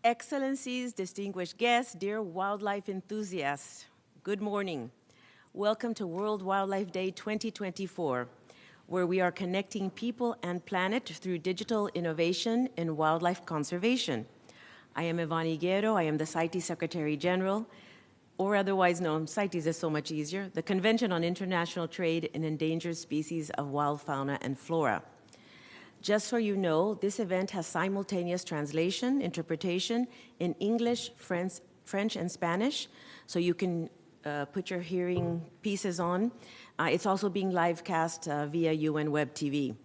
Excellencies, distinguished guests, dear wildlife enthusiasts, good morning. Welcome to World Wildlife Day 2024, where we are connecting people and planet through digital innovation in wildlife conservation. I am Ivani Guerrero. I am the CITES Secretary General, or otherwise known, CITES is so much easier, the Convention on International Trade in Endangered Species of Wild Fauna and Flora. Just so you know, this event has simultaneous translation, interpretation in English, French, and Spanish, so you can put your hearing pieces on. It's also being live cast via UN Web TV.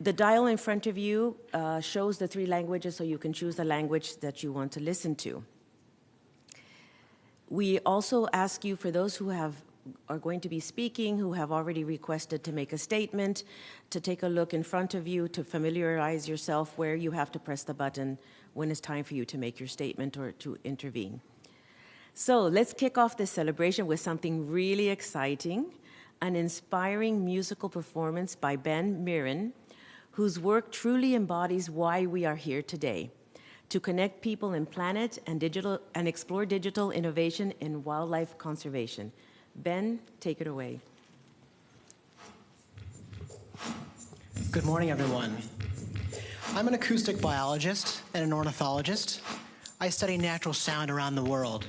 The dial in front of you shows the 3 languages, so you can choose the language that you want to listen to. We also ask you, for those who are going to be speaking, who have already requested to make a statement, to take a look in front of you to familiarize yourself where you have to press the button when it's time for you to make your statement or to intervene. So let's kick off this celebration with something really exciting, an inspiring musical performance by Ben Mirren, whose work truly embodies why we are here today, to connect people and planet and explore digital innovation in wildlife conservation. Ben, take it away. Good morning, everyone. I'm an acoustic biologist and an ornithologist. I study natural sound around the world.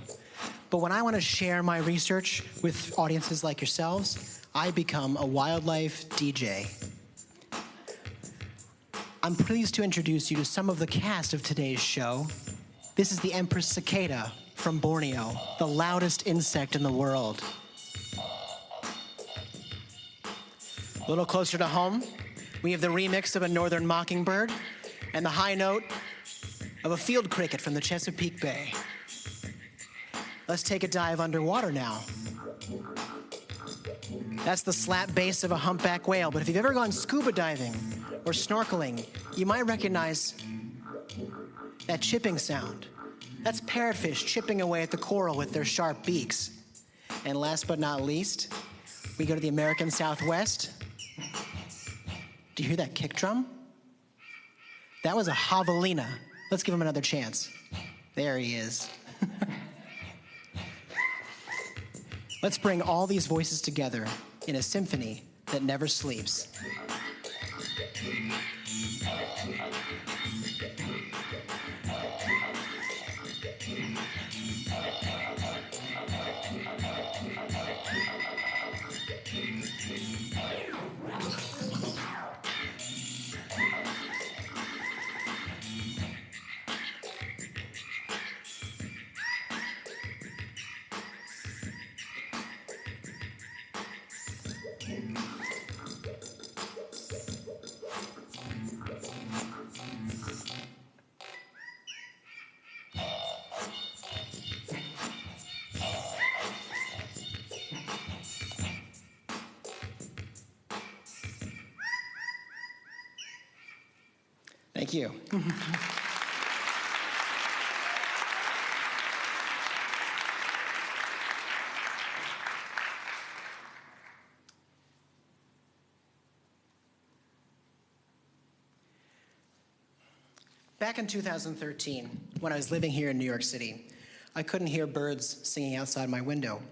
But when I want to share my research with audiences like yourselves, I become a wildlife DJ. I'm pleased to introduce you to some of the cast of today's show. This is the Empress cicada from Borneo, the loudest insect in the world. A little closer to home, we have the remix of a northern mockingbird and the high note of a field cricket from the Chesapeake Bay. Let's take a dive underwater now. That's the slap bass of a humpback whale, but if you've ever gone scuba diving or snorkeling, you might recognize that chipping sound. That's parrotfish chipping away at the coral with their sharp beaks. And last but not least, we go to the American Southwest. Do you hear that kick drum? That was a javelina. Let's give him another chance. There he is. Let's bring all these voices together in a symphony that never sleeps. Thank you. Back in 2013, when I was living here in New York City, I couldn't hear birds singing outside my window.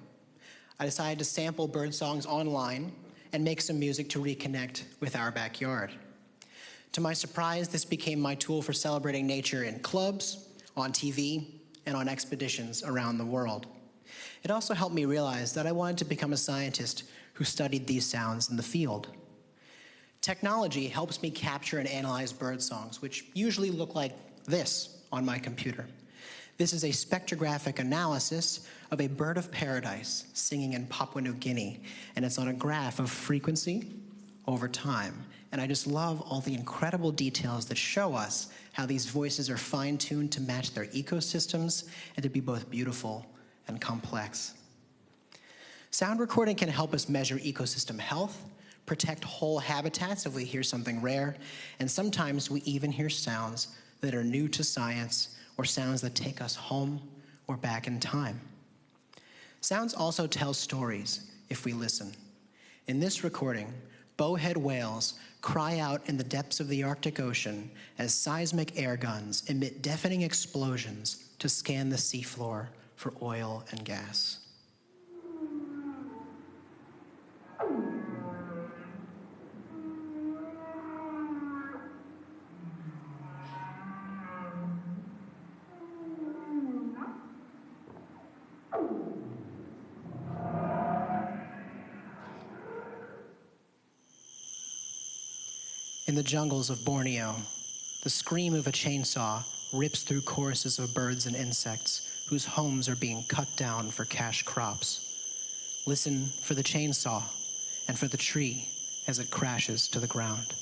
I decided to sample bird songs online and make some music to reconnect with our backyard. To my surprise, this became my tool for celebrating nature in clubs, on TV, and on expeditions around the world. It also helped me realize that I wanted to become a scientist who studied these sounds in the field. Technology helps me capture and analyze bird songs, which usually look like this on my computer. This is a spectrographic analysis of a bird of paradise singing in Papua New Guinea, and it's on a graph of frequency over time. And I just love all the incredible details that show us how these voices are fine-tuned to match their ecosystems and to be both beautiful and complex. Sound recording can help us measure ecosystem health, protect whole habitats if we hear something rare, and sometimes we even hear sounds that are new to science or sounds that take us home or back in time. Sounds also tell stories if we listen. In this recording, bowhead whales cry out in the depths of the Arctic Ocean as seismic air guns emit deafening explosions to scan the seafloor for oil and gas. In the jungles of Borneo, the scream of a chainsaw rips through choruses of birds and insects whose homes are being cut down for cash crops. Listen for the chainsaw and for the tree as it crashes to the ground.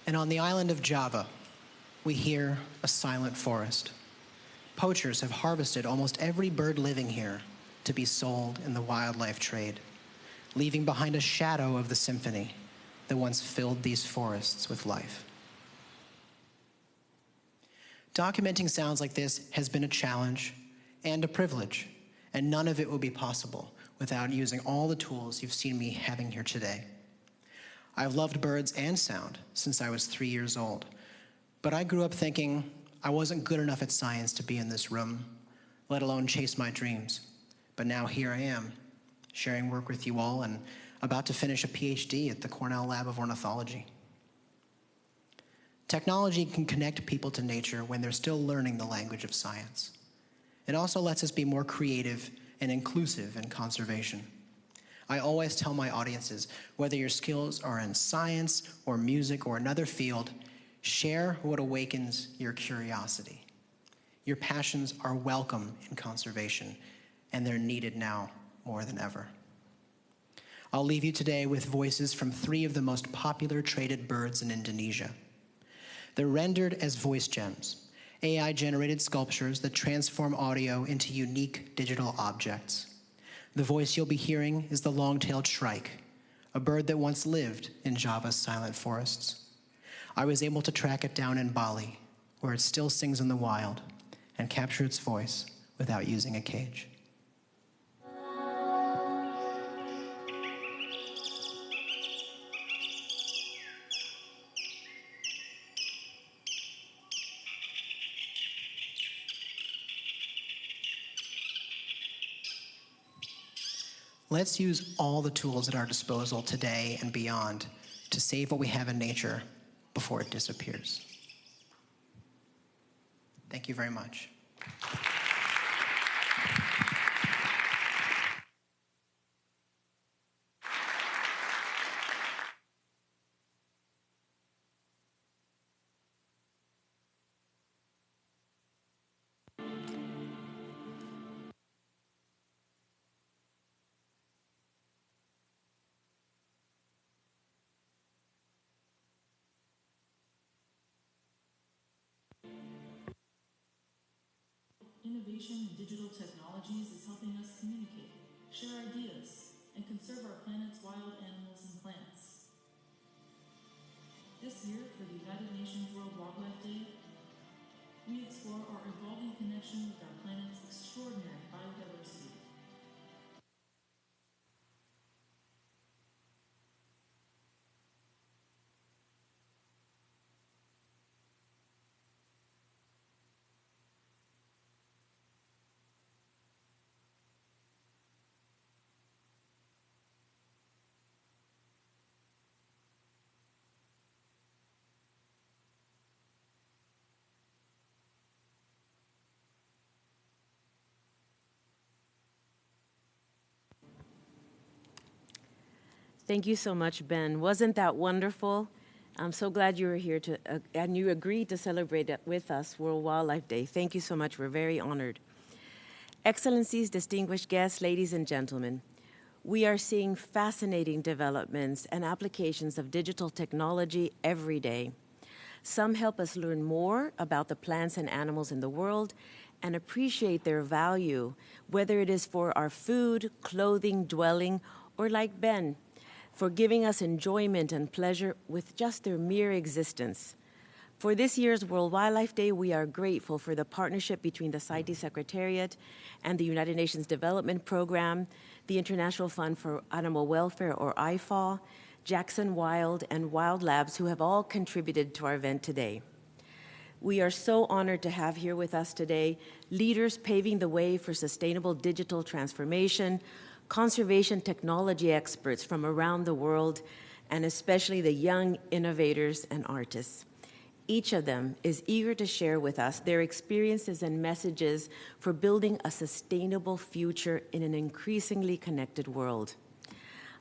And on the island of Java, we hear a silent forest. Poachers have harvested almost every bird living here to be sold in the wildlife trade, leaving behind a shadow of the symphony that once filled these forests with life. Documenting sounds like this has been a challenge and a privilege, and none of it would be possible without using all the tools you've seen me having here today. I've loved birds and sound since I was 3 years old, but I grew up thinking I wasn't good enough at science to be in this room, let alone chase my dreams. But now here I am, sharing work with you all and about to finish a PhD at the Cornell Lab of Ornithology. Technology can connect people to nature when they're still learning the language of science. It also lets us be more creative and inclusive in conservation. I always tell my audiences, whether your skills are in science or music or another field, share what awakens your curiosity. Your passions are welcome in conservation, and they're needed now more than ever. I'll leave you today with voices from 3 of the most popular traded birds in Indonesia. They're rendered as voice gems, AI-generated sculptures that transform audio into unique digital objects. The voice you'll be hearing is the long-tailed shrike, a bird that once lived in Java's silent forests. I was able to track it down in Bali, where it still sings in the wild, and capture its voice without using a cage. Let's use all the tools at our disposal today and beyond to save what we have in nature before it disappears. Thank you very much. Innovation in digital technologies is helping us communicate, share ideas, and conserve our planet's wild animals and plants. This year, for the United Nations World Wildlife Day, we explore our evolving connection with our planet's extraordinary biodiversity. Thank you so much, Ben. Wasn't that wonderful? I'm so glad you were here and you agreed to celebrate it with us, World Wildlife Day. Thank you so much. We're very honored. Excellencies, distinguished guests, ladies and gentlemen, we are seeing fascinating developments and applications of digital technology every day. Some help us learn more about the plants and animals in the world and appreciate their value, whether it is for our food, clothing, dwelling, or like Ben, for giving us enjoyment and pleasure with just their mere existence. For this year's World Wildlife Day, we are grateful for the partnership between the CITES Secretariat and the United Nations Development Program, the International Fund for Animal Welfare, or IFAW, Jackson Wild, and Wild Labs, who have all contributed to our event today. We are so honored to have here with us today leaders paving the way for sustainable digital transformation, conservation technology experts from around the world, and especially the young innovators and artists. Each of them is eager to share with us their experiences and messages for building a sustainable future in an increasingly connected world.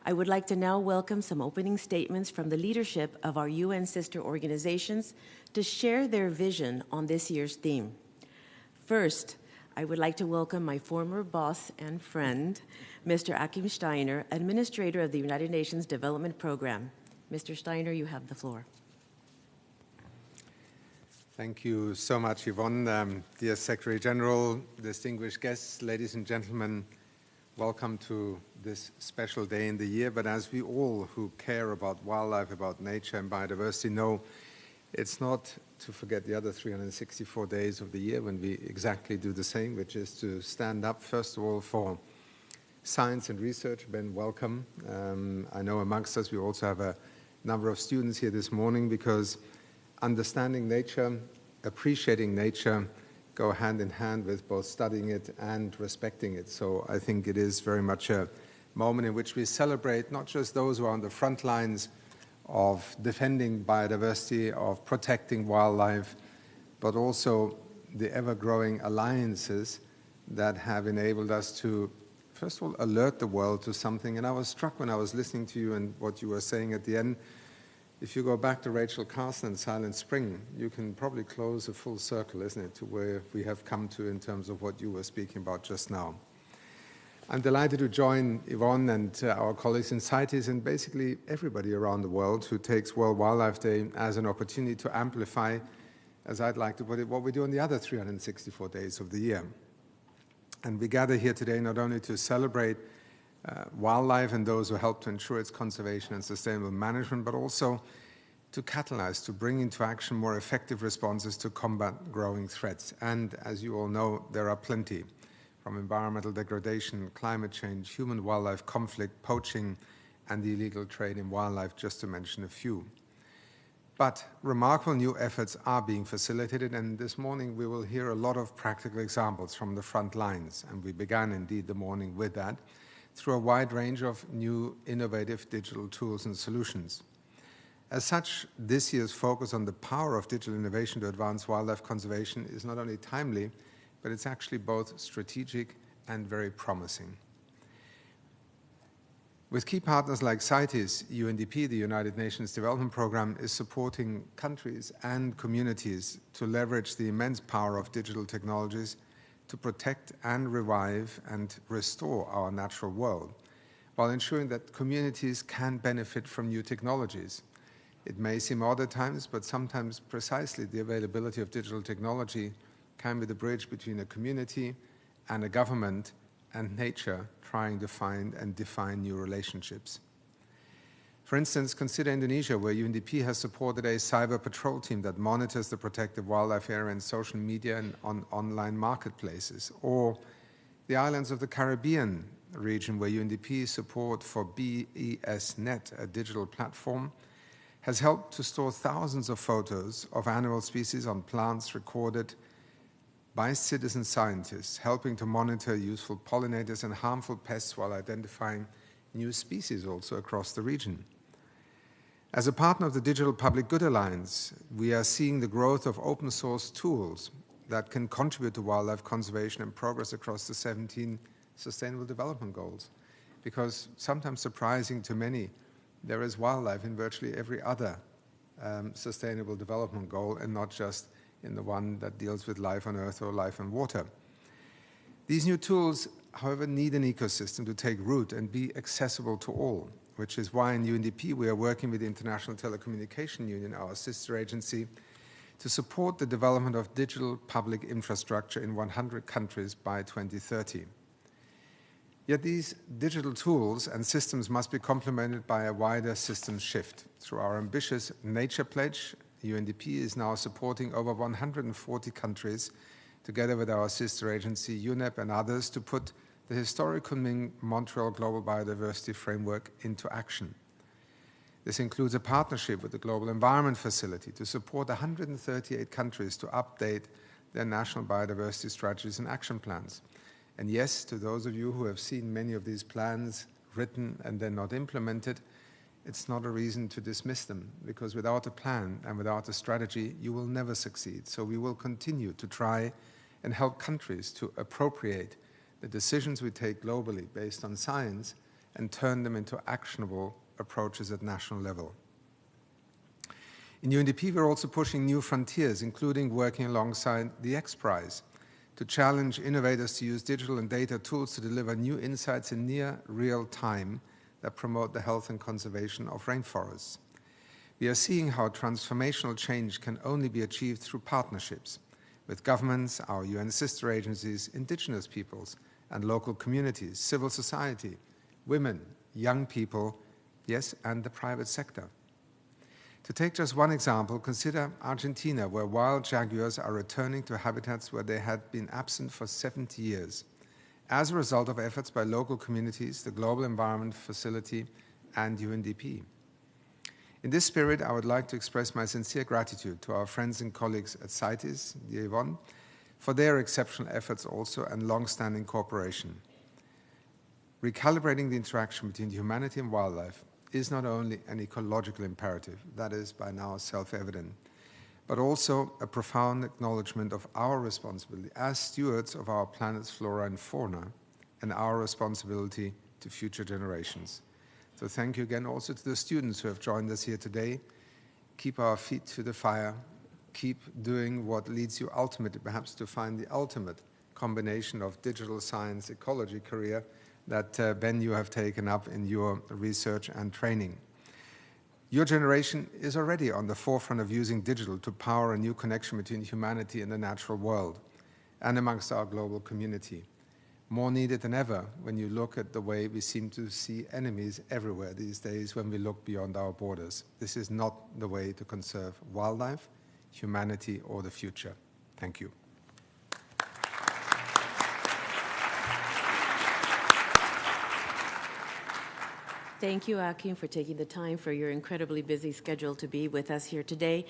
I would like to now welcome some opening statements from the leadership of our UN sister organizations to share their vision on this year's theme. First, I would like to welcome my former boss and friend, Mr. Achim Steiner, Administrator of the United Nations Development Program. Mr. Steiner, you have the floor. Thank you so much, Yvonne. Dear Secretary General, distinguished guests, ladies and gentlemen, welcome to this special day in the year. But as we all who care about wildlife, about nature and biodiversity know, it's not to forget the other 364 days of the year when we exactly do the same, which is to stand up, first of all, for science and research. Ben, welcome. I know amongst us we also have a number of students here this morning, because understanding nature, appreciating nature, go hand in hand with both studying it and respecting it. So I think it is very much a moment in which we celebrate not just those who are on the front lines of defending biodiversity, of protecting wildlife, but also the ever-growing alliances that have enabled us to, first of all, alert the world to something. And I was struck when I was listening to you and what you were saying at the end. If you go back to Rachel Carson and Silent Spring, you can probably close a full circle, isn't it, to where we have come to in terms of what you were speaking about just now. I'm delighted to join Yvonne and our colleagues in CITES and basically everybody around the world who takes World Wildlife Day as an opportunity to amplify, as I'd like to put it, what we do on the other 364 days of the year. And we gather here today not only to celebrate wildlife and those who help to ensure its conservation and sustainable management, but also to catalyze, to bring into action more effective responses to combat growing threats. And as you all know, there are plenty, from environmental degradation, climate change, human-wildlife conflict, poaching, and the illegal trade in wildlife, just to mention a few. But remarkable new efforts are being facilitated, and this morning we will hear a lot of practical examples from the front lines, and we began indeed the morning with that, through a wide range of new innovative digital tools and solutions. As such, this year's focus on the power of digital innovation to advance wildlife conservation is not only timely, but it's actually both strategic and very promising. With key partners like CITES, UNDP, the United Nations Development Program, is supporting countries and communities to leverage the immense power of digital technologies to protect and revive and restore our natural world, while ensuring that communities can benefit from new technologies. It may seem odd at times, but sometimes precisely the availability of digital technology can be the bridge between a community and a government and nature trying to find and define new relationships. For instance, consider Indonesia, where UNDP has supported a cyber patrol team that monitors the protected wildlife area in social media and on online marketplaces. Or the islands of the Caribbean region, where UNDP's support for BESnet, a digital platform, has helped to store thousands of photos of animal species on plants recorded by citizen scientists, helping to monitor useful pollinators and harmful pests while identifying new species also across the region. As a partner of the Digital Public Good Alliance, we are seeing the growth of open source tools that can contribute to wildlife conservation and progress across the 17 Sustainable Development Goals. Because sometimes surprising to many, there is wildlife in virtually every other Sustainable Development Goal and not just in the one that deals with life on Earth or life on water. These new tools, however, need an ecosystem to take root and be accessible to all, which is why in UNDP we are working with the International Telecommunication Union, our sister agency, to support the development of digital public infrastructure in 100 countries by 2030. Yet these digital tools and systems must be complemented by a wider system shift. Through our ambitious Nature Pledge, UNDP is now supporting over 140 countries, together with our sister agency UNEP and others, to put the historic Kunming-Montreal Global Biodiversity Framework into action. This includes a partnership with the Global Environment Facility to support 138 countries to update their national biodiversity strategies and action plans. And yes, to those of you who have seen many of these plans written and then not implemented, it's not a reason to dismiss them, because without a plan and without a strategy, you will never succeed. So we will continue to try and help countries to appropriate the decisions we take globally based on science and turn them into actionable approaches at national level. In UNDP, we're also pushing new frontiers, including working alongside the X Prize, to challenge innovators to use digital and data tools to deliver new insights in near real time that promote the health and conservation of rainforests. We are seeing how transformational change can only be achieved through partnerships with governments, our UN sister agencies, indigenous peoples and local communities, civil society, women, young people, yes, and the private sector. To take just one example, consider Argentina, where wild jaguars are returning to habitats where they had been absent for 70 years, as a result of efforts by local communities, the Global Environment Facility, and UNDP. In this spirit, I would like to express my sincere gratitude to our friends and colleagues at CITES, dear Yvonne, for their exceptional efforts also and long-standing cooperation. Recalibrating the interaction between humanity and wildlife is not only an ecological imperative, that is by now self-evident, but also a profound acknowledgement of our responsibility as stewards of our planet's flora and fauna and our responsibility to future generations. So thank you again also to the students who have joined us here today. Keep our feet to the fire. Keep doing what leads you ultimately perhaps to find the ultimate combination of digital science ecology career that, Ben, you have taken up in your research and training. Your generation is already on the forefront of using digital to power a new connection between humanity and the natural world and amongst our global community. More needed than ever when you look at the way we seem to see enemies everywhere these days when we look beyond our borders. This is not the way to conserve wildlife, humanity, or the future. Thank you. Thank you, Akim, for taking the time for your incredibly busy schedule to be with us here today,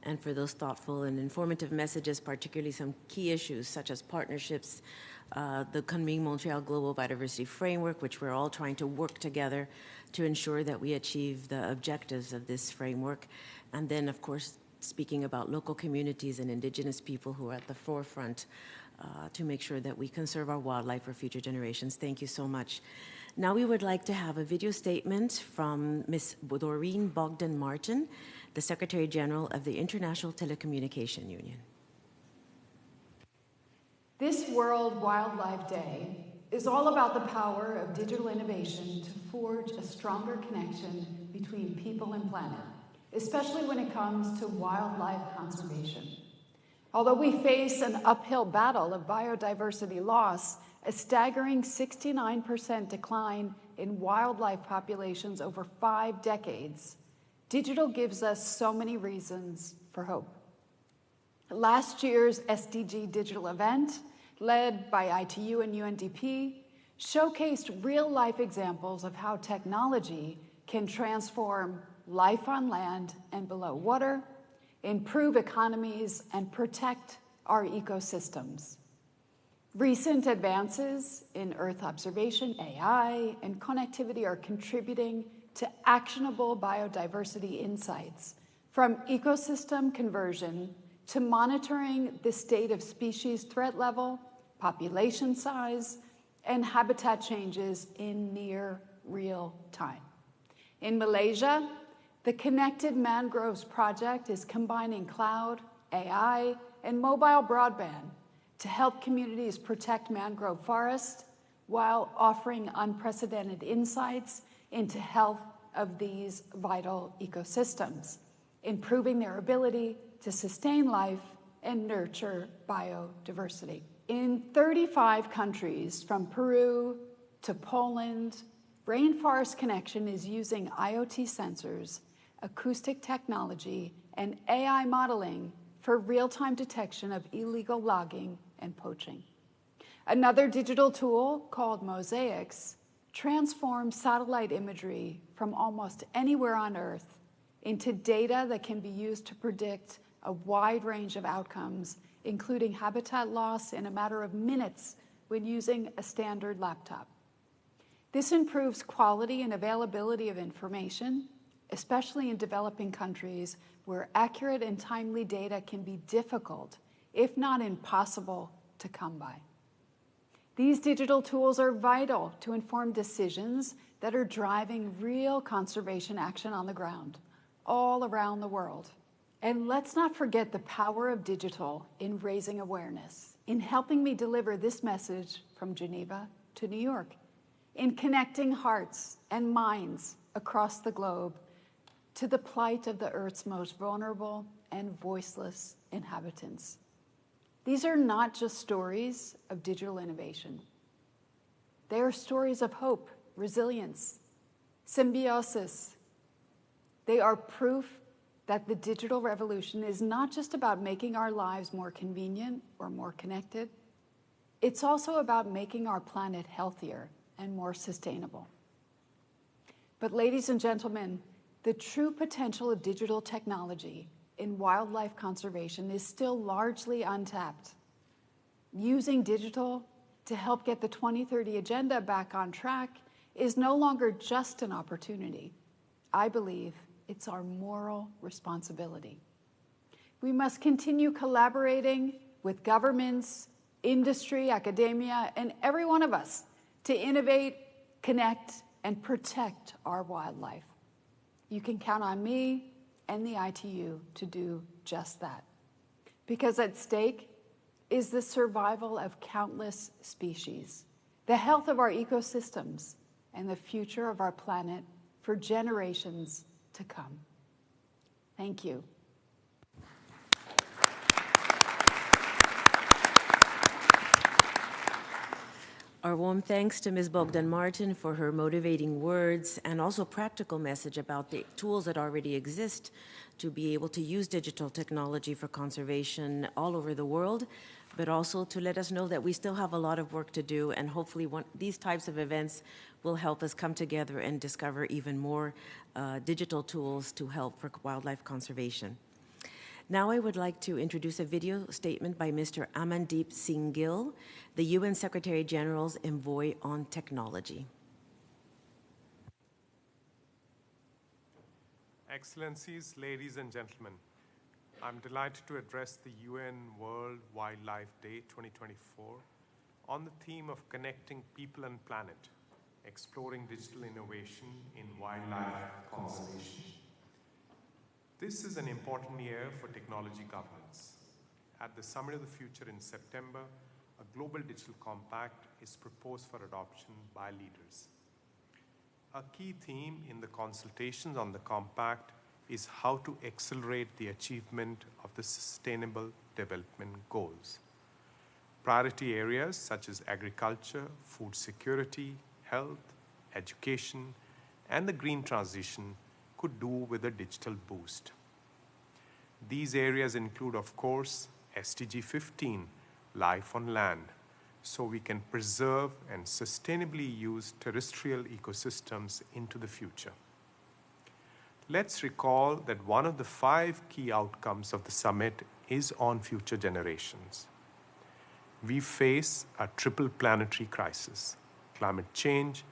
and for those thoughtful and informative messages, particularly some key issues such as partnerships, the Kunming-Montreal Global Biodiversity Framework, which we're all trying to work together to ensure that we achieve the objectives of this framework. And then, of course, speaking about local communities and indigenous people who are at the forefront to make sure that we conserve our wildlife for future generations. Thank you so much. Now we would like to have a video statement from Ms. Doreen Bogdan-Martin, the Secretary General of the International Telecommunication Union. This World Wildlife Day is all about the power of digital innovation to forge a stronger connection between people and planet, especially when it comes to wildlife conservation. Although we face an uphill battle of biodiversity loss, a staggering 69% decline in wildlife populations over 5 decades, digital gives us so many reasons for hope. Last year's SDG digital event, led by ITU and UNDP, showcased real-life examples of how technology can transform life on land and below water, improve economies, and protect our ecosystems. Recent advances in Earth observation, AI, and connectivity are contributing to actionable biodiversity insights, from ecosystem conversion to monitoring the state of species threat level, population size, and habitat changes in near real time. In Malaysia, the Connected Mangroves Project is combining cloud, AI, and mobile broadband to help communities protect mangrove forests while offering unprecedented insights into health of these vital ecosystems, improving their ability to sustain life and nurture biodiversity. In 35 countries, from Peru to Poland, Rainforest Connection is using IoT sensors, acoustic technology, and AI modeling for real-time detection of illegal logging and poaching. Another digital tool called Mosaics transforms satellite imagery from almost anywhere on Earth into data that can be used to predict a wide range of outcomes, including habitat loss in a matter of minutes when using a standard laptop. This improves quality and availability of information, especially in developing countries where accurate and timely data can be difficult, if not impossible, to come by. These digital tools are vital to inform decisions that are driving real conservation action on the ground, all around the world. And let's not forget the power of digital in raising awareness, in helping me deliver this message from Geneva to New York, in connecting hearts and minds across the globe to the plight of the Earth's most vulnerable and voiceless inhabitants. These are not just stories of digital innovation. They are stories of hope, resilience, symbiosis. They are proof that the digital revolution is not just about making our lives more convenient or more connected. It's also about making our planet healthier and more sustainable. But ladies and gentlemen, the true potential of digital technology in wildlife conservation is still largely untapped. Using digital to help get the 2030 agenda back on track is no longer just an opportunity. I believe it's our moral responsibility. We must continue collaborating with governments, industry, academia, and every one of us to innovate, connect, and protect our wildlife. You can count on me and the ITU to do just that. Because at stake is the survival of countless species, the health of our ecosystems, and the future of our planet for generations to come. Thank you. Our warm thanks to Ms. Bogdan-Martin for her motivating words and also practical message about the tools that already exist to be able to use digital technology for conservation all over the world, but also to let us know that we still have a lot of work to do, and hopefully these types of events will help us come together and discover even more digital tools to help for wildlife conservation. Now I would like to introduce a video statement by Mr. Amandeep Singh Gill, the UN Secretary General's Envoy on Technology. Excellencies, ladies and gentlemen, I'm delighted to address the UN World Wildlife Day 2024 on the theme of connecting people and planet, exploring digital innovation in wildlife conservation. This is an important year for technology governance. At the Summit of the Future in September, a global digital compact is proposed for adoption by leaders. A key theme in the consultations on the compact is how to accelerate the achievement of the Sustainable Development Goals. Priority areas such as agriculture, food security, health, education, and the green transition could do with a digital boost. These areas include, of course, SDG 15, life on land, so we can preserve and sustainably use terrestrial ecosystems into the future. Let's recall that one of the 5 key outcomes of the summit is on future generations. We face a triple planetary crisis: climate change,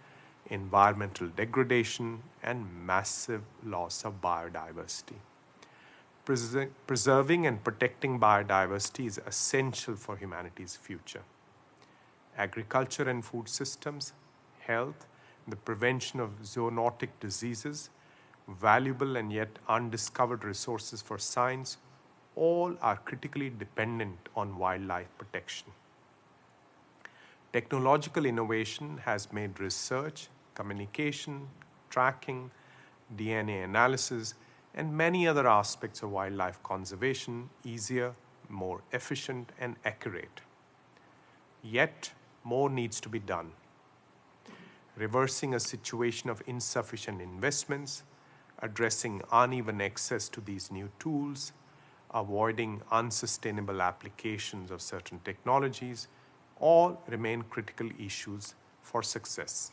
environmental degradation, and massive loss of biodiversity. Preserving and protecting biodiversity is essential for humanity's future. Agriculture and food systems, health, the prevention of zoonotic diseases, valuable and yet undiscovered resources for science, all are critically dependent on wildlife protection. Technological innovation has made research, communication, tracking, DNA analysis, and many other aspects of wildlife conservation easier, more efficient, and accurate. Yet, more needs to be done. Reversing a situation of insufficient investments, addressing uneven access to these new tools, avoiding unsustainable applications of certain technologies, all remain critical issues for success.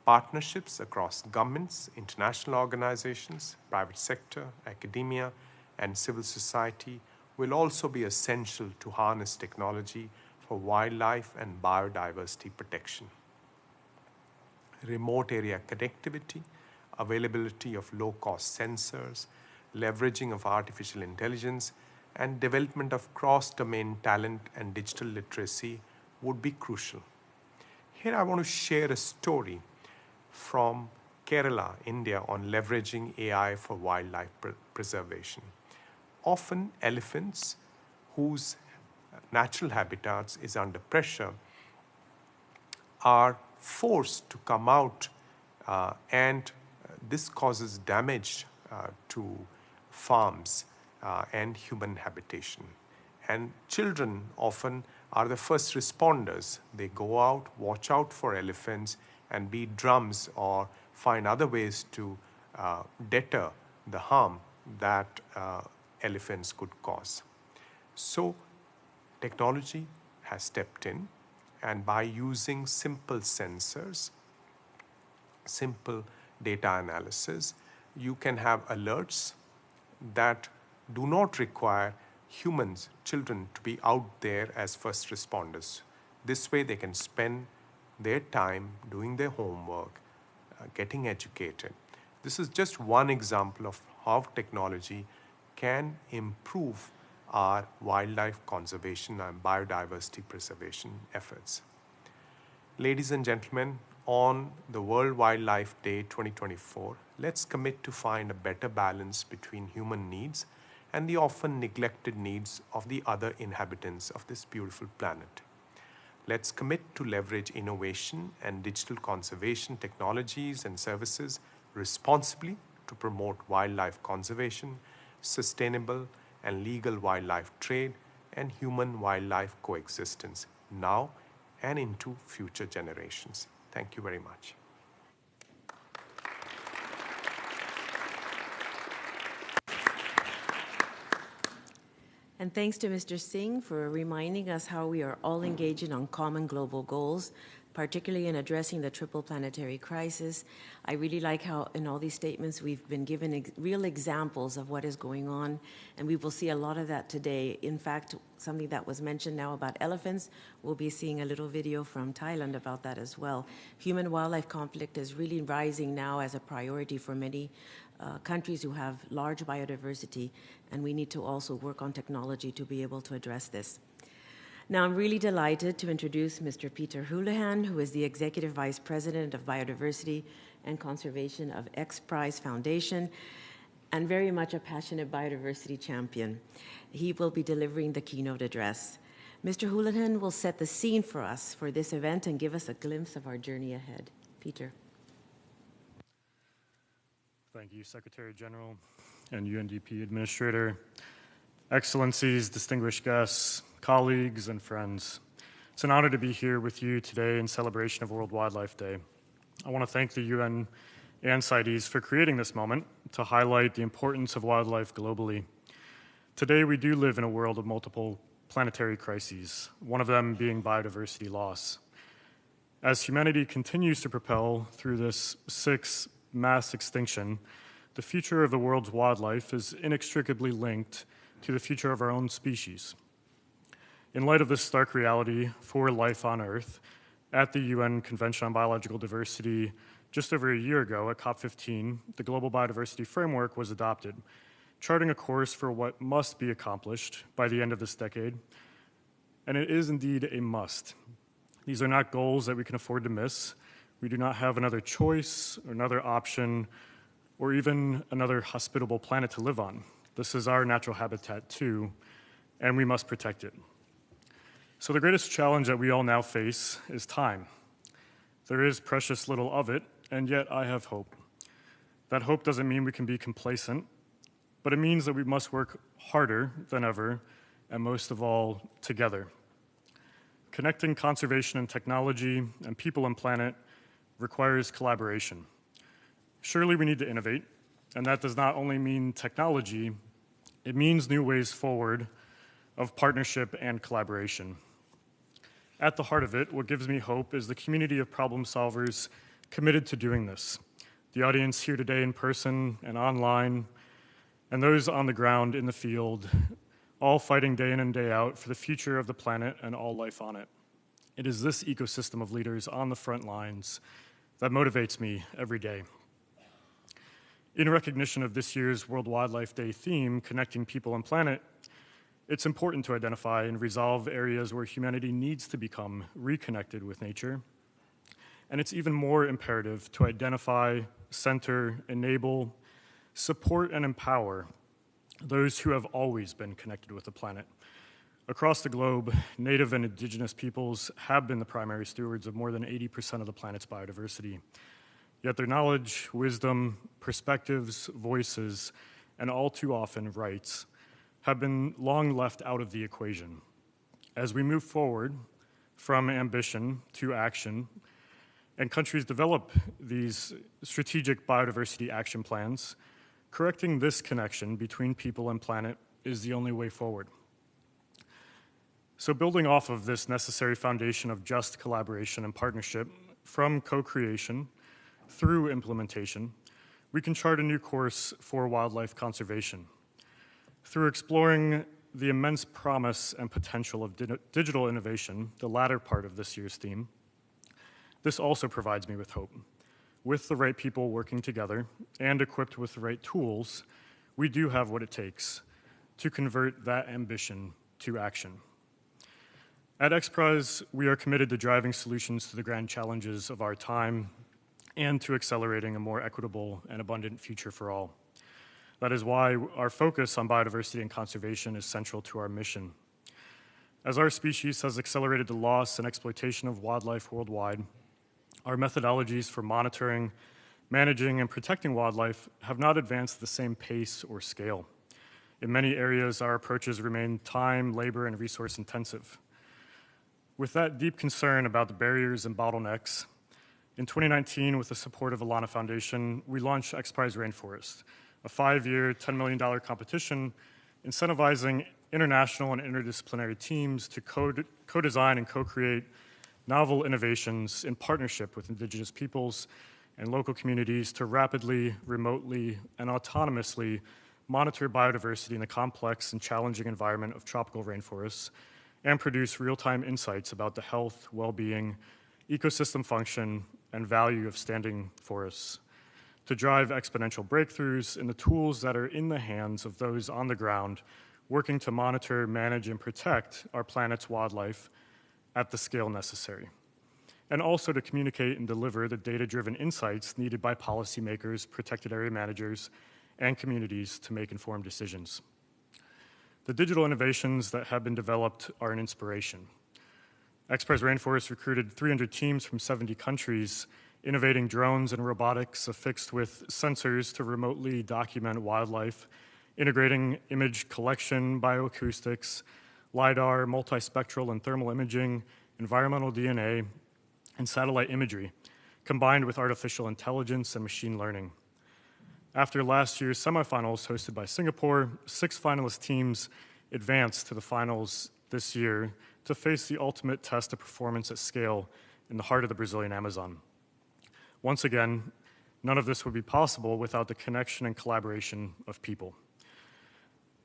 Partnerships across governments, international organizations, private sector, academia, and civil society will also be essential to harness technology for wildlife and biodiversity protection. Remote area connectivity, availability of low-cost sensors, leveraging of artificial intelligence, and development of cross-domain talent and digital literacy would be crucial. Here I want to share a story from Kerala, India, on leveraging AI for wildlife preservation. Often elephants, whose natural habitats is under pressure, are forced to come out and this causes damage to farms and human habitation. And children often are the first responders. They go out, watch out for elephants, and beat drums or find other ways to deter the harm that elephants could cause. So technology has stepped in, and by using simple sensors, simple data analysis, you can have alerts that do not require humans, children, to be out there as first responders. This way they can spend their time doing their homework, getting educated. This is just one example of how technology can improve our wildlife conservation and biodiversity preservation efforts. Ladies and gentlemen, on the World Wildlife Day 2024, let's commit to find a better balance between human needs and the often neglected needs of the other inhabitants of this beautiful planet. Let's commit to leverage innovation and digital conservation technologies and services responsibly to promote wildlife conservation, sustainable and legal wildlife trade, and human-wildlife coexistence now and into future generations. Thank you very much. And thanks to Mr. Singh for reminding us how we are all engaging on common global goals, particularly in addressing the triple planetary crisis. I really like how in all these statements we've been given real examples of what is going on, and we will see a lot of that today. In fact, something that was mentioned now about elephants, we'll be seeing a little video from Thailand about that as well. Human-wildlife conflict is really rising now as a priority for many countries who have large biodiversity, and we need to also work on technology to be able to address this. Now, I'm really delighted to introduce Mr. Peter Houlihan, who is the Executive Vice President of Biodiversity and Conservation of X Prize Foundation, and very much a passionate biodiversity champion. He will be delivering the keynote address. Mr. Houlihan will set the scene for us for this event and give us a glimpse of our journey ahead. Peter. Thank you, Secretary General and UNDP Administrator. Excellencies, distinguished guests, colleagues, and friends. It's an honor to be here with you today in celebration of World Wildlife Day. I want to thank the UN and CITES for creating this moment to highlight the importance of wildlife globally. Today, we do live in a world of multiple planetary crises, one of them being biodiversity loss. As humanity continues to propel through this sixth mass extinction, the future of the world's wildlife is inextricably linked to the future of our own species. In light of this stark reality for life on Earth, at the UN Convention on Biological Diversity just over a year ago at COP15, the Global Biodiversity Framework was adopted, charting a course for what must be accomplished by the end of this decade. And it is indeed a must. These are not goals that we can afford to miss. We do not have another choice or another option or even another hospitable planet to live on. This is our natural habitat too, and we must protect it. So the greatest challenge that we all now face is time. There is precious little of it, and yet I have hope. That hope doesn't mean we can be complacent, but it means that we must work harder than ever, and most of all, together. Connecting conservation and technology and people and planet requires collaboration. Surely we need to innovate, and that does not only mean technology, it means new ways forward of partnership and collaboration. At the heart of it, what gives me hope is the community of problem solvers committed to doing this. The audience here today in person and online, and those on the ground in the field, all fighting day in and day out for the future of the planet and all life on it. It is this ecosystem of leaders on the front lines that motivates me every day. In recognition of this year's World Wildlife Day theme, Connecting People and Planet, it's important to identify and resolve areas where humanity needs to become reconnected with nature. And it's even more imperative to identify, center, enable, support, and empower those who have always been connected with the planet. Across the globe, Native and Indigenous peoples have been the primary stewards of more than 80% of the planet's biodiversity. Yet their knowledge, wisdom, perspectives, voices, and all too often rights have been long left out of the equation. As we move forward from ambition to action, and countries develop these strategic biodiversity action plans, correcting this connection between people and planet is the only way forward. So building off of this necessary foundation of just collaboration and partnership, from co-creation through implementation, we can chart a new course for wildlife conservation. Through exploring the immense promise and potential of digital innovation, the latter part of this year's theme, this also provides me with hope. With the right people working together and equipped with the right tools, we do have what it takes to convert that ambition to action. At XPRIZE, we are committed to driving solutions to the grand challenges of our time and to accelerating a more equitable and abundant future for all. That is why our focus on biodiversity and conservation is central to our mission. As our species has accelerated the loss and exploitation of wildlife worldwide, our methodologies for monitoring, managing, and protecting wildlife have not advanced at the same pace or scale. In many areas, our approaches remain time, labor, and resource intensive. With that deep concern about the barriers and bottlenecks, in 2019, with the support of Alana Foundation, we launched XPRIZE Rainforest, a 5-year, $10 million competition incentivizing international and interdisciplinary teams to co-design and co-create novel innovations in partnership with Indigenous peoples and local communities to rapidly, remotely, and autonomously monitor biodiversity in the complex and challenging environment of tropical rainforests and produce real-time insights about the health, well-being, ecosystem function, and value of standing forests to drive exponential breakthroughs in the tools that are in the hands of those on the ground working to monitor, manage, and protect our planet's wildlife at the scale necessary, and also to communicate and deliver the data-driven insights needed by policymakers, protected area managers, and communities to make informed decisions. The digital innovations that have been developed are an inspiration. XPRIZE Rainforest recruited 300 teams from 70 countries, innovating drones and robotics affixed with sensors to remotely document wildlife, integrating image collection, bioacoustics, LiDAR, multispectral and thermal imaging, environmental DNA, and satellite imagery, combined with artificial intelligence and machine learning. After last year's semifinals hosted by Singapore, 6 finalist teams advanced to the finals this year to face the ultimate test of performance at scale in the heart of the Brazilian Amazon. Once again, none of this would be possible without the connection and collaboration of people.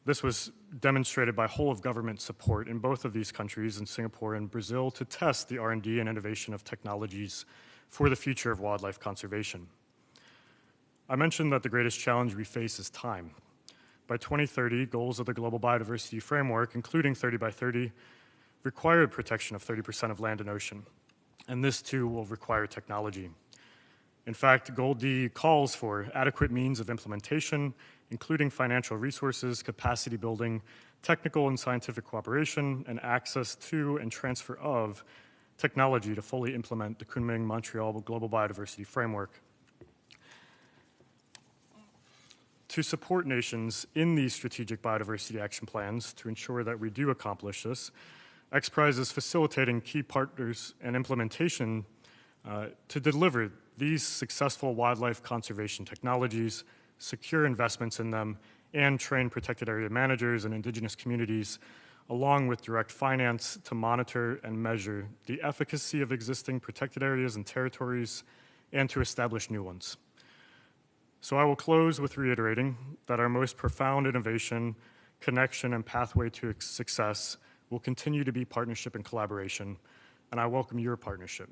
This was demonstrated by whole-of-government support in both of these countries, in Singapore and Brazil, to test the R&D and innovation of technologies for the future of wildlife conservation. I mentioned that the greatest challenge we face is time. By 2030, goals of the Global Biodiversity Framework, including 30 by 30, required protection of 30% of land and ocean, and this too will require technology. In fact, Goal D calls for adequate means of implementation, including financial resources, capacity building, technical and scientific cooperation, and access to and transfer of technology to fully implement the Kunming-Montreal Global Biodiversity Framework. to support nations in these strategic biodiversity action plans to ensure that we do accomplish this, XPRIZE is facilitating key partners and implementation to deliver these successful wildlife conservation technologies, secure investments in them, and train protected area managers and indigenous communities, along with direct finance to monitor and measure the efficacy of existing protected areas and territories and to establish new ones. So I will close with reiterating that our most profound innovation, connection, and pathway to success will continue to be partnership and collaboration, and I welcome your partnership.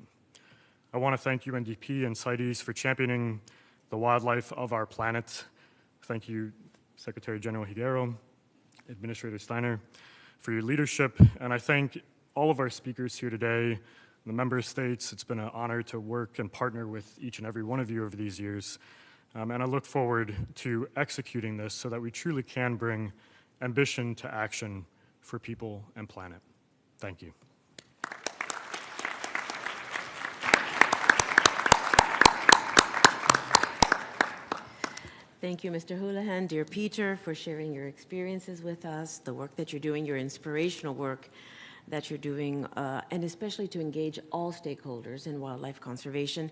I want to thank UNDP and CITES for championing the wildlife of our planet. Thank you, Secretary General Higuero, Administrator Steiner, for your leadership, and I thank all of our speakers here today, the member states. It's been an honor to work and partner with each and every one of you over these years. And I look forward to executing this so that we truly can bring ambition to action for people and planet. Thank you. Thank you, Mr. Houlihan, dear Peter, for sharing your experiences with us, the work that you're doing, your inspirational work that you're doing, and especially to engage all stakeholders in wildlife conservation.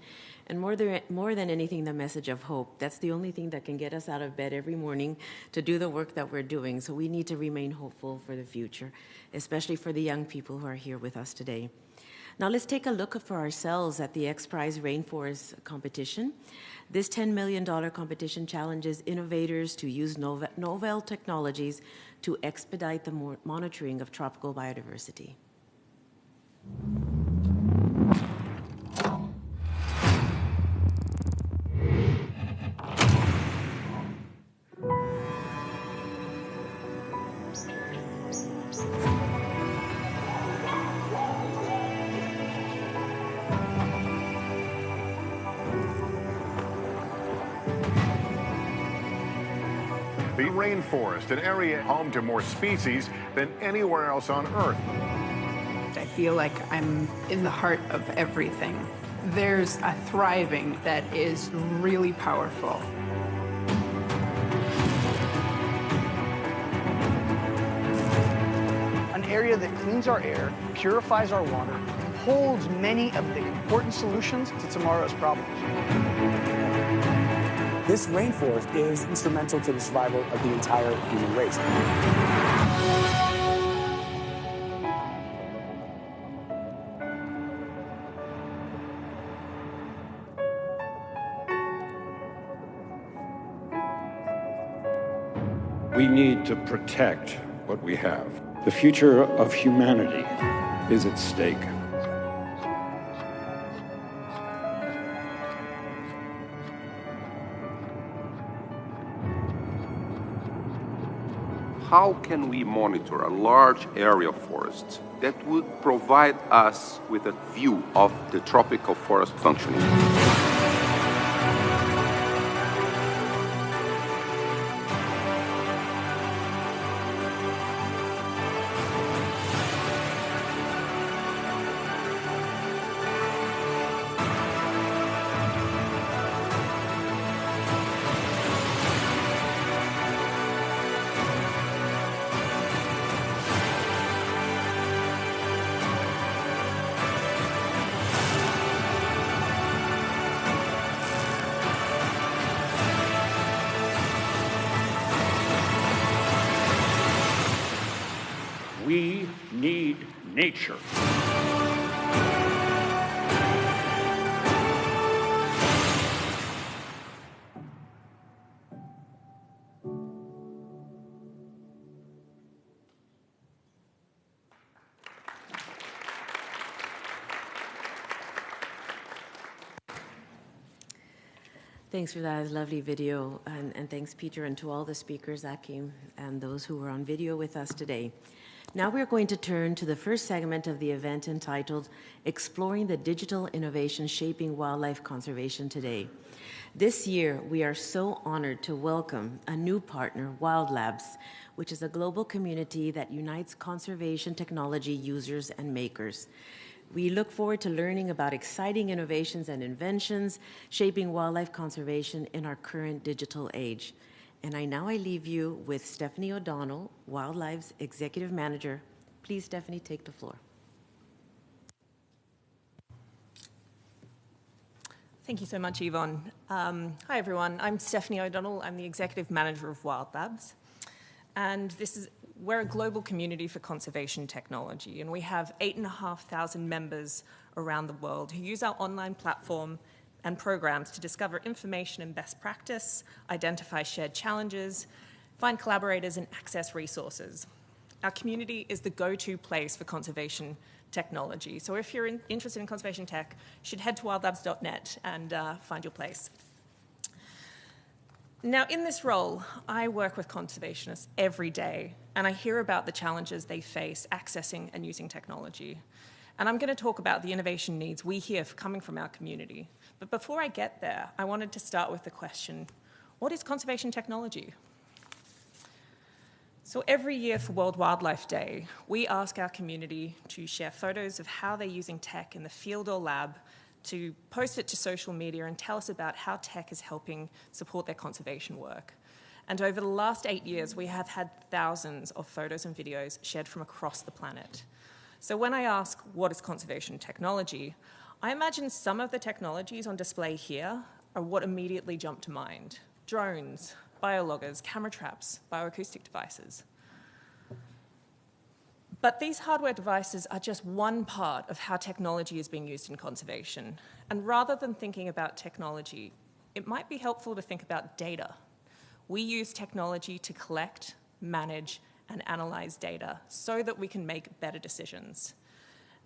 And more than anything, the message of hope. That's the only thing that can get us out of bed every morning to do the work that we're doing. So we need to remain hopeful for the future, especially for the young people who are here with us today. Now let's take a look for ourselves at the XPRIZE Rainforest competition. This $10 million competition challenges innovators to use novel technologies to expedite the monitoring of tropical biodiversity. The rainforest, an area home to more species than anywhere else on Earth. I feel like I'm in the heart of everything. There's a thriving that is really powerful. An area that cleans our air, purifies our water, and holds many of the important solutions to tomorrow's problems. This rainforest is instrumental to the survival of the entire human race. We need to protect what we have. The future of humanity is at stake. How can we monitor a large area of forests that would provide us with a view of the tropical forest functioning? We need nature. Thanks for that lovely video, and thanks, Peter, and to all the speakers that came and those who were on video with us today. Now we're going to turn to the first segment of the event entitled Exploring the Digital Innovation Shaping Wildlife Conservation Today. This year, we are so honored to welcome a new partner, Wildllife, which is a global community that unites conservation technology users and makers. We look forward to learning about exciting innovations and inventions shaping wildlife conservation in our current digital age. And I leave you with Stephanie O'Donnell, Wildlife's Executive Manager. Please, Stephanie, take the floor. Thank you so much, Yvonne. Hi, everyone. I'm Stephanie O'Donnell. I'm the Executive Manager of Wildlabs. And we're a global community for conservation technology, and we have 8,500 members around the world who use our online platform and programs to discover information and best practice, identify shared challenges, find collaborators, and access resources. Our community is the go-to place for conservation technology. So if you're interested in conservation tech, you should head to wildlabs.net and find your place. Now, in this role, I work with conservationists every day, and I hear about the challenges they face accessing and using technology. And I'm going to talk about the innovation needs we hear coming from our community. But before I get there, I wanted to start with the question, what is conservation technology? So every year for World Wildlife Day, we ask our community to share photos of how they're using tech in the field or lab, to post it to social media and tell us about how tech is helping support their conservation work. And over the last 8 years, we have had thousands of photos and videos shared from across the planet. So when I ask, what is conservation technology, I imagine some of the technologies on display here are what immediately jump to mind. Drones, biologgers, camera traps, bioacoustic devices. But these hardware devices are just one part of how technology is being used in conservation. And rather than thinking about technology, it might be helpful to think about data. We use technology to collect, manage, and analyze data so that we can make better decisions.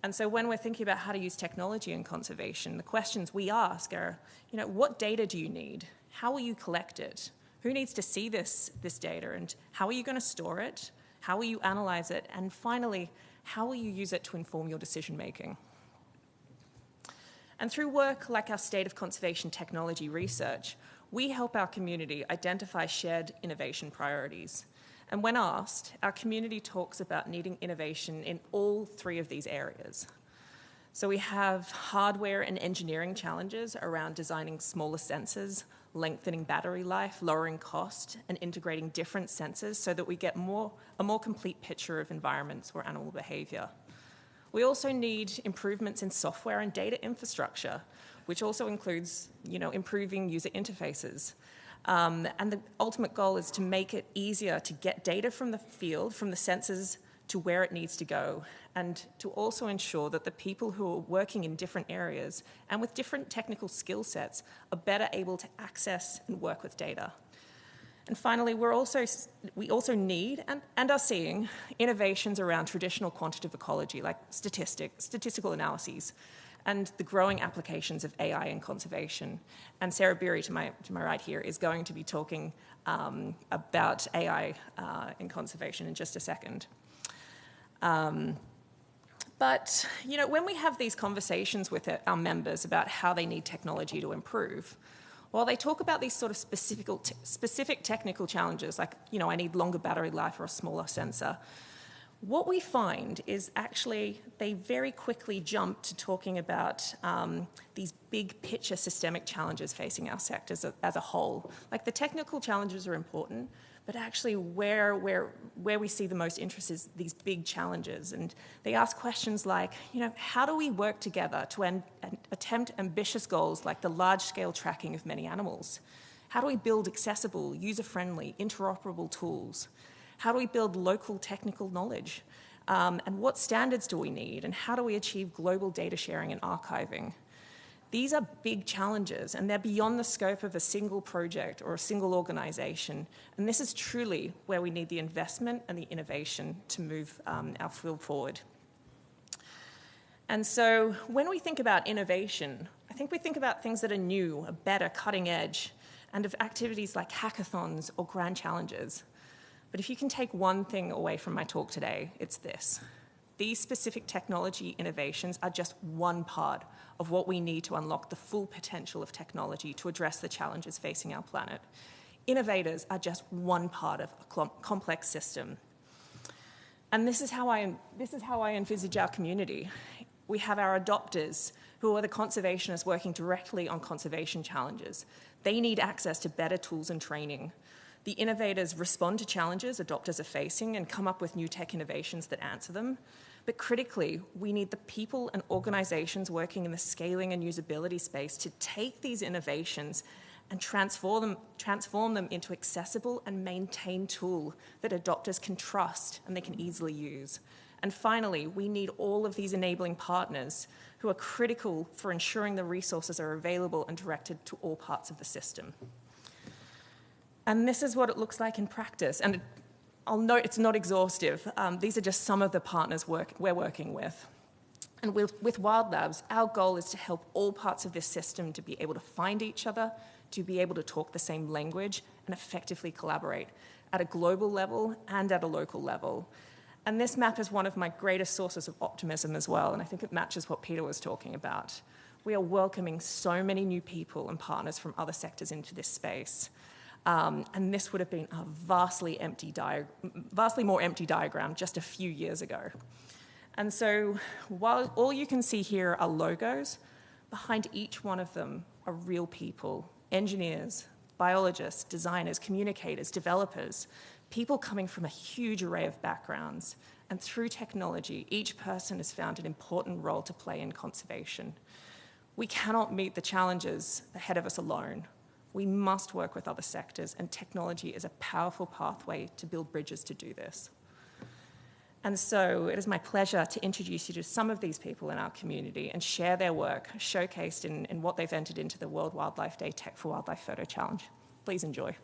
And so when we're thinking about how to use technology in conservation, the questions we ask are, what data do you need? How will you collect it? Who needs to see this data? And how are you going to store it? How will you analyze it? And finally, how will you use it to inform your decision-making? And through work like our State of Conservation Technology research, we help our community identify shared innovation priorities. And when asked, our community talks about needing innovation in all three of these areas. So we have hardware and engineering challenges around designing smaller sensors, lengthening battery life, lowering cost, and integrating different sensors so that we get a more complete picture of environments or animal behavior. We also need improvements in software and data infrastructure, which also includes, improving user interfaces. And the ultimate goal is to make it easier to get data from the field, from the sensors, to where it needs to go, and to also ensure that the people who are working in different areas and with different technical skill sets are better able to access and work with data. And finally, we also need and are seeing innovations around traditional quantitative ecology, like statistical analyses, and the growing applications of AI in conservation. And Sarah Beery, to my right here, is going to be talking about AI in conservation in just a second. But when we have these conversations with our members about how they need technology to improve, while they talk about these sort of specific technical challenges, like, I need longer battery life or a smaller sensor, what we find is actually they very quickly jump to talking about these big picture systemic challenges facing our sectors as a whole. Like, the technical challenges are important, but actually where we see the most interest is these big challenges. And they ask questions like, how do we work together to attempt ambitious goals like the large-scale tracking of many animals? How do we build accessible, user-friendly, interoperable tools? How do we build local technical knowledge? And what standards do we need? And how do we achieve global data sharing and archiving? These are big challenges, and they're beyond the scope of a single project or a single organization. And this is truly where we need the investment and the innovation to move our field forward. And so when we think about innovation, I think we think about things that are new, are better, cutting edge, and of activities like hackathons or grand challenges. But if you can take one thing away from my talk today, it's this. These specific technology innovations are just one part of what we need to unlock the full potential of technology to address the challenges facing our planet. Innovators are just one part of a complex system. And this is how I envisage our community. We have our adopters, who are the conservationists working directly on conservation challenges. They need access to better tools and training. The innovators respond to challenges adopters are facing and come up with new tech innovations that answer them. But critically, we need the people and organizations working in the scaling and usability space to take these innovations and transform them into accessible and maintained tool that adopters can trust and they can easily use. And finally, we need all of these enabling partners who are critical for ensuring the resources are available and directed to all parts of the system. And this is what it looks like in practice. And I'll note it's not exhaustive. These are just some of the partners we're working with. And with Wildlabs, our goal is to help all parts of this system to be able to find each other, to be able to talk the same language, and effectively collaborate at a global level and at a local level. And this map is one of my greatest sources of optimism as well, and I think it matches what Peter was talking about. We are welcoming so many new people and partners from other sectors into this space. And this would have been a vastly more empty diagram just a few years ago. And so while all you can see here are logos, behind each one of them are real people, engineers, biologists, designers, communicators, developers, people coming from a huge array of backgrounds. And through technology, each person has found an important role to play in conservation. We cannot meet the challenges ahead of us alone. We must work with other sectors, and technology is a powerful pathway to build bridges to do this. And so it is my pleasure to introduce you to some of these people in our community and share their work showcased in what they've entered into the World Wildlife Day Tech for Wildlife Photo Challenge. Please enjoy.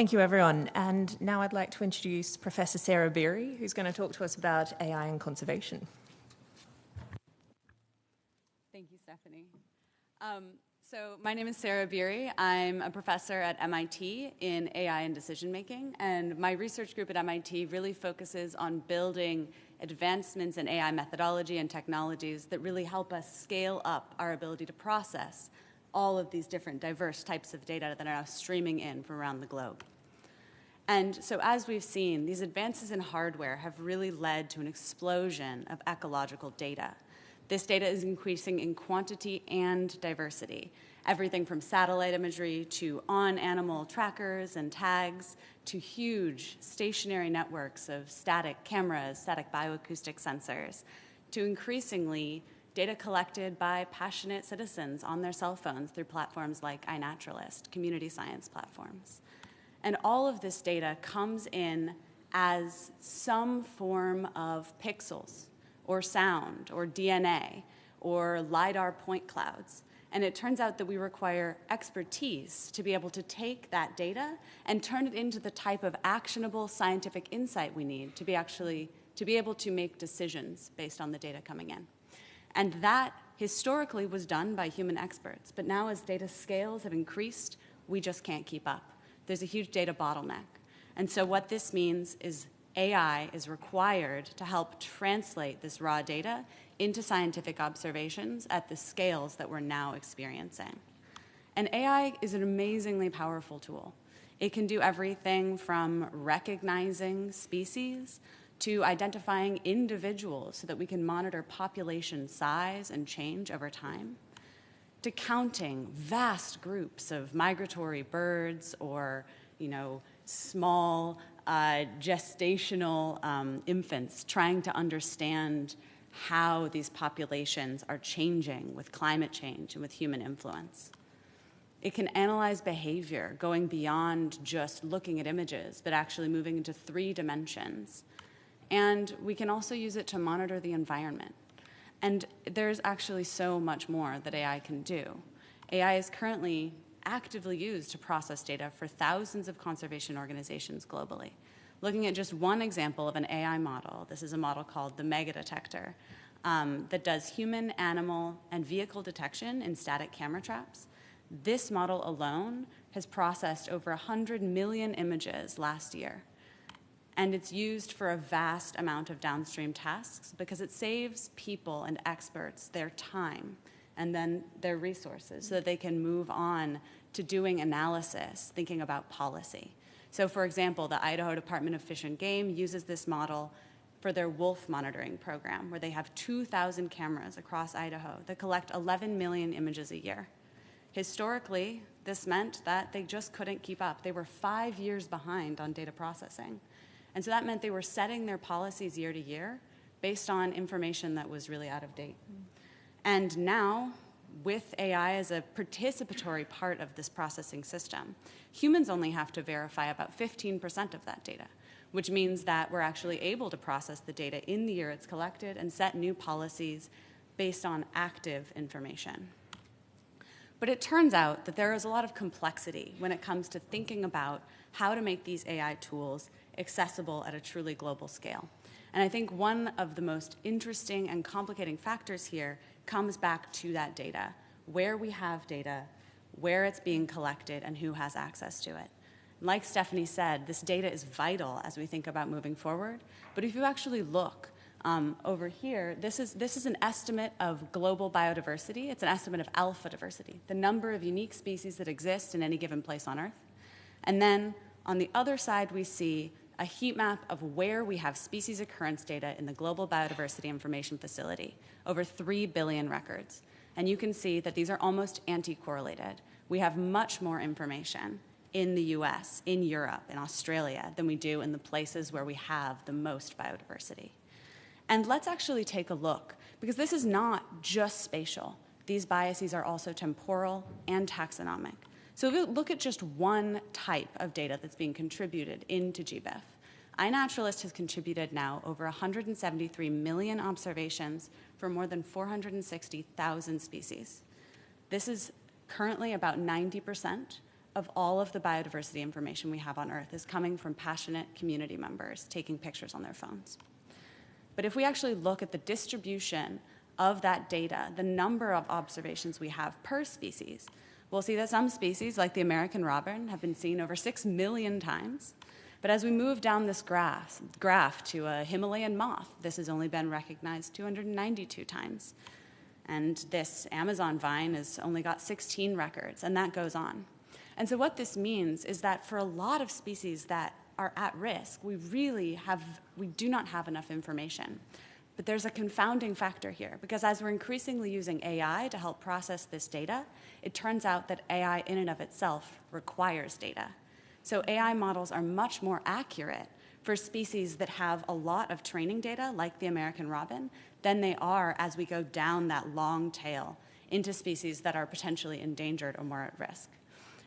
Thank you, everyone. And now I'd like to introduce Professor Sarah Beery, who's going to talk to us about AI and conservation. Thank you, Stephanie. So my name is Sarah Beery. I'm a professor at MIT in AI and decision making, and my research group at MIT really focuses on building advancements in AI methodology and technologies that really help us scale up our ability to process all of these different diverse types of data that are now streaming in from around the globe. And so as we've seen, these advances in hardware have really led to an explosion of ecological data. This data is increasing in quantity and diversity, everything from satellite imagery to on-animal trackers and tags to huge stationary networks of static cameras, static bioacoustic sensors, to increasingly data collected by passionate citizens on their cell phones through platforms like iNaturalist, community science platforms. And all of this data comes in as some form of pixels, or sound, or DNA, or LiDAR point clouds. And it turns out that we require expertise to be able to take that data and turn it into the type of actionable scientific insight we need to be able to make decisions based on the data coming in. And that historically was done by human experts, but now as data scales have increased, we just can't keep up. There's a huge data bottleneck. And so what this means is AI is required to help translate this raw data into scientific observations at the scales that we're now experiencing. And AI is an amazingly powerful tool. It can do everything from recognizing species to identifying individuals so that we can monitor population size and change over time, to counting vast groups of migratory birds or, small gestational infants, trying to understand how these populations are changing with climate change and with human influence. It can analyze behavior, going beyond just looking at images, but actually moving into 3 dimensions. And we can also use it to monitor the environment. And there's actually so much more that AI can do. AI is currently actively used to process data for thousands of conservation organizations globally. Looking at just one example of an AI model, this is a model called the Mega Detector that does human, animal, and vehicle detection in static camera traps. This model alone has processed over 100 million images last year. And it's used for a vast amount of downstream tasks because it saves people and experts their time and then their resources so that they can move on to doing analysis, thinking about policy. So for example, the Idaho Department of Fish and Game uses this model for their wolf monitoring program, where they have 2,000 cameras across Idaho that collect 11 million images a year. Historically, this meant that they just couldn't keep up. They were 5 years behind on data processing. And so that meant they were setting their policies year to year based on information that was really out of date. And now, with AI as a participatory part of this processing system, humans only have to verify about 15% of that data, which means that we're actually able to process the data in the year it's collected and set new policies based on active information. But it turns out that there is a lot of complexity when it comes to thinking about how to make these AI tools accessible at a truly global scale. And I think one of the most interesting and complicating factors here comes back to that data, where we have data, where it's being collected, and who has access to it. Like Stephanie said, this data is vital as we think about moving forward. But if you actually look over here, this is an estimate of global biodiversity. It's an estimate of alpha diversity, the number of unique species that exist in any given place on Earth. And then on the other side, we see a heat map of where we have species occurrence data in the Global Biodiversity Information Facility, over 3 billion records. And you can see that these are almost anti-correlated. We have much more information in the US, in Europe, in Australia, than we do in the places where we have the most biodiversity. And let's actually take a look, because this is not just spatial. These biases are also temporal and taxonomic. So if we look at just one type of data that's being contributed into GBIF, iNaturalist has contributed now over 173 million observations for more than 460,000 species. This is currently about 90% of all of the biodiversity information we have on Earth is coming from passionate community members taking pictures on their phones. But if we actually look at the distribution of that data, the number of observations we have per species, we'll see that some species, like the American robin, have been seen over 6 million times. But as we move down this graph to a Himalayan moth, this has only been recognized 292 times. And this Amazon vine has only got 16 records, and that goes on. And so what this means is that for a lot of species that are at risk, we do not have enough information. But there's a confounding factor here, because as we're increasingly using AI to help process this data, it turns out that AI in and of itself requires data. So AI models are much more accurate for species that have a lot of training data, like the American robin, than they are as we go down that long tail into species that are potentially endangered or more at risk.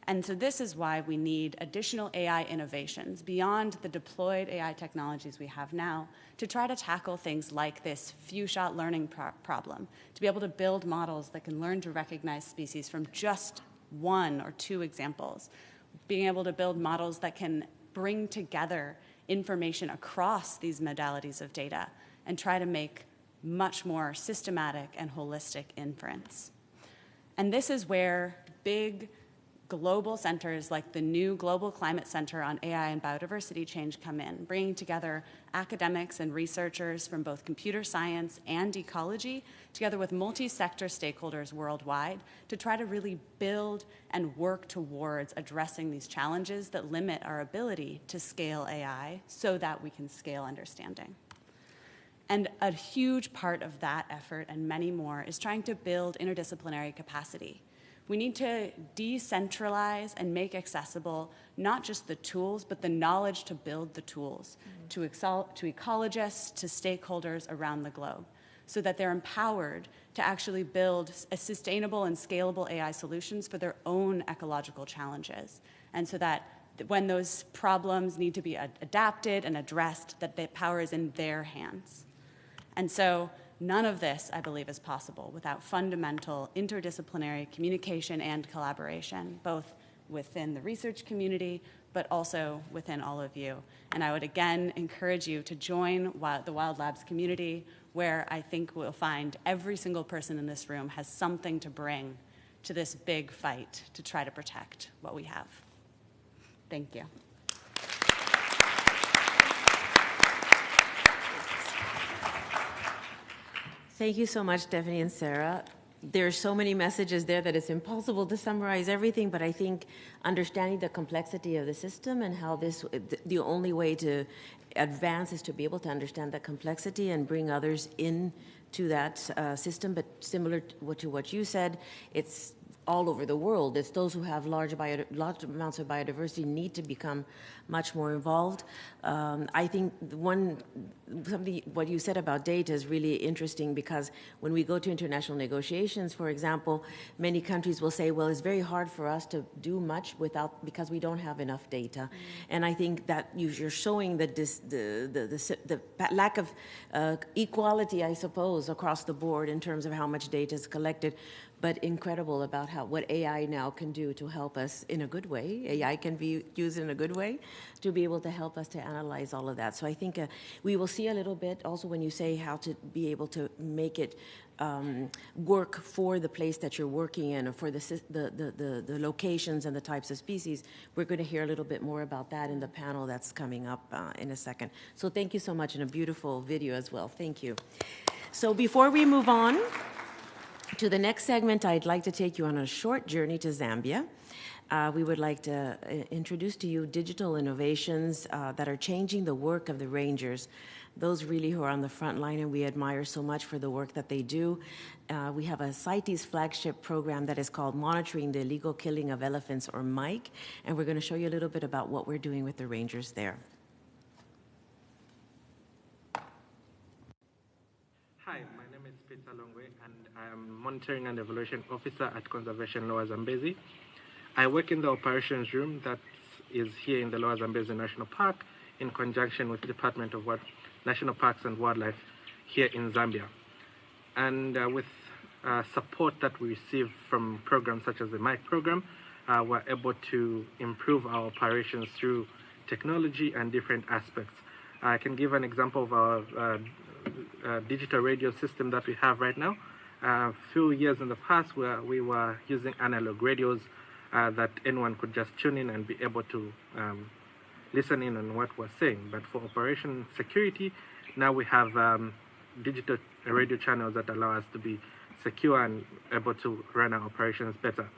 And so this is why we need additional AI innovations beyond the deployed AI technologies we have now to try to tackle things like this few-shot learning problem, to be able to build models that can learn to recognize species from just 1 or 2 examples, being able to build models that can bring together information across these modalities of data and try to make much more systematic and holistic inference. And this is where big global centers like the new Global Climate Center on AI and Biodiversity Change come in, bringing together academics and researchers from both computer science and ecology, together with multi-sector stakeholders worldwide, to try to really build and work towards addressing these challenges that limit our ability to scale AI so that we can scale understanding. And a huge part of that effort, and many more, is trying to build interdisciplinary capacity. We need to decentralize and make accessible not just the tools, but the knowledge to build the tools to ecologists, to stakeholders around the globe, so that they're empowered to actually build a sustainable and scalable AI solutions for their own ecological challenges. And so that when those problems need to be adapted and addressed, that the power is in their hands. And so none of this, I believe, is possible without fundamental interdisciplinary communication and collaboration, both within the research community, but also within all of you. And I would again encourage you to join the Wild Labs community, where I think we'll find every single person in this room has something to bring to this big fight to try to protect what we have. Thank you. Thank you so much, Stephanie and Sarah. There are so many messages there that it's impossible to summarize everything, but I think understanding the complexity of the system and how the only way to advance is to be able to understand that complexity and bring others into that system. But similar to what you said, it's all over the world. It's those who have large amounts of biodiversity need to become much more involved. I think what you said about data is really interesting, because when we go to international negotiations, for example, many countries will say, well, it's very hard for us to do much because we don't have enough data. And I think that you're showing that the lack of equality, I suppose, across the board in terms of how much data is collected, but incredible about what AI now can do to help us in a good way. AI can be used in a good way to be able to help us to analyze all of that. So I think we will see a little bit also when you say how to be able to make it work for the place that you're working in, or for the locations and the types of species. We're going to hear a little bit more about that in the panel that's coming up in a second. So thank you so much, and a beautiful video as well. Thank you. So before we move on to the next segment, I'd like to take you on a short journey to Zambia. We would like to introduce to you digital innovations that are changing the work of the rangers, those really who are on the front line and we admire so much for the work that they do. We have a CITES flagship program that is called Monitoring the Illegal Killing of Elephants, or MIKE, and we're going to show you a little bit about what we're doing with the rangers there. Hi, my name is Peter Longwe, and I am Monitoring and Evaluation Officer at Conservation Lower Zambezi. I work in the operations room that is here in the Lower Zambezi National Park in conjunction with the Department of National Parks and Wildlife here in Zambia. And with support that we receive from programs such as the MIKE program, we're able to improve our operations through technology and different aspects. I can give an example of our digital radio system that we have right now. A few years in the past, where we were using analog radios that anyone could just tune in and be able to listen in on what we're saying. But for operation security, now we have digital radio channels that allow us to be secure and able to run our operations better.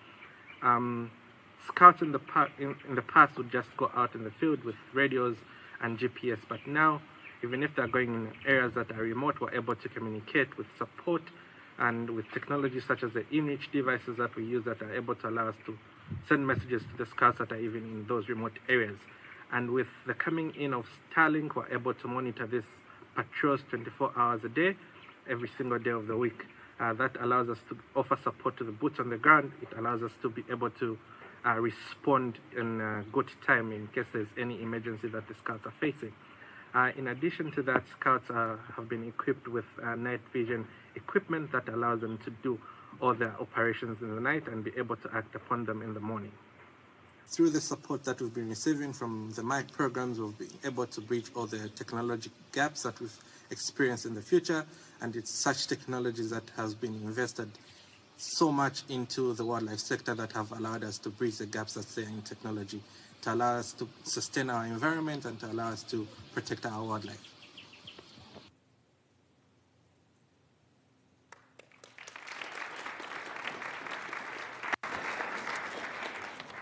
Scouts in the past would just go out in the field with radios and GPS, but now, even if they're going in areas that are remote, we're able to communicate with support and with technology such as the image devices that we use that are able to allow us to send messages to the scouts that are even in those remote areas. And with the coming in of Starlink, we're able to monitor these patrols 24 hours a day, every single day of the week. That allows us to offer support to the boots on the ground. It allows us to be able to respond in good time in case there's any emergency that the scouts are facing. In addition to that, scouts have been equipped with night vision equipment that allows them to do all their operations in the night and be able to act upon them in the morning. Through the support that we've been receiving from the MIC programs, we've been able to bridge all the technology gaps that we've experienced in the future, and it's such technologies that has been invested so much into the wildlife sector that have allowed us to bridge the gaps that's there in technology, to allow us to sustain our environment and to allow us to protect our wildlife.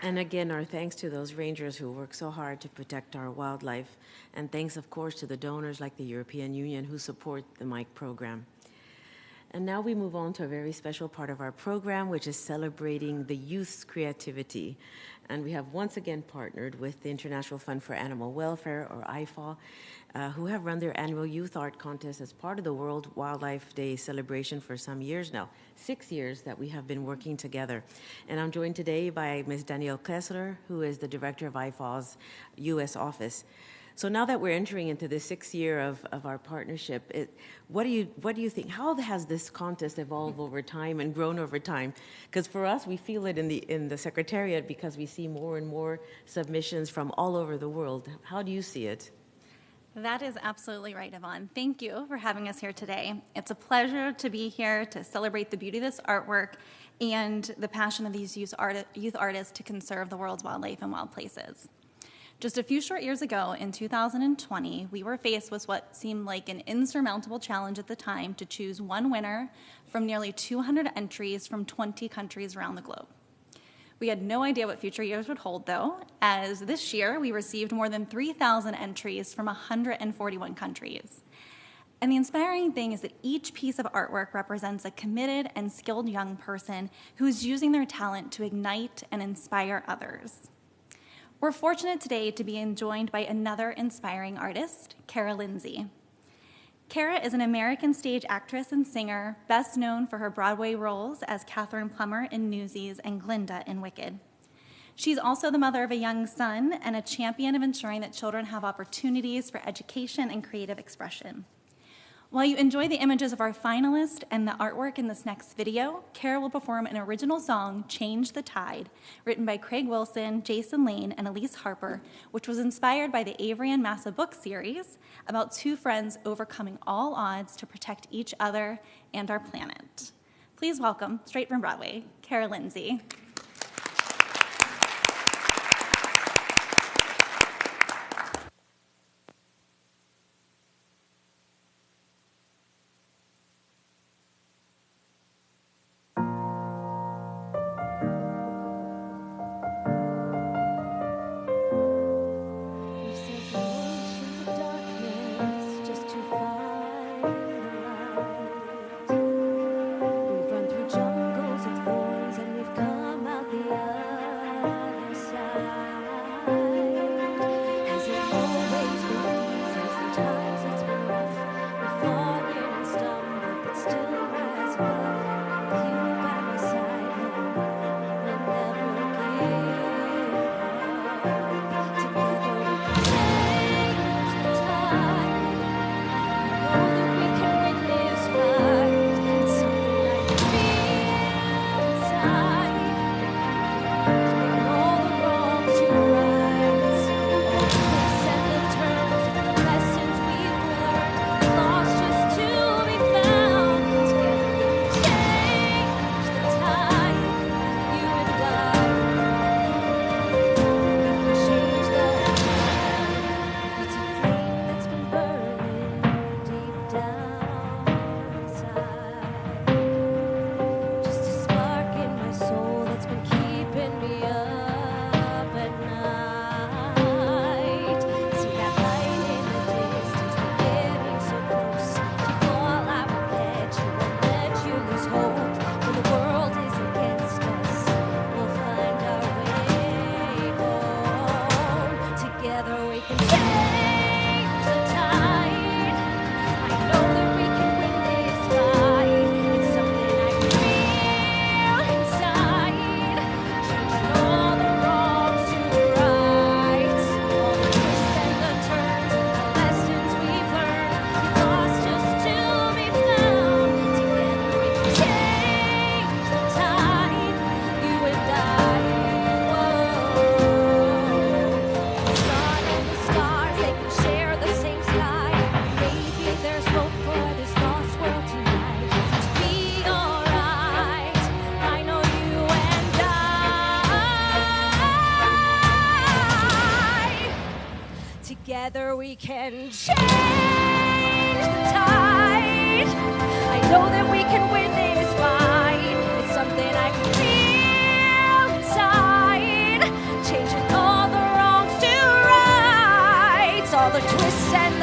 And again, our thanks to those rangers who work so hard to protect our wildlife. And thanks, of course, to the donors like the European Union who support the MIC program. And now we move on to a very special part of our program, which is celebrating the youth's creativity. And we have once again partnered with the International Fund for Animal Welfare, or IFAW, who have run their annual youth art contest as part of the World Wildlife Day celebration for some years now, 6 years that we have been working together. And I'm joined today by Ms. Danielle Kessler, who is the director of IFAW's U.S. office. So now that we're entering into the 6th year of our partnership, what do you think? How has this contest evolved over time and grown over time? Because for us, we feel it in the Secretariat because we see more and more submissions from all over the world. How do you see it? That is absolutely right, Yvonne. Thank you for having us here today. It's a pleasure to be here to celebrate the beauty of this artwork and the passion of these youth artists to conserve the world's wildlife and wild places. Just a few short years ago, in 2020, we were faced with what seemed like an insurmountable challenge at the time to choose one winner from nearly 200 entries from 20 countries around the globe. We had no idea what future years would hold, though, as this year we received more than 3,000 entries from 141 countries. And the inspiring thing is that each piece of artwork represents a committed and skilled young person who is using their talent to ignite and inspire others. We're fortunate today to be joined by another inspiring artist, Kara Lindsay. Kara is an American stage actress and singer, best known for her Broadway roles as Catherine Plummer in Newsies and Glinda in Wicked. She's also the mother of a young son and a champion of ensuring that children have opportunities for education and creative expression. While you enjoy the images of our finalists and the artwork in this next video, Kara will perform an original song, Change the Tide, written by Craig Wilson, Jason Lane, and Elise Harper, which was inspired by the Avery and Massa book series about two friends overcoming all odds to protect each other and our planet. Please welcome, straight from Broadway, Kara Lindsay. We've run through jungles of thorns and we've come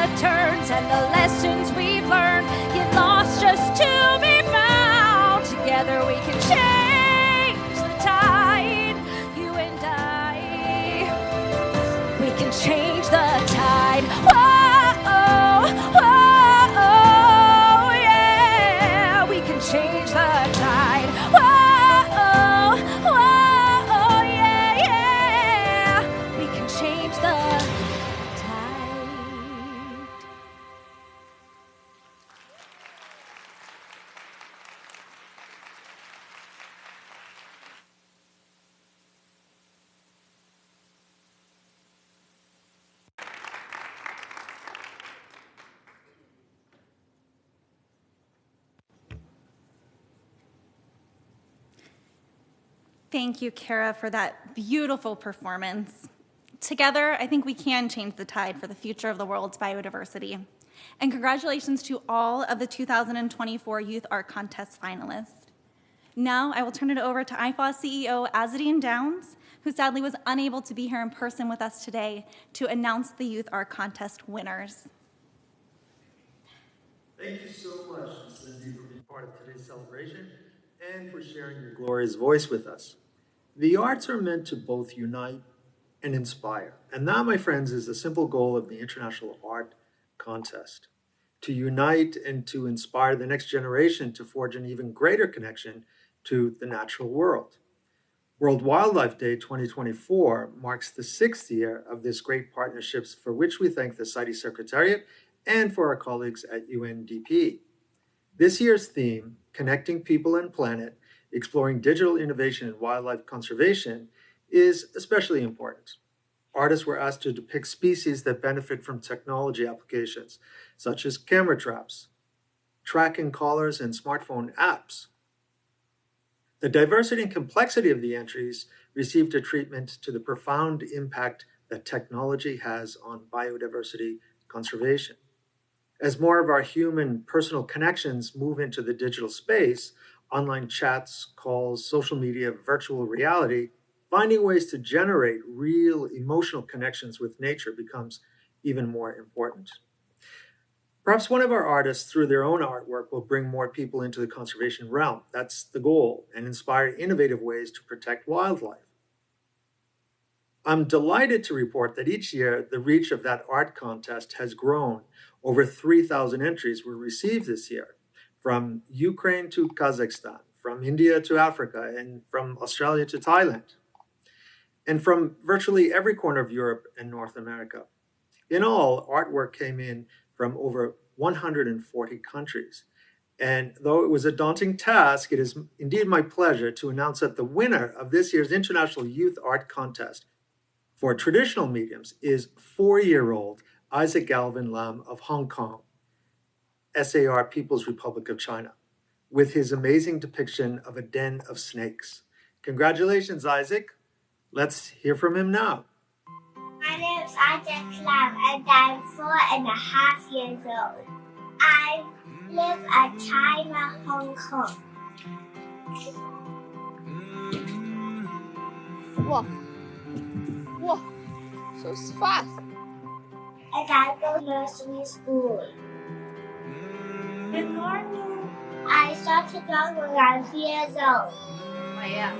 the turns and the lessons we've learned, get lost just to be found. Together we can change the tide, you and I. We can change the tide. Whoa, whoa, yeah. We can change the tide. Whoa, whoa, yeah, yeah. We can change the tide. Thank you, Kara, for that beautiful performance. Together, I think we can change the tide for the future of the world's biodiversity. And congratulations to all of the 2024 Youth Art Contest finalists. Now, I will turn it over to IFAW CEO Azadine Downs, who sadly was unable to be here in person with us today to announce the Youth Art Contest winners. Thank you so much, Ms. Lindsay, for being part of today's celebration and for sharing your glorious voice with us. The arts are meant to both unite and inspire. And that, my friends, is the simple goal of the International Art Contest: to unite and to inspire the next generation to forge an even greater connection to the natural world. World Wildlife Day 2024 marks the 6th year of this great partnerships, for which we thank the CITES Secretariat and for our colleagues at UNDP. This year's theme, Connecting People and Planet, Exploring Digital Innovation and Wildlife Conservation, is especially important. Artists were asked to depict species that benefit from technology applications, such as camera traps, tracking collars, and smartphone apps. The diversity and complexity of the entries received a treatment to the profound impact that technology has on biodiversity conservation. As more of our human personal connections move into the digital space, online chats, calls, social media, virtual reality, finding ways to generate real emotional connections with nature becomes even more important. Perhaps one of our artists, through their own artwork, will bring more people into the conservation realm. That's the goal, and inspire innovative ways to protect wildlife. I'm delighted to report that each year, the reach of that art contest has grown. Over 3,000 entries were received this year, from Ukraine to Kazakhstan, from India to Africa, and from Australia to Thailand, and from virtually every corner of Europe and North America. In all, artwork came in from over 140 countries. And though it was a daunting task, it is indeed my pleasure to announce that the winner of this year's International Youth Art Contest for traditional mediums is 4-year-old Isaac Galvin Lam of Hong Kong, SAR, People's Republic of China, with his amazing depiction of a den of snakes. Congratulations, Isaac. Let's hear from him now. My name is Isaac Lam, and I'm 4.5 years old. I live at China, Hong Kong. Whoa. Whoa. So fast. And I go to nursery school. Good morning. I started going when I was 3 years old. Oh, yeah.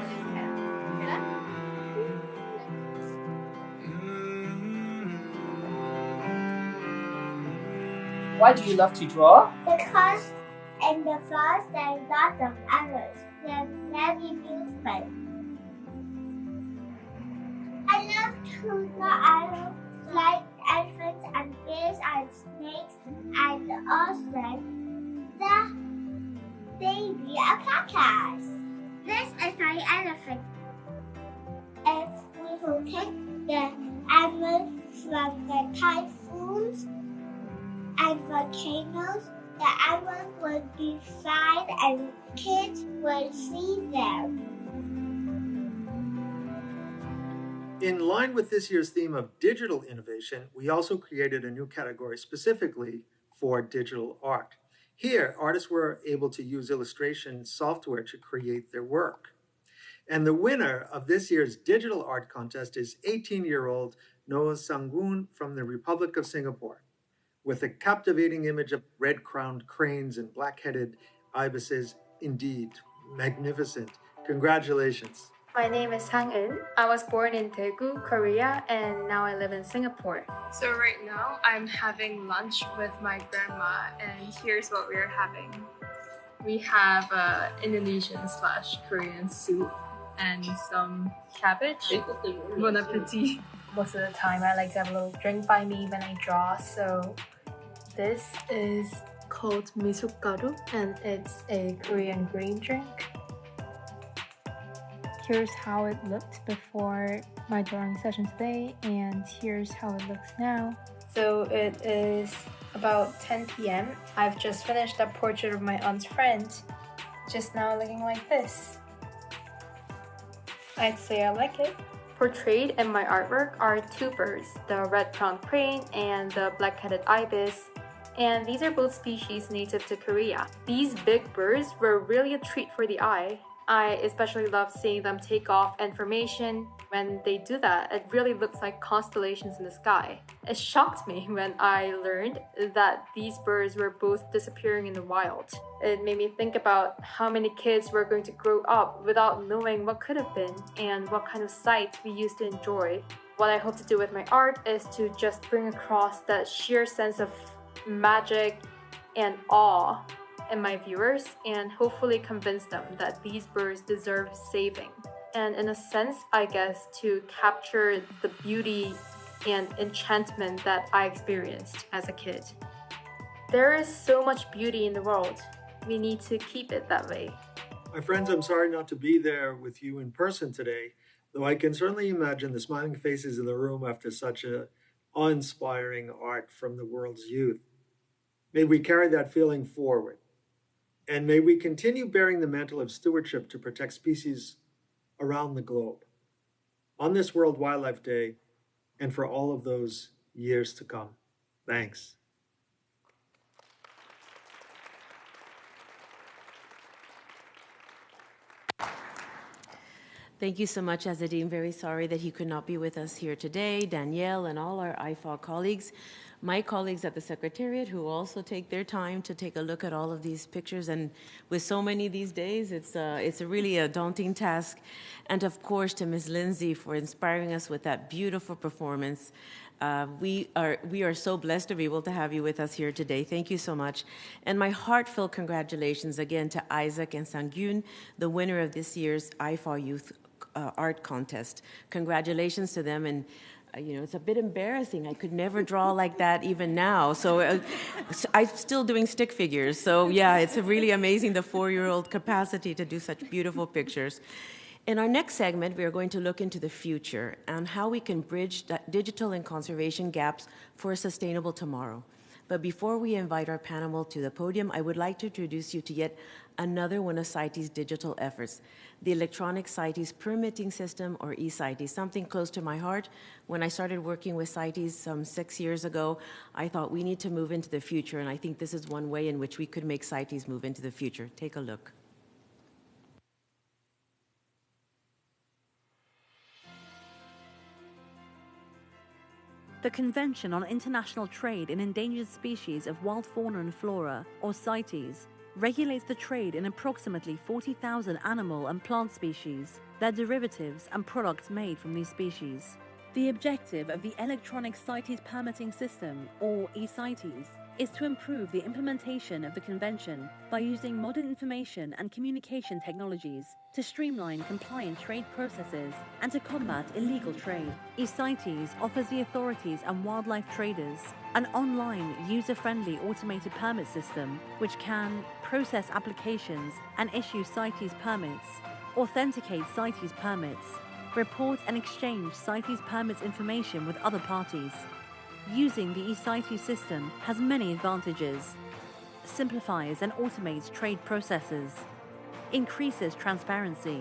Why do you love to draw? Because in the forest there are lots of animals. They're very beautiful. I love to draw animals like elephants and bears and snakes and also the baby alpacas. This is my elephant. If we will take the animals from the typhoons and volcanoes, the animals will be fine and kids will see them. In line with this year's theme of digital innovation, we also created a new category specifically for digital art. Here, artists were able to use illustration software to create their work. And the winner of this year's digital art contest is 18-year-old Noah Sangun from the Republic of Singapore. with a captivating image of red-crowned cranes and black-headed ibises. Indeed, magnificent. Congratulations. My name is Sang-eun. I was born in Daegu, Korea, and now I live in Singapore. So right now, I'm having lunch with my grandma, and here's what we're having. We have Indonesian/Korean soup and some cabbage. Bon appetit. Most of the time, I like to have a little drink by me when I draw, so this is called misogaru, and it's a Korean green drink. Here's how it looked before my drawing session today, and here's how it looks now. So it is about 10 p.m. I've just finished a portrait of my aunt's friend, just now looking like this. I'd say I like it. Portrayed in my artwork are two birds, the red-crowned crane and the black-headed ibis, and these are both species native to Korea. These big birds were really a treat for the eye. I especially love seeing them take off in formation. When they do that, it really looks like constellations in the sky. It shocked me when I learned that these birds were both disappearing in the wild. It made me think about how many kids were going to grow up without knowing what could have been and what kind of sight we used to enjoy. What I hope to do with my art is to just bring across that sheer sense of magic and awe in my viewers, and hopefully convince them that these birds deserve saving. And in a sense, I guess, to capture the beauty and enchantment that I experienced as a kid. There is so much beauty in the world. We need to keep it that way. My friends, I'm sorry not to be there with you in person today, though I can certainly imagine the smiling faces in the room after such a awe-inspiring art from the world's youth. May we carry that feeling forward. And may we continue bearing the mantle of stewardship to protect species around the globe on this World Wildlife Day and for all of those years to come. Thanks. Thank you so much, Azadine. Very sorry that he could not be with us here today. Danielle and all our IFAW colleagues. My colleagues at the Secretariat who also take their time to take a look at all of these pictures, and with so many these days, it's really a daunting task. And of course to Ms. Lindsay for inspiring us with that beautiful performance. We are so blessed to be able to have you with us here today. Thank you so much. And my heartfelt congratulations again to Isaac and Sang-eun, the winner of this year's IFAW Youth Art Contest. Congratulations to them. And you know, it's a bit embarrassing. I could never draw like that even now. So I'm still doing stick figures. So yeah, it's really amazing, the 4-year-old capacity to do such beautiful pictures. In our next segment, we are going to look into the future and how we can bridge digital and conservation gaps for a sustainable tomorrow. But before we invite our panel to the podium, I would like to introduce you to yet another one of CITES' digital efforts, the Electronic CITES Permitting System, or eCITES, something close to my heart. When I started working with CITES some 6 years ago, I thought we need to move into the future, and I think this is one way in which we could make CITES move into the future. Take a look. The Convention on International Trade in Endangered Species of Wild Fauna and Flora, or CITES, regulates the trade in approximately 40,000 animal and plant species, their derivatives and products made from these species. The objective of the Electronic CITES Permitting System, or eCITES, is to improve the implementation of the Convention by using modern information and communication technologies to streamline compliant trade processes and to combat illegal trade. eCITES offers the authorities and wildlife traders an online, user-friendly automated permit system which can process applications and issue CITES permits, authenticate CITES permits, report and exchange CITES permits information with other parties. Using the eCITES system has many advantages: simplifies and automates trade processes, increases transparency,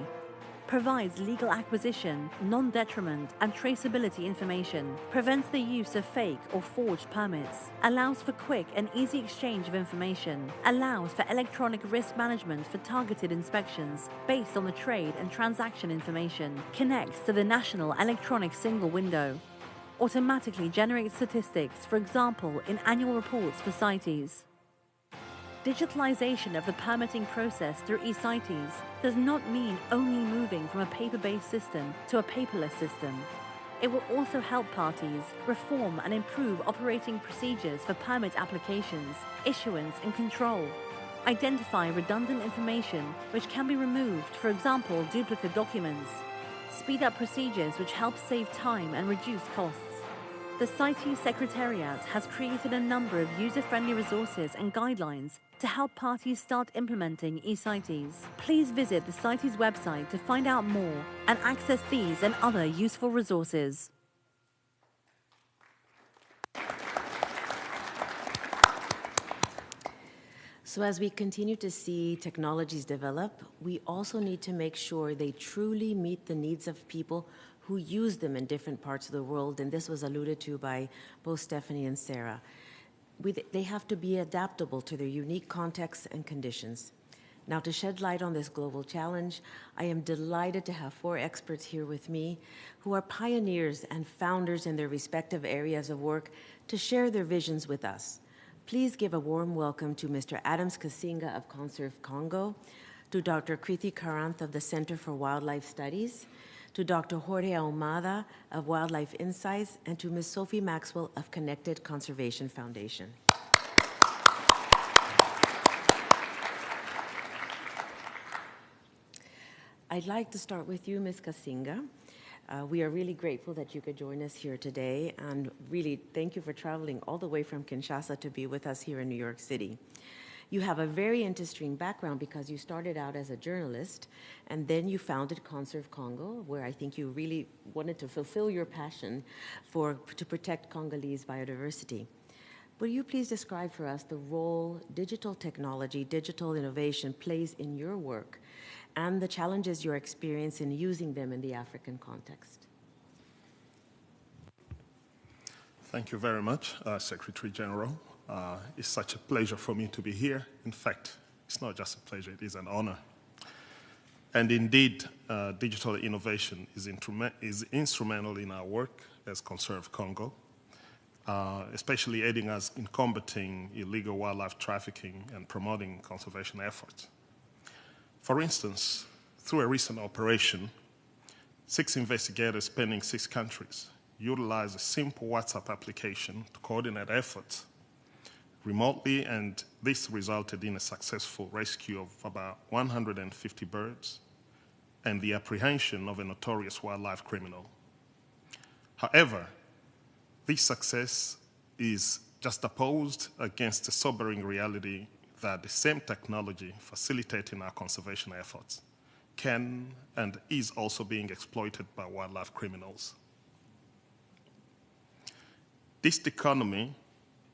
provides legal acquisition, non-detriment and traceability information, prevents the use of fake or forged permits, allows for quick and easy exchange of information, allows for electronic risk management for targeted inspections based on the trade and transaction information, connects to the National Electronic Single Window, automatically generates statistics, for example, in annual reports for CITES. Digitalization of the permitting process through eCities does not mean only moving from a paper-based system to a paperless system. It will also help parties reform and improve operating procedures for permit applications, issuance and control, identify redundant information which can be removed, for example, duplicate documents, speed up procedures which help save time and reduce costs. The CITES Secretariat has created a number of user-friendly resources and guidelines to help parties start implementing eCities. Please visit the CITES website to find out more and access these and other useful resources. So as we continue to see technologies develop, we also need to make sure they truly meet the needs of people who use them in different parts of the world, and this was alluded to by both Stephanie and Sarah. They have to be adaptable to their unique contexts and conditions. Now, to shed light on this global challenge, I am delighted to have 4 experts here with me who are pioneers and founders in their respective areas of work to share their visions with us. Please give a warm welcome to Mr. Adams Kasinga of Conserve Congo, to Dr. Kriti Karanth of the Center for Wildlife Studies, to Dr. Jorge Ahumada of Wildlife Insights, and to Ms. Sophie Maxwell of Connected Conservation Foundation. I'd like to start with you, Ms. Kasinga. We are really grateful that you could join us here today, and really thank you for traveling all the way from Kinshasa to be with us here in New York City. You have a very interesting background because you started out as a journalist and then you founded Conserve Congo, where I think you really wanted to fulfill your passion to protect Congolese biodiversity. Will you please describe for us the role digital technology, digital innovation plays in your work and the challenges you're experiencing in using them in the African context? Thank you very much, Secretary General. It's such a pleasure for me to be here. In fact, it's not just a pleasure, it is an honor. And indeed, digital innovation is instrumental in our work as Conserve Congo, especially aiding us in combating illegal wildlife trafficking and promoting conservation efforts. For instance, through a recent operation, 6 investigators spanning 6 countries utilized a simple WhatsApp application to coordinate efforts remotely, and this resulted in a successful rescue of about 150 birds and the apprehension of a notorious wildlife criminal. However, this success is juxtaposed against the sobering reality that the same technology facilitating our conservation efforts can and is also being exploited by wildlife criminals. This dichotomy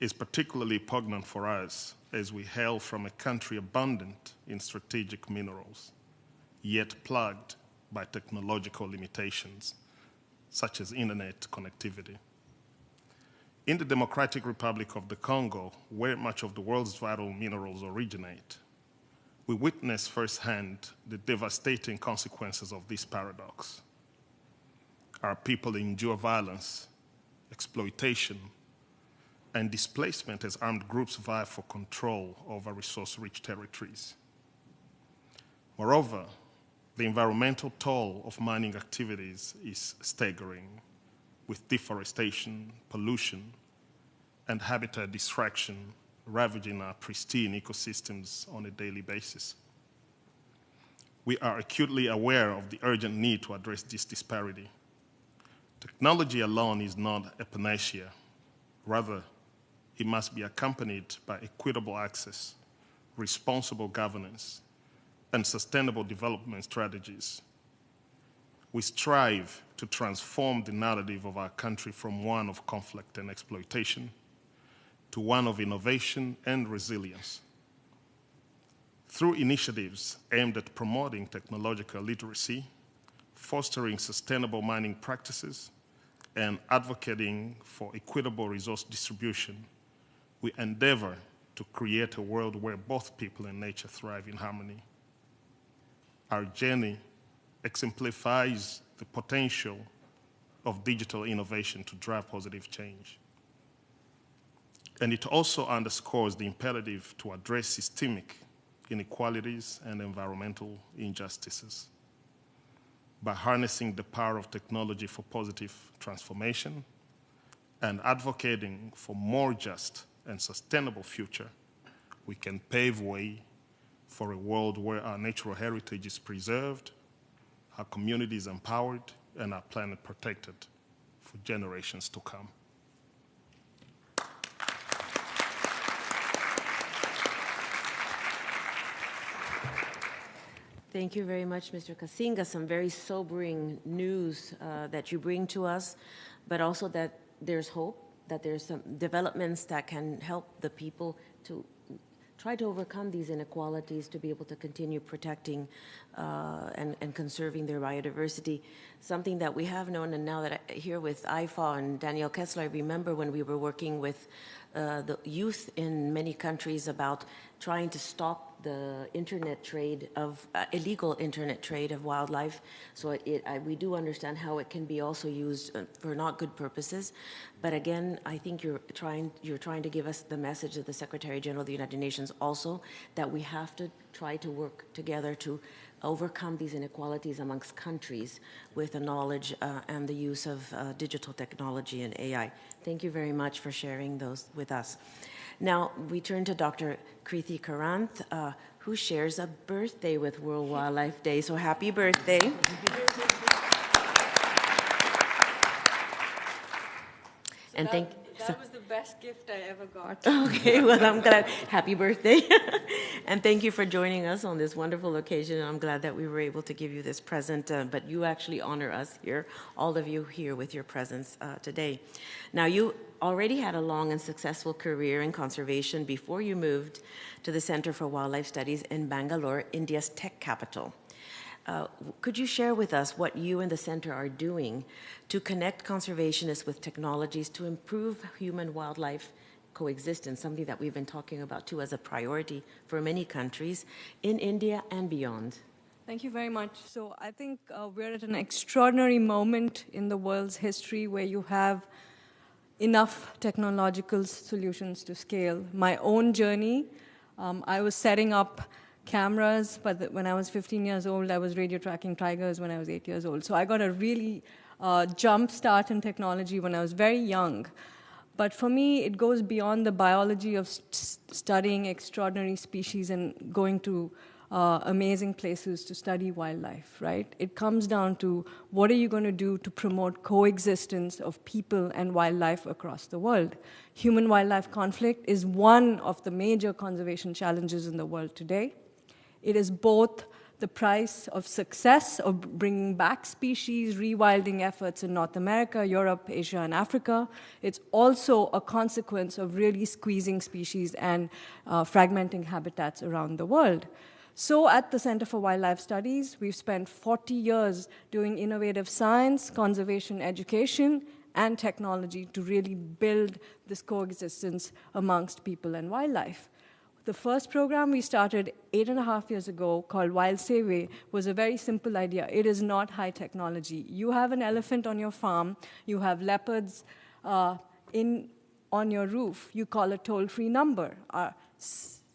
is particularly poignant for us as we hail from a country abundant in strategic minerals, yet plagued by technological limitations, such as internet connectivity. In the Democratic Republic of the Congo, where much of the world's vital minerals originate, we witness firsthand the devastating consequences of this paradox. Our people endure violence, exploitation, and displacement as armed groups vie for control over resource-rich territories. Moreover, the environmental toll of mining activities is staggering, with deforestation, pollution, and habitat destruction ravaging our pristine ecosystems on a daily basis. We are acutely aware of the urgent need to address this disparity. Technology alone is not a panacea. Rather, it must be accompanied by equitable access, responsible governance, and sustainable development strategies. We strive to transform the narrative of our country from one of conflict and exploitation to one of innovation and resilience. Through initiatives aimed at promoting technological literacy, fostering sustainable mining practices, and advocating for equitable resource distribution, we endeavor to create a world where both people and nature thrive in harmony. Our journey exemplifies the potential of digital innovation to drive positive change. And it also underscores the imperative to address systemic inequalities and environmental injustices by harnessing the power of technology for positive transformation and advocating for more just and sustainable future. We can pave way for a world where our natural heritage is preserved, our communities empowered, and our planet protected for generations to come. Thank you very much, Mr. Kasinga. Some very sobering news that you bring to us, but also that there's hope, that there's some developments that can help the people to try to overcome these inequalities, to be able to continue protecting and conserving their biodiversity. Something that we have known, and now that here with IFA and Danielle Kessler, I remember when we were working with the youth in many countries about trying to stop the internet trade of illegal internet trade of wildlife. So we do understand how it can be also used for not good purposes. But again, I think you're trying to give us the message of the Secretary General of the United Nations also, that we have to try to work together to overcome these inequalities amongst countries with the knowledge and the use of digital technology and AI. Thank you very much for sharing those with us. Now, we turn to Dr. Kriti Karanth, who shares a birthday with World Wildlife Day. So happy birthday. And that was the best gift I ever got. Okay, well, I'm glad. Happy birthday. And thank you for joining us on this wonderful occasion. I'm glad that we were able to give you this present, but you actually honor us here, all of you here with your presence today. Now, you already had a long and successful career in conservation before you moved to the Center for Wildlife Studies in Bangalore, India's tech capital. Could you share with us what you and the center are doing to connect conservationists with technologies to improve human-wildlife coexistence, something that we've been talking about too as a priority for many countries in India and beyond? Thank you very much. So I think we're at an extraordinary moment in the world's history where you have enough technological solutions to scale. My own journey, I was setting up cameras, but when I was 15 years old, I was radio tracking tigers when I was 8 years old. So I got a really jump start in technology when I was very young. But for me, it goes beyond the biology of studying extraordinary species and going to amazing places to study wildlife, right? It comes down to what are you going to do to promote coexistence of people and wildlife across the world. Human-wildlife conflict is one of the major conservation challenges in the world today. It is both the price of success of bringing back species, rewilding efforts in North America, Europe, Asia, and Africa. It's also a consequence of really squeezing species and fragmenting habitats around the world. So at the Center for Wildlife Studies, we've spent 40 years doing innovative science, conservation education, and technology to really build this coexistence amongst people and wildlife. The first program we started 8.5 years ago called Wild Save was a very simple idea. It is not high technology. You have an elephant on your farm, you have leopards on your roof, you call a toll-free number.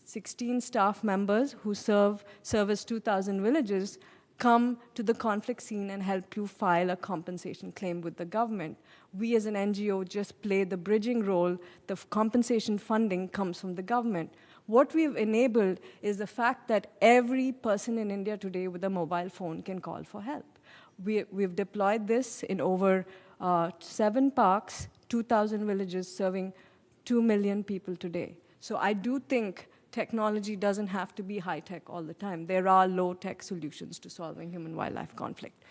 16 staff members who service 2,000 villages come to the conflict scene and help you file a compensation claim with the government. We as an NGO just play the bridging role. The compensation funding comes from the government. What we've enabled is the fact that every person in India today with a mobile phone can call for help. We've deployed this in over 7 parks, 2,000 villages, serving 2 million people today. So I do think technology doesn't have to be high-tech all the time. There are low-tech solutions to solving human-wildlife conflict.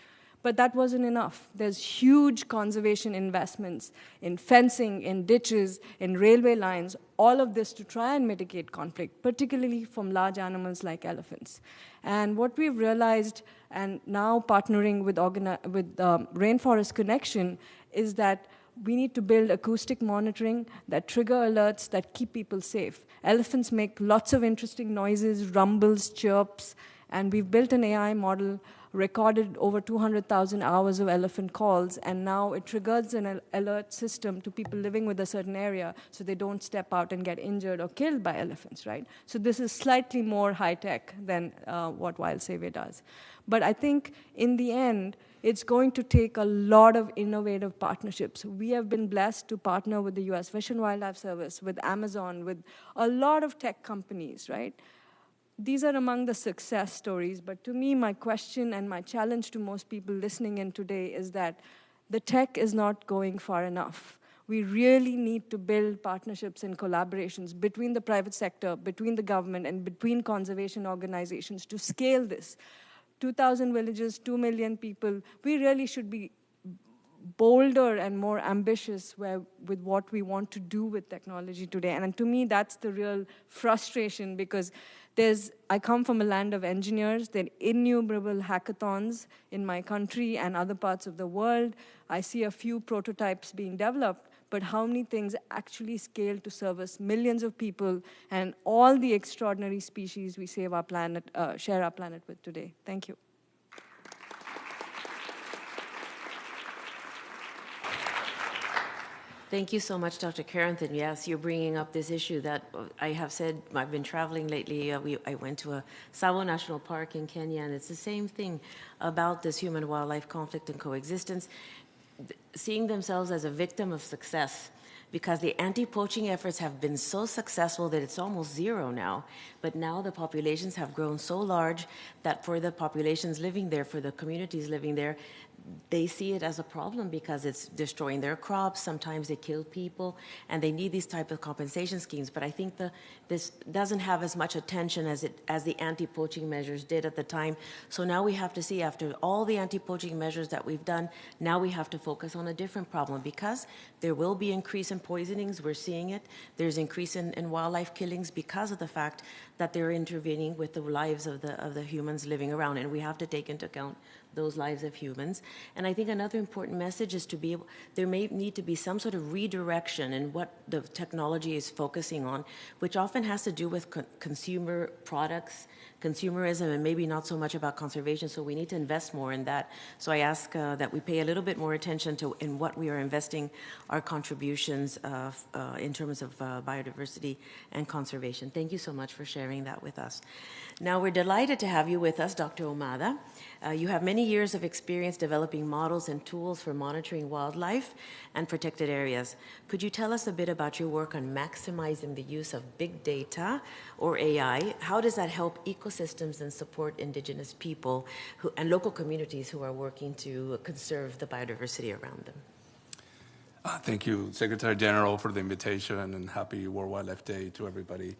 But that wasn't enough. There's huge conservation investments in fencing, in ditches, in railway lines, all of this to try and mitigate conflict, particularly from large animals like elephants. And what we've realized, and now partnering with Rainforest Connection, is that we need to build acoustic monitoring that trigger alerts that keep people safe. Elephants make lots of interesting noises, rumbles, chirps, and we've built an AI model recorded over 200,000 hours of elephant calls, and now it triggers an alert system to people living with a certain area so they don't step out and get injured or killed by elephants, right? So this is slightly more high-tech than what Wild Savior does. But I think in the end, it's going to take a lot of innovative partnerships. We have been blessed to partner with the US Fish and Wildlife Service, with Amazon, with a lot of tech companies, right? These are among the success stories, but to me, my question and my challenge to most people listening in today is that the tech is not going far enough. We really need to build partnerships and collaborations between the private sector, between the government, and between conservation organizations to scale this. 2,000 villages, 2 million people, we really should be bolder and more ambitious with what we want to do with technology today. And to me, that's the real frustration, because I come from a land of engineers. There are innumerable hackathons in my country and other parts of the world. I see a few prototypes being developed, but how many things actually scale to service millions of people and all the extraordinary species we share our planet with today? Thank you. Thank you so much, Dr. Karanthan. Yes, you're bringing up this issue that I have said. I've been traveling lately. I went to a Tsavo National Park in Kenya, and it's the same thing about this human-wildlife conflict and coexistence, seeing themselves as a victim of success, because the anti-poaching efforts have been so successful that it's almost zero now. But now the populations have grown so large that for the populations living there, for the communities living there, they see it as a problem because it's destroying their crops. Sometimes they kill people, and they need these type of compensation schemes. But I think this doesn't have as much attention as the anti-poaching measures did at the time. So now we have to see, after all the anti-poaching measures that we've done, now we have to focus on a different problem, because there will be increase in poisonings. We're seeing it. There's increase in wildlife killings because of the fact that they're intervening with the lives of the humans living around, and we have to take into account those lives of humans. And I think another important message is there may need to be some sort of redirection in what the technology is focusing on, which often has to do with consumer products, consumerism, and maybe not so much about conservation. So we need to invest more in that. So I ask that we pay a little bit more attention to in what we are investing our contributions in terms of biodiversity and conservation. Thank you so much for sharing that with us. Now we're delighted to have you with us, Dr. Omada. You have many years of experience developing models and tools for monitoring wildlife and protected areas. Could you tell us a bit about your work on maximizing the use of big data, or AI? How does that help ecosystems and support indigenous people and local communities who are working to conserve the biodiversity around them? Thank you, Secretary General, for the invitation, and happy World Wildlife Day to everybody.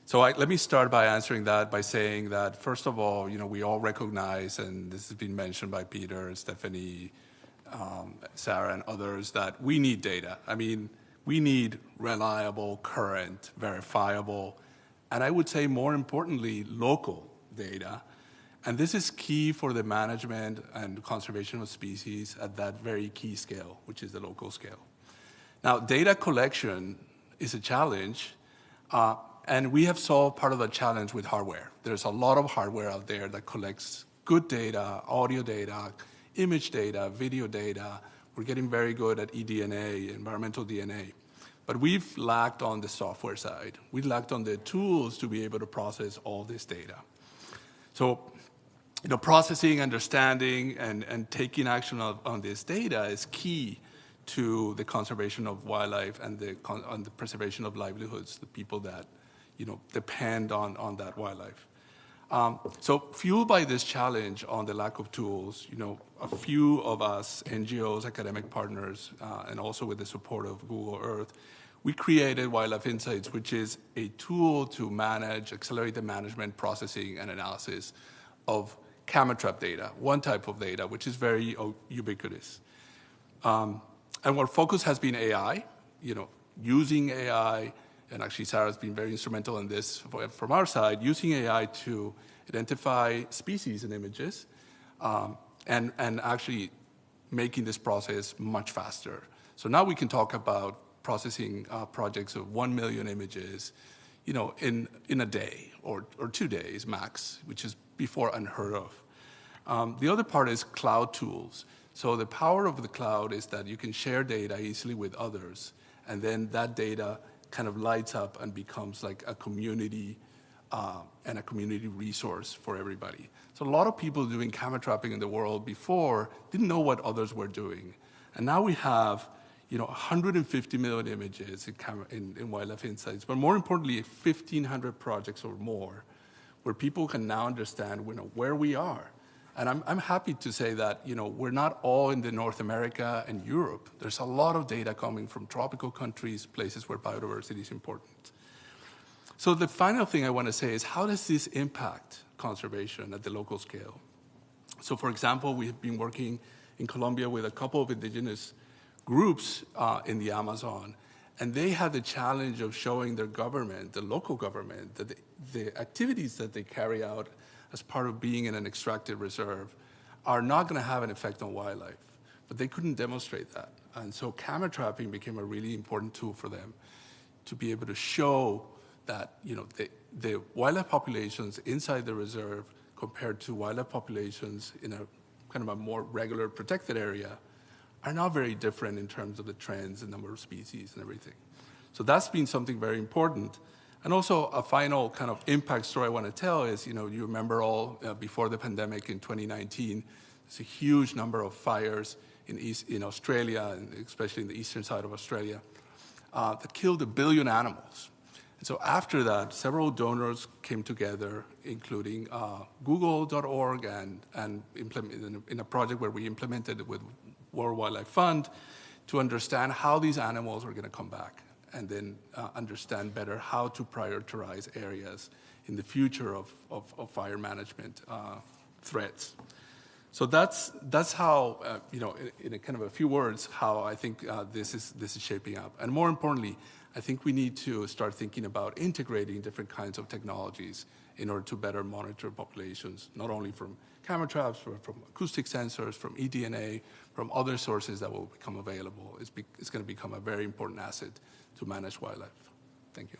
So let me start by answering that by saying that, first of all, we all recognize, and this has been mentioned by Peter, Stephanie, Sarah, and others, that we need data. I mean, we need reliable, current, verifiable, and I would say more importantly, local data. And this is key for the management and conservation of species at that very key scale, which is the local scale. Now, data collection is a challenge, and we have solved part of the challenge with hardware. There's a lot of hardware out there that collects good data, audio data, image data, video data. We're getting very good at eDNA, environmental DNA. But we've lacked on the software side. We lacked on the tools to be able to process all this data. So, processing, understanding, and taking action on this data is key to the conservation of wildlife and on the preservation of livelihoods, the people that depend on that wildlife. So fueled by this challenge on the lack of tools, a few of us, NGOs, academic partners, and also with the support of Google Earth, we created Wildlife Insights, which is a tool to accelerate the management, processing, and analysis of camera trap data, one type of data, which is very ubiquitous. And our focus has been AI, using AI, and actually Sarah's been very instrumental in this from our side, using AI to identify species in images, and actually making this process much faster. So now we can talk about processing projects of 1 million images, in a day or 2 days max, which is before unheard of. The other part is cloud tools. So the power of the cloud is that you can share data easily with others, and then that data kind of lights up and becomes like a community and a community resource for everybody. So a lot of people doing camera trapping in the world before didn't know what others were doing. And now we have 150 million images in Wildlife Insights, but more importantly, 1,500 projects or more where people can now understand where we are. And I'm happy to say that we're not all in the North America and Europe. There's a lot of data coming from tropical countries, places where biodiversity is important. So the final thing I want to say is, how does this impact conservation at the local scale? So for example, we have been working in Colombia with a couple of indigenous groups in the Amazon, and they had the challenge of showing their government, the local government, that the activities that they carry out as part of being in an extracted reserve are not going to have an effect on wildlife. But they couldn't demonstrate that. And so camera trapping became a really important tool for them to be able to show that the wildlife populations inside the reserve compared to wildlife populations in a kind of a more regular protected area are not very different in terms of the trends and number of species and everything. So that's been something very important. And also a final kind of impact story I want to tell is, you remember all before the pandemic in 2019, there's a huge number of fires in Australia, and especially in the eastern side of Australia, that killed 1 billion animals. And so after that, several donors came together, including Google.org and implemented in a project where we implemented it with World Wildlife Fund to understand how these animals are going to come back, and then understand better how to prioritize areas in the future of fire management threats. So that's how, in a kind of a few words, how I think this is shaping up. And more importantly, I think we need to start thinking about integrating different kinds of technologies in order to better monitor populations, not only from camera traps, but from acoustic sensors, from eDNA, from other sources that will become available. It's going to become a very important asset to manage wildlife. Thank you.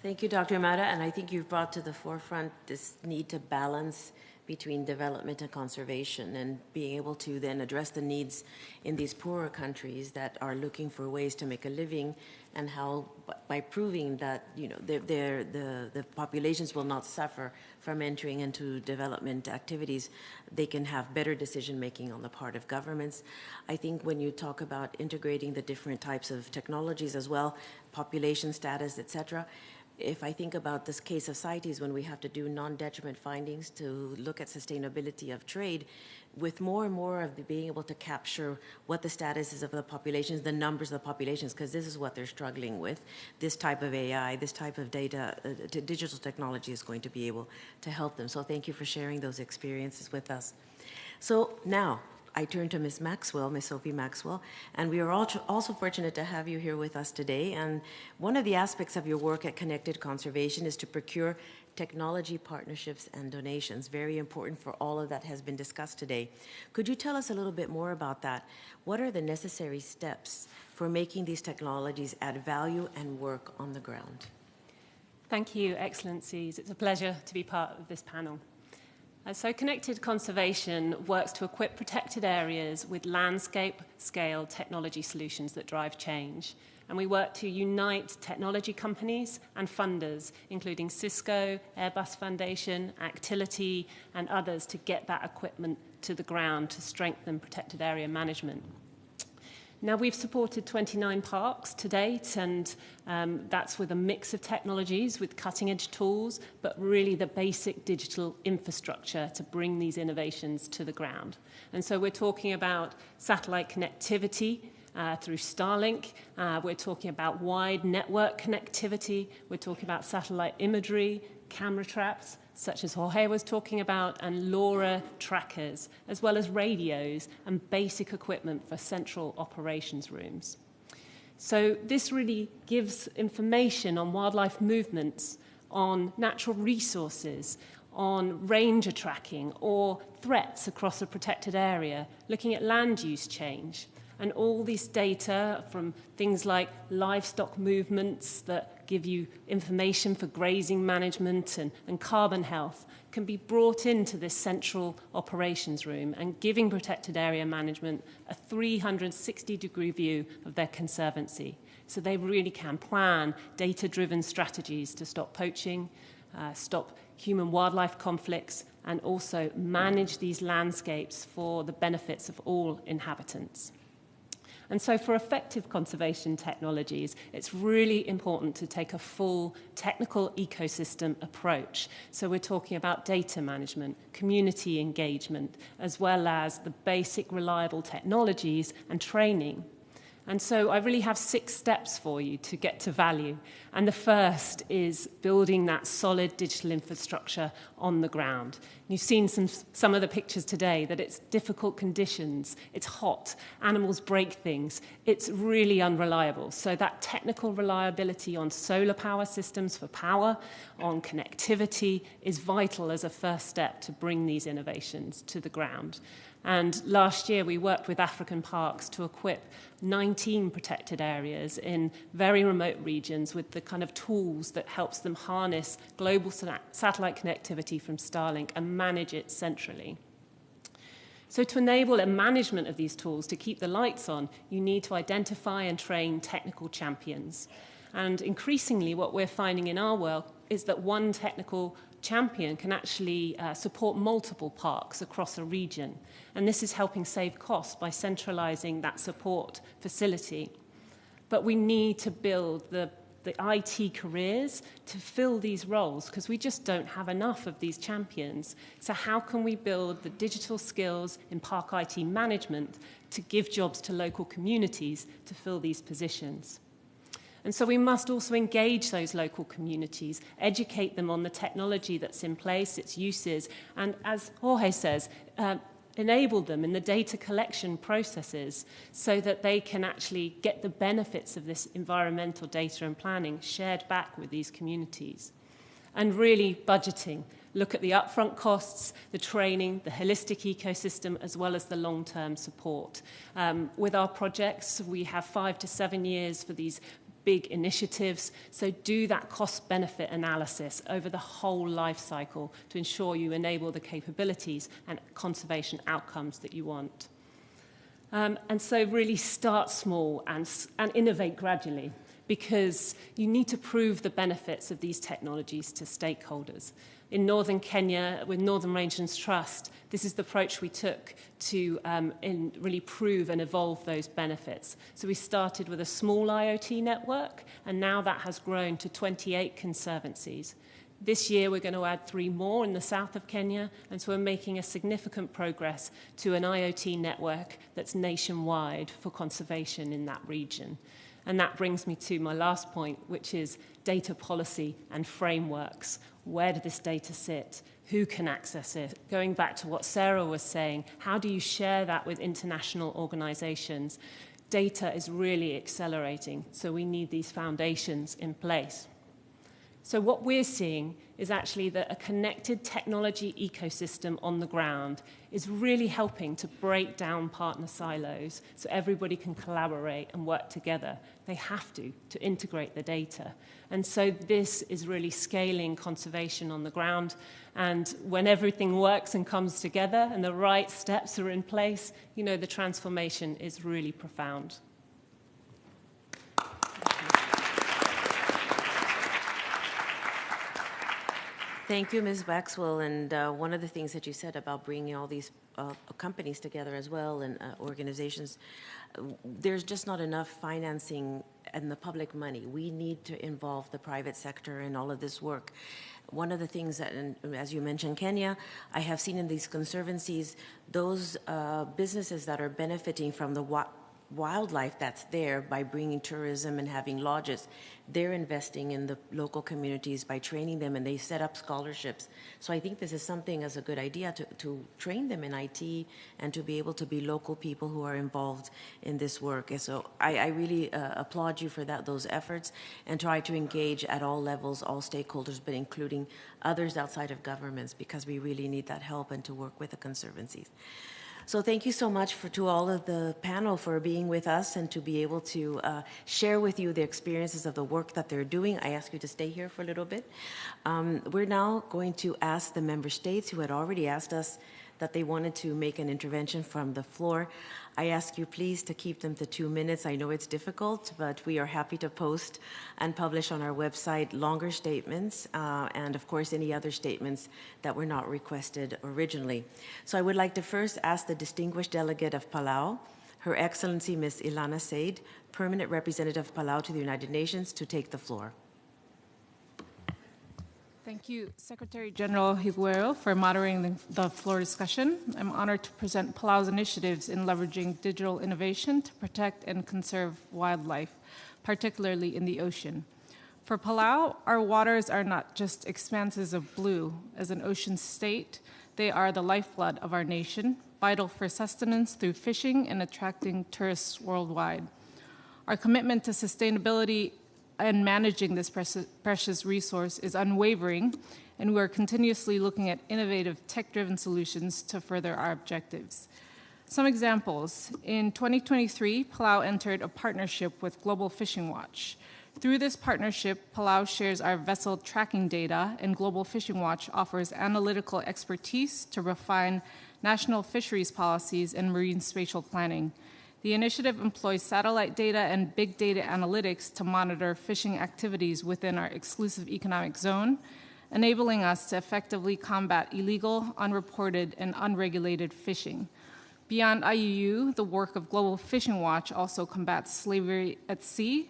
Thank you, Dr. Amata, and I think you've brought to the forefront this need to balance between development and conservation, and being able to then address the needs in these poorer countries that are looking for ways to make a living, and how by proving that the populations will not suffer from entering into development activities, they can have better decision making on the part of governments. I think when you talk about integrating the different types of technologies as well, population status, etc., if I think about this case of CITES, when we have to do non-detriment findings to look at sustainability of trade, with more and more of being able to capture what the status is of the populations, the numbers of the populations, because this is what they're struggling with. This type of AI, this type of data, digital technology is going to be able to help them. So thank you for sharing those experiences with us. So now, I turn to Ms. Maxwell, Ms. Sophie Maxwell, and we are also fortunate to have you here with us today. And one of the aspects of your work at Connected Conservation is to procure technology partnerships and donations, very important for all of that has been discussed today. Could you tell us a little bit more about that? What are the necessary steps for making these technologies add value and work on the ground? Thank you, Excellencies. It's a pleasure to be part of this panel. So Connected Conservation works to equip protected areas with landscape-scale technology solutions that drive change. And we work to unite technology companies and funders, including Cisco, Airbus Foundation, Actility, and others, to get that equipment to the ground to strengthen protected area management. Now, we've supported 29 parks to date, and that's with a mix of technologies, with cutting-edge tools, but really the basic digital infrastructure to bring these innovations to the ground. And so we're talking about satellite connectivity through Starlink. We're talking about wide network connectivity. We're talking about satellite imagery, camera traps, such as Jorge was talking about, and LoRa trackers, as well as radios and basic equipment for central operations rooms. So this really gives information on wildlife movements, on natural resources, on ranger tracking or threats across a protected area, looking at land use change. And all this data from things like livestock movements that give you information for grazing management and carbon health can be brought into this central operations room and giving protected area management a 360-degree view of their conservancy. So they really can plan data-driven strategies to stop poaching, stop human-wildlife conflicts, and also manage these landscapes for the benefits of all inhabitants. And so for effective conservation technologies, it's really important to take a full technical ecosystem approach. So we're talking about data management, community engagement, as well as the basic reliable technologies and training. And so I really have 6 steps for you to get to value. And the first is building that solid digital infrastructure on the ground. You've seen some of the pictures today that it's difficult conditions, it's hot, animals break things, it's really unreliable. So that technical reliability on solar power systems for power, on connectivity, is vital as a first step to bring these innovations to the ground. And last year, we worked with African parks to equip 19 protected areas in very remote regions with the kind of tools that helps them harness global satellite connectivity from Starlink and manage it centrally. So to enable a management of these tools, to keep the lights on, you need to identify and train technical champions. And increasingly, what we're finding in our world is that one technical champion can actually support multiple parks across a region. And this is helping save costs by centralizing that support facility. But we need to build the IT careers to fill these roles because we just don't have enough of these champions. So how can we build the digital skills in park IT management to give jobs to local communities to fill these positions? And so we must also engage those local communities, educate them on the technology that's in place, its uses, and as Jorge says, enable them in the data collection processes so that they can actually get the benefits of this environmental data and planning shared back with these communities. And really budgeting. Look at the upfront costs, the training, the holistic ecosystem, as well as the long-term support. With our projects, we have 5 to 7 years for these big initiatives, so do that cost-benefit analysis over the whole life cycle to ensure you enable the capabilities and conservation outcomes that you want. And so really start small and innovate gradually, because you need to prove the benefits of these technologies to stakeholders. In northern Kenya, with Northern Rangelands Trust, this is the approach we took to really prove and evolve those benefits. So we started with a small IoT network, and now that has grown to 28 conservancies. This year, we're going to add 3 more in the south of Kenya, and so we're making a significant progress to an IoT network that's nationwide for conservation in that region. And that brings me to my last point, which is data policy and frameworks. Where does this data sit? Who can access it? Going back to what Sarah was saying, how do you share that with international organizations? Data is really accelerating, so we need these foundations in place. So what we're seeing is actually that a connected technology ecosystem on the ground is really helping to break down partner silos so everybody can collaborate and work together. They have to integrate the data. And so this is really scaling conservation on the ground. And when everything works and comes together and the right steps are in place, you know, the transformation is really profound. Thank you, Ms. Maxwell. And one of the things that you said about bringing all these companies together as well and organizations, there's just not enough financing and the public money. We need to involve the private sector in all of this work. One of the things that, and as you mentioned, Kenya, I have seen in these conservancies, those businesses that are benefiting from the wildlife that's there by bringing tourism and having lodges, they're investing in the local communities by training them, and they set up scholarships. So I think this is something as a good idea to train them in IT and to be able to be local people who are involved in this work. And so I really applaud you for those efforts, and try to engage at all levels, all stakeholders, but including others outside of governments, because we really need that help and to work with the conservancies. So thank you so much to all of the panel for being with us and to be able to share with you the experiences of the work that they're doing. I ask you to stay here for a little bit. We're now going to ask the member states who had already asked us that they wanted to make an intervention from the floor. I ask you please to keep them to 2 minutes. I know it's difficult, but we are happy to post and publish on our website longer statements and of course any other statements that were not requested originally. So I would like to first ask the distinguished delegate of Palau, Her Excellency Ms. Ilana Said, Permanent Representative of Palau to the United Nations, to take the floor. Thank you, Secretary General Higuero, for moderating the floor discussion. I'm honored to present Palau's initiatives in leveraging digital innovation to protect and conserve wildlife, particularly in the ocean. For Palau, our waters are not just expanses of blue. As an ocean state, they are the lifeblood of our nation, vital for sustenance through fishing and attracting tourists worldwide. Our commitment to sustainability and managing this precious resource is unwavering, and we are continuously looking at innovative tech-driven solutions to further our objectives. Some examples. In 2023, Palau entered a partnership with Global Fishing Watch. Through this partnership, Palau shares our vessel tracking data, and Global Fishing Watch offers analytical expertise to refine national fisheries policies and marine spatial planning. The initiative employs satellite data and big data analytics to monitor fishing activities within our exclusive economic zone, enabling us to effectively combat illegal, unreported, and unregulated fishing. Beyond IUU, the work of Global Fishing Watch also combats slavery at sea,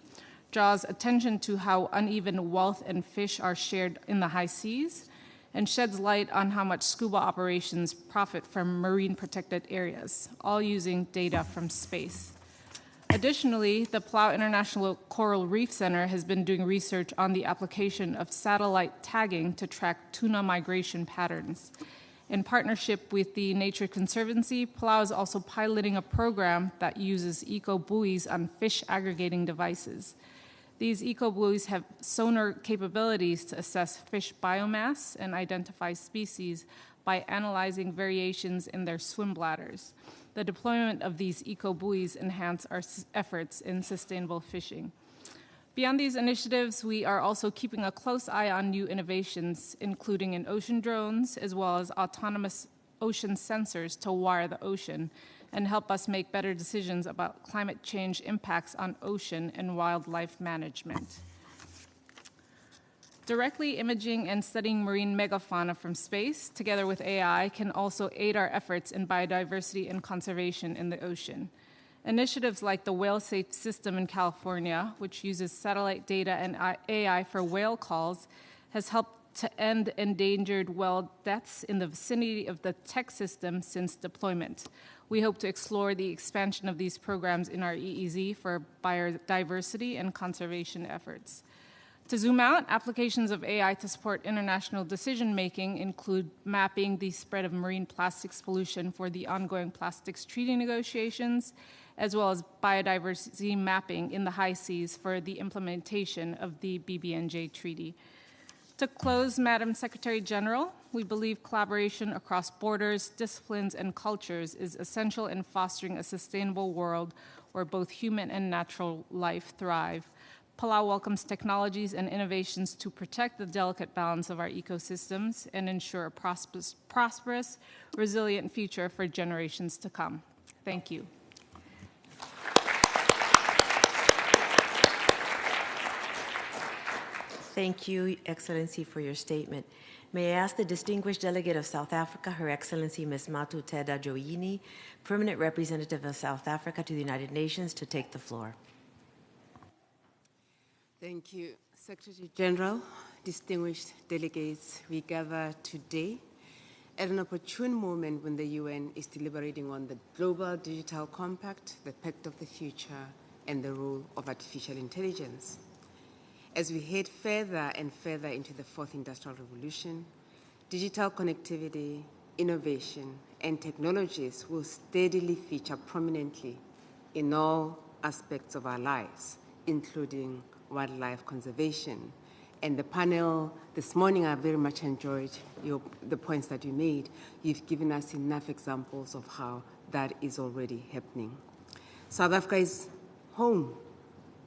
draws attention to how uneven wealth and fish are shared in the high seas, and sheds light on how much scuba operations profit from marine protected areas, all using data from space. Additionally, the Palau International Coral Reef Center has been doing research on the application of satellite tagging to track tuna migration patterns. In partnership with the Nature Conservancy, Palau is also piloting a program that uses eco-buoys on fish aggregating devices. These eco-buoys have sonar capabilities to assess fish biomass and identify species by analyzing variations in their swim bladders. The deployment of these eco-buoys enhance our efforts in sustainable fishing. Beyond these initiatives, we are also keeping a close eye on new innovations, including in ocean drones, as well as autonomous ocean sensors to wire the ocean, and help us make better decisions about climate change impacts on ocean and wildlife management. Directly imaging and studying marine megafauna from space, together with AI, can also aid our efforts in biodiversity and conservation in the ocean. Initiatives like the Whale Safe system in California, which uses satellite data and AI for whale calls, has helped to end endangered whale deaths in the vicinity of the tech system since deployment. We hope to explore the expansion of these programs in our EEZ for biodiversity and conservation efforts. To zoom out, applications of AI to support international decision-making include mapping the spread of marine plastics pollution for the ongoing plastics treaty negotiations, as well as biodiversity mapping in the high seas for the implementation of the BBNJ treaty. To close, Madam Secretary General, we believe collaboration across borders, disciplines, and cultures is essential in fostering a sustainable world where both human and natural life thrive. Palau welcomes technologies and innovations to protect the delicate balance of our ecosystems and ensure a prosperous, resilient future for generations to come. Thank you. Thank you, Excellency, for your statement. May I ask the distinguished delegate of South Africa, Her Excellency Ms. Matu Teda Joyini, Permanent Representative of South Africa to the United Nations, to take the floor. Thank you, Secretary General, distinguished delegates. We gather today at an opportune moment when the UN is deliberating on the Global Digital Compact, the Pact of the Future, and the role of artificial intelligence. As we head further and further into the fourth industrial revolution, digital connectivity, innovation, and technologies will steadily feature prominently in all aspects of our lives, including wildlife conservation. And the panel this morning, I very much enjoyed the points that you made. You've given us enough examples of how that is already happening. South Africa is home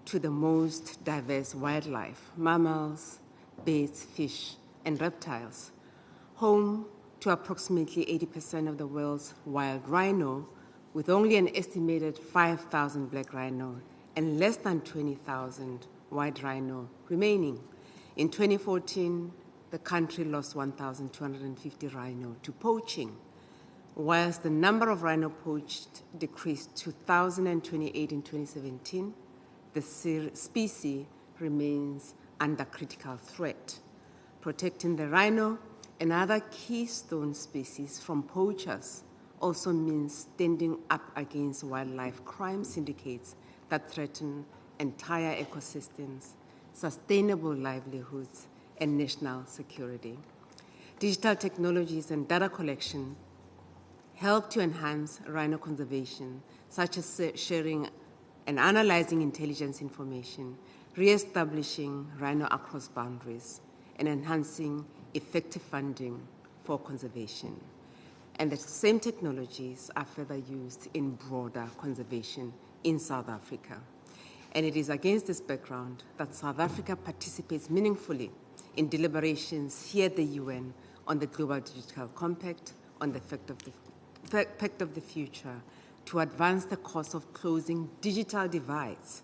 to the most diverse wildlife, mammals, birds, fish, and reptiles, home to approximately 80% of the world's wild rhino, with only an estimated 5,000 black rhino and less than 20,000 white rhino remaining. In 2014, the country lost 1,250 rhino to poaching, whilst the number of rhino poached decreased to 1,028 in 2017, the species remains under critical threat. Protecting the rhino and other keystone species from poachers also means standing up against wildlife crime syndicates that threaten entire ecosystems, sustainable livelihoods, and national security. Digital technologies and data collection help to enhance rhino conservation, such as sharing and analyzing intelligence information, re-establishing rhino across boundaries, and enhancing effective funding for conservation. And the same technologies are further used in broader conservation in South Africa. And it is against this background that South Africa participates meaningfully in deliberations here at the UN on the Global Digital Compact, on the Pact of the Future, to advance the cause of closing digital divides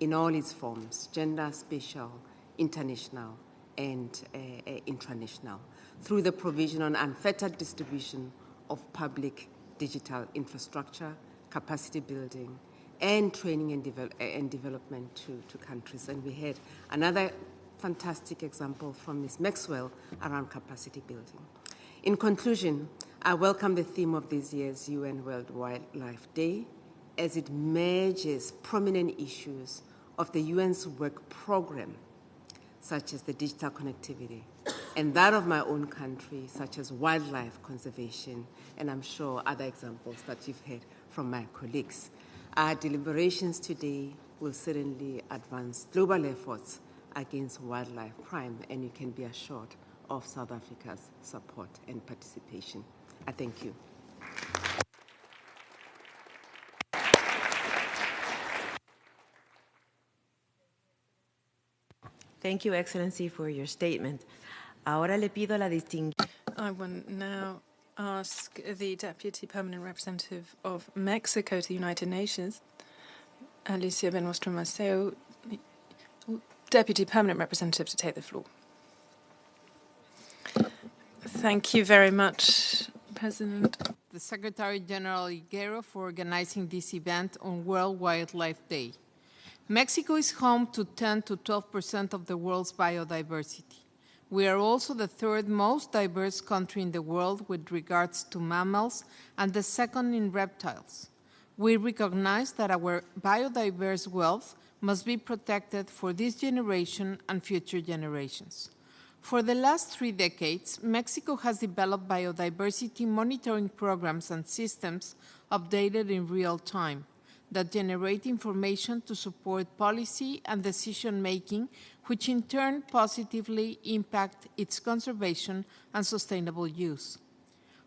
in all its forms, gender, spatial, international, and intranational, through the provision on unfettered distribution of public digital infrastructure, capacity building, and training and development to countries. And we had another fantastic example from Ms. Maxwell around capacity building. In conclusion, I welcome the theme of this year's UN World Wildlife Day as it merges prominent issues of the UN's work program, such as the digital connectivity, and that of my own country, such as wildlife conservation, and I'm sure other examples that you've heard from my colleagues. Our deliberations today will certainly advance global efforts against wildlife crime, and you can be assured of South Africa's support and participation. I thank you. Thank you, Excellency, for your statement. Ahora le pido a la distinguida. I will now ask the Deputy Permanent Representative of Mexico to the United Nations, Alicia Benostro-Maceo, Deputy Permanent Representative, to take the floor. Thank you very much, President. The Secretary General Higuero for organizing this event on World Wildlife Day. Mexico is home to 10 to 12% of the world's biodiversity. We are also the third most diverse country in the world with regards to mammals and the second in reptiles. We recognize that our biodiverse wealth must be protected for this generation and future generations. For the last 3 decades, Mexico has developed biodiversity monitoring programs and systems updated in real time that generate information to support policy and decision-making, which in turn positively impact its conservation and sustainable use.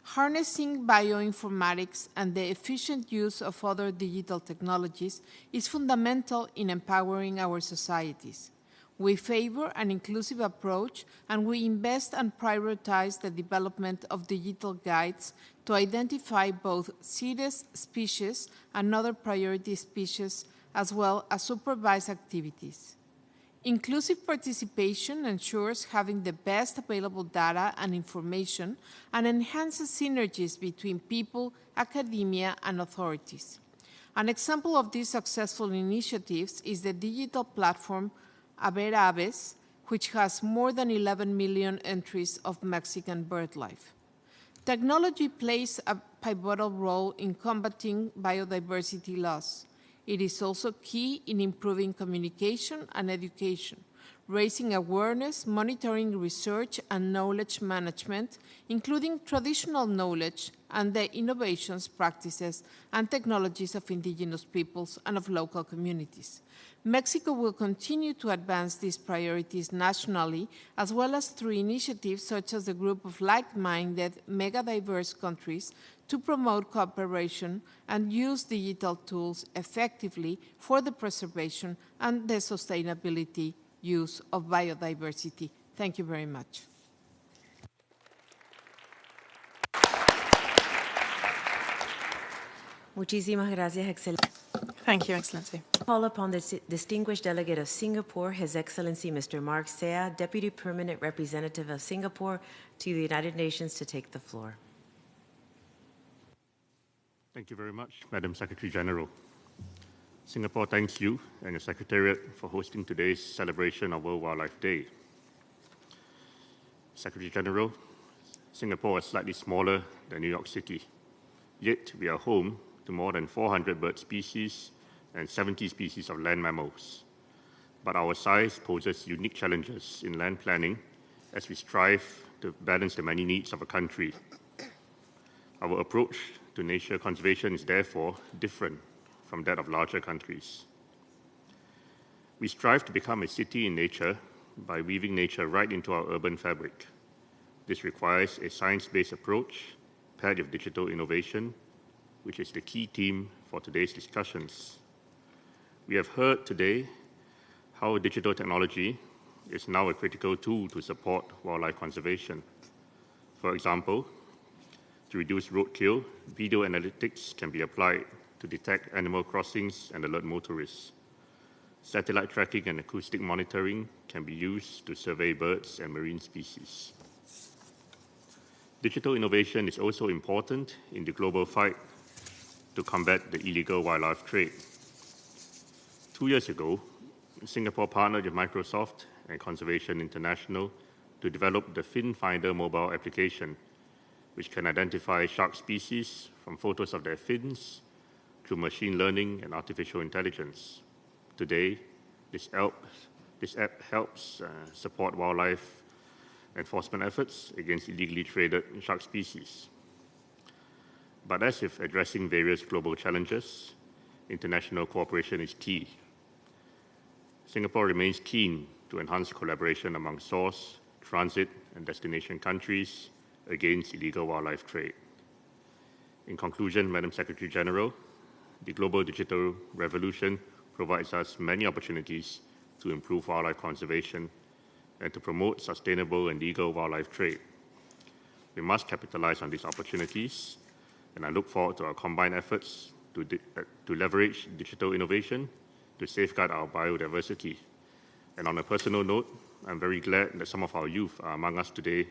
Harnessing bioinformatics and the efficient use of other digital technologies is fundamental in empowering our societies. We favor an inclusive approach, and we invest and prioritize the development of digital guides to identify both CITES species and other priority species, as well as supervised activities. Inclusive participation ensures having the best available data and information and enhances synergies between people, academia, and authorities. An example of these successful initiatives is the digital platform A Ver Aves, which has more than 11 million entries of Mexican bird life. Technology plays a pivotal role in combating biodiversity loss. It is also key in improving communication and education, raising awareness, monitoring research, and knowledge management, including traditional knowledge and the innovations, practices, and technologies of indigenous peoples and of local communities. Mexico will continue to advance these priorities nationally, as well as through initiatives such as the group of like-minded, mega-diverse countries to promote cooperation and use digital tools effectively for the preservation and the sustainability use of biodiversity. Thank you very much. Muchísimas gracias, Excellencia. Thank you, Excellency. Call upon the distinguished delegate of Singapore, His Excellency Mr. Mark Sea, Deputy Permanent Representative of Singapore to the United Nations, to take the floor. Thank you very much, Madam Secretary General. Singapore thanks you and your Secretariat for hosting today's celebration of World Wildlife Day. Secretary General, Singapore is slightly smaller than New York City, yet we are home to more than 400 bird species and 70 species of land mammals. But our size poses unique challenges in land planning as we strive to balance the many needs of a country. Our approach to nature conservation is therefore different from that of larger countries. We strive to become a city in nature by weaving nature right into our urban fabric. This requires a science-based approach paired with digital innovation, which is the key theme for today's discussions. We have heard today how digital technology is now a critical tool to support wildlife conservation. For example, to reduce roadkill, video analytics can be applied to detect animal crossings and alert motorists. Satellite tracking and acoustic monitoring can be used to survey birds and marine species. Digital innovation is also important in the global fight to combat the illegal wildlife trade. 2 years ago, Singapore partnered with Microsoft and Conservation International to develop the Fin Finder mobile application, which can identify shark species from photos of their fins through machine learning and artificial intelligence. Today, this app helps support wildlife enforcement efforts against illegally traded shark species. But as with addressing various global challenges, international cooperation is key. Singapore remains keen to enhance collaboration among source, transit, and destination countries against illegal wildlife trade. In conclusion, Madam Secretary General, the global digital revolution provides us many opportunities to improve wildlife conservation and to promote sustainable and legal wildlife trade. We must capitalize on these opportunities, and I look forward to our combined efforts to leverage digital innovation to safeguard our biodiversity. And on a personal note, I'm very glad that some of our youth are among us today,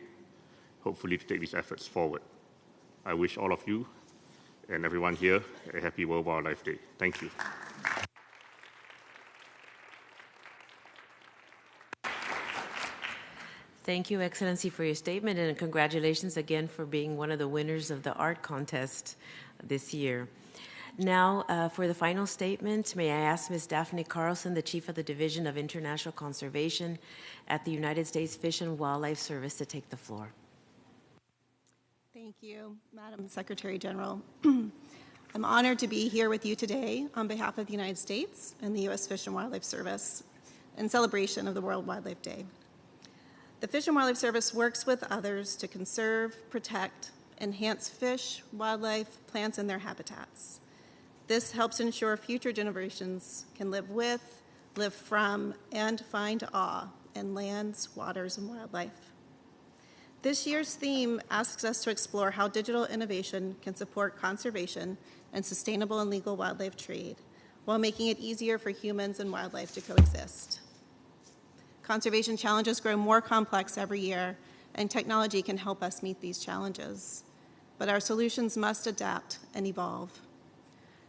hopefully to take these efforts forward. I wish all of you and everyone here a happy World Wildlife Day. Thank you. Thank you, Excellency, for your statement, and congratulations again for being one of the winners of the art contest this year. Now, for the final statement, may I ask Ms. Daphne Carlson, the Chief of the Division of International Conservation at the United States Fish and Wildlife Service, to take the floor. Thank you, Madam Secretary General. I'm honored to be here with you today on behalf of the United States and the U.S. Fish and Wildlife Service in celebration of the World Wildlife Day. The Fish and Wildlife Service works with others to conserve, protect, enhance fish, wildlife, plants, and their habitats. This helps ensure future generations can live with, live from, and find awe in lands, waters, and wildlife. This year's theme asks us to explore how digital innovation can support conservation and sustainable and legal wildlife trade, while making it easier for humans and wildlife to coexist. Conservation challenges grow more complex every year, and technology can help us meet these challenges. But our solutions must adapt and evolve.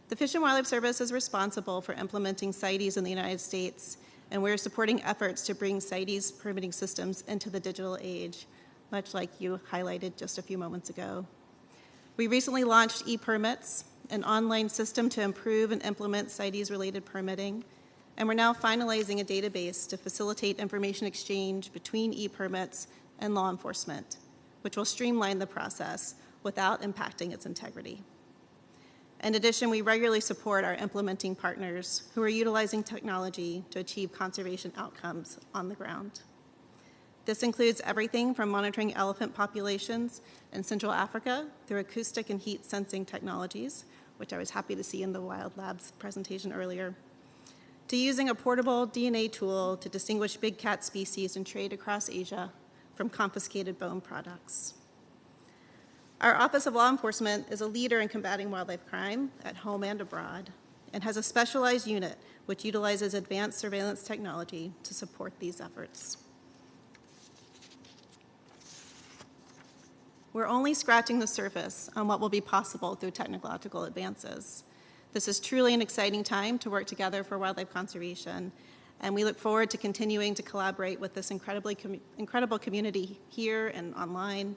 The Fish and Wildlife Service is responsible for implementing CITES in the United States, and we're supporting efforts to bring CITES permitting systems into the digital age, much like you highlighted just a few moments ago. We recently launched ePermits, an online system to improve and implement CITES-related permitting. and we're now finalizing a database to facilitate information exchange between e-permits and law enforcement, which will streamline the process without impacting its integrity. In addition, we regularly support our implementing partners who are utilizing technology to achieve conservation outcomes on the ground. This includes everything from monitoring elephant populations in Central Africa through acoustic and heat sensing technologies, which I was happy to see in the Wild Labs presentation earlier, to using a portable DNA tool to distinguish big cat species in trade across Asia from confiscated bone products. Our Office of Law Enforcement is a leader in combating wildlife crime at home and abroad, and has a specialized unit which utilizes advanced surveillance technology to support these efforts. We're only scratching the surface on what will be possible through technological advances. This is truly an exciting time to work together for wildlife conservation, and we look forward to continuing to collaborate with this incredible community here and online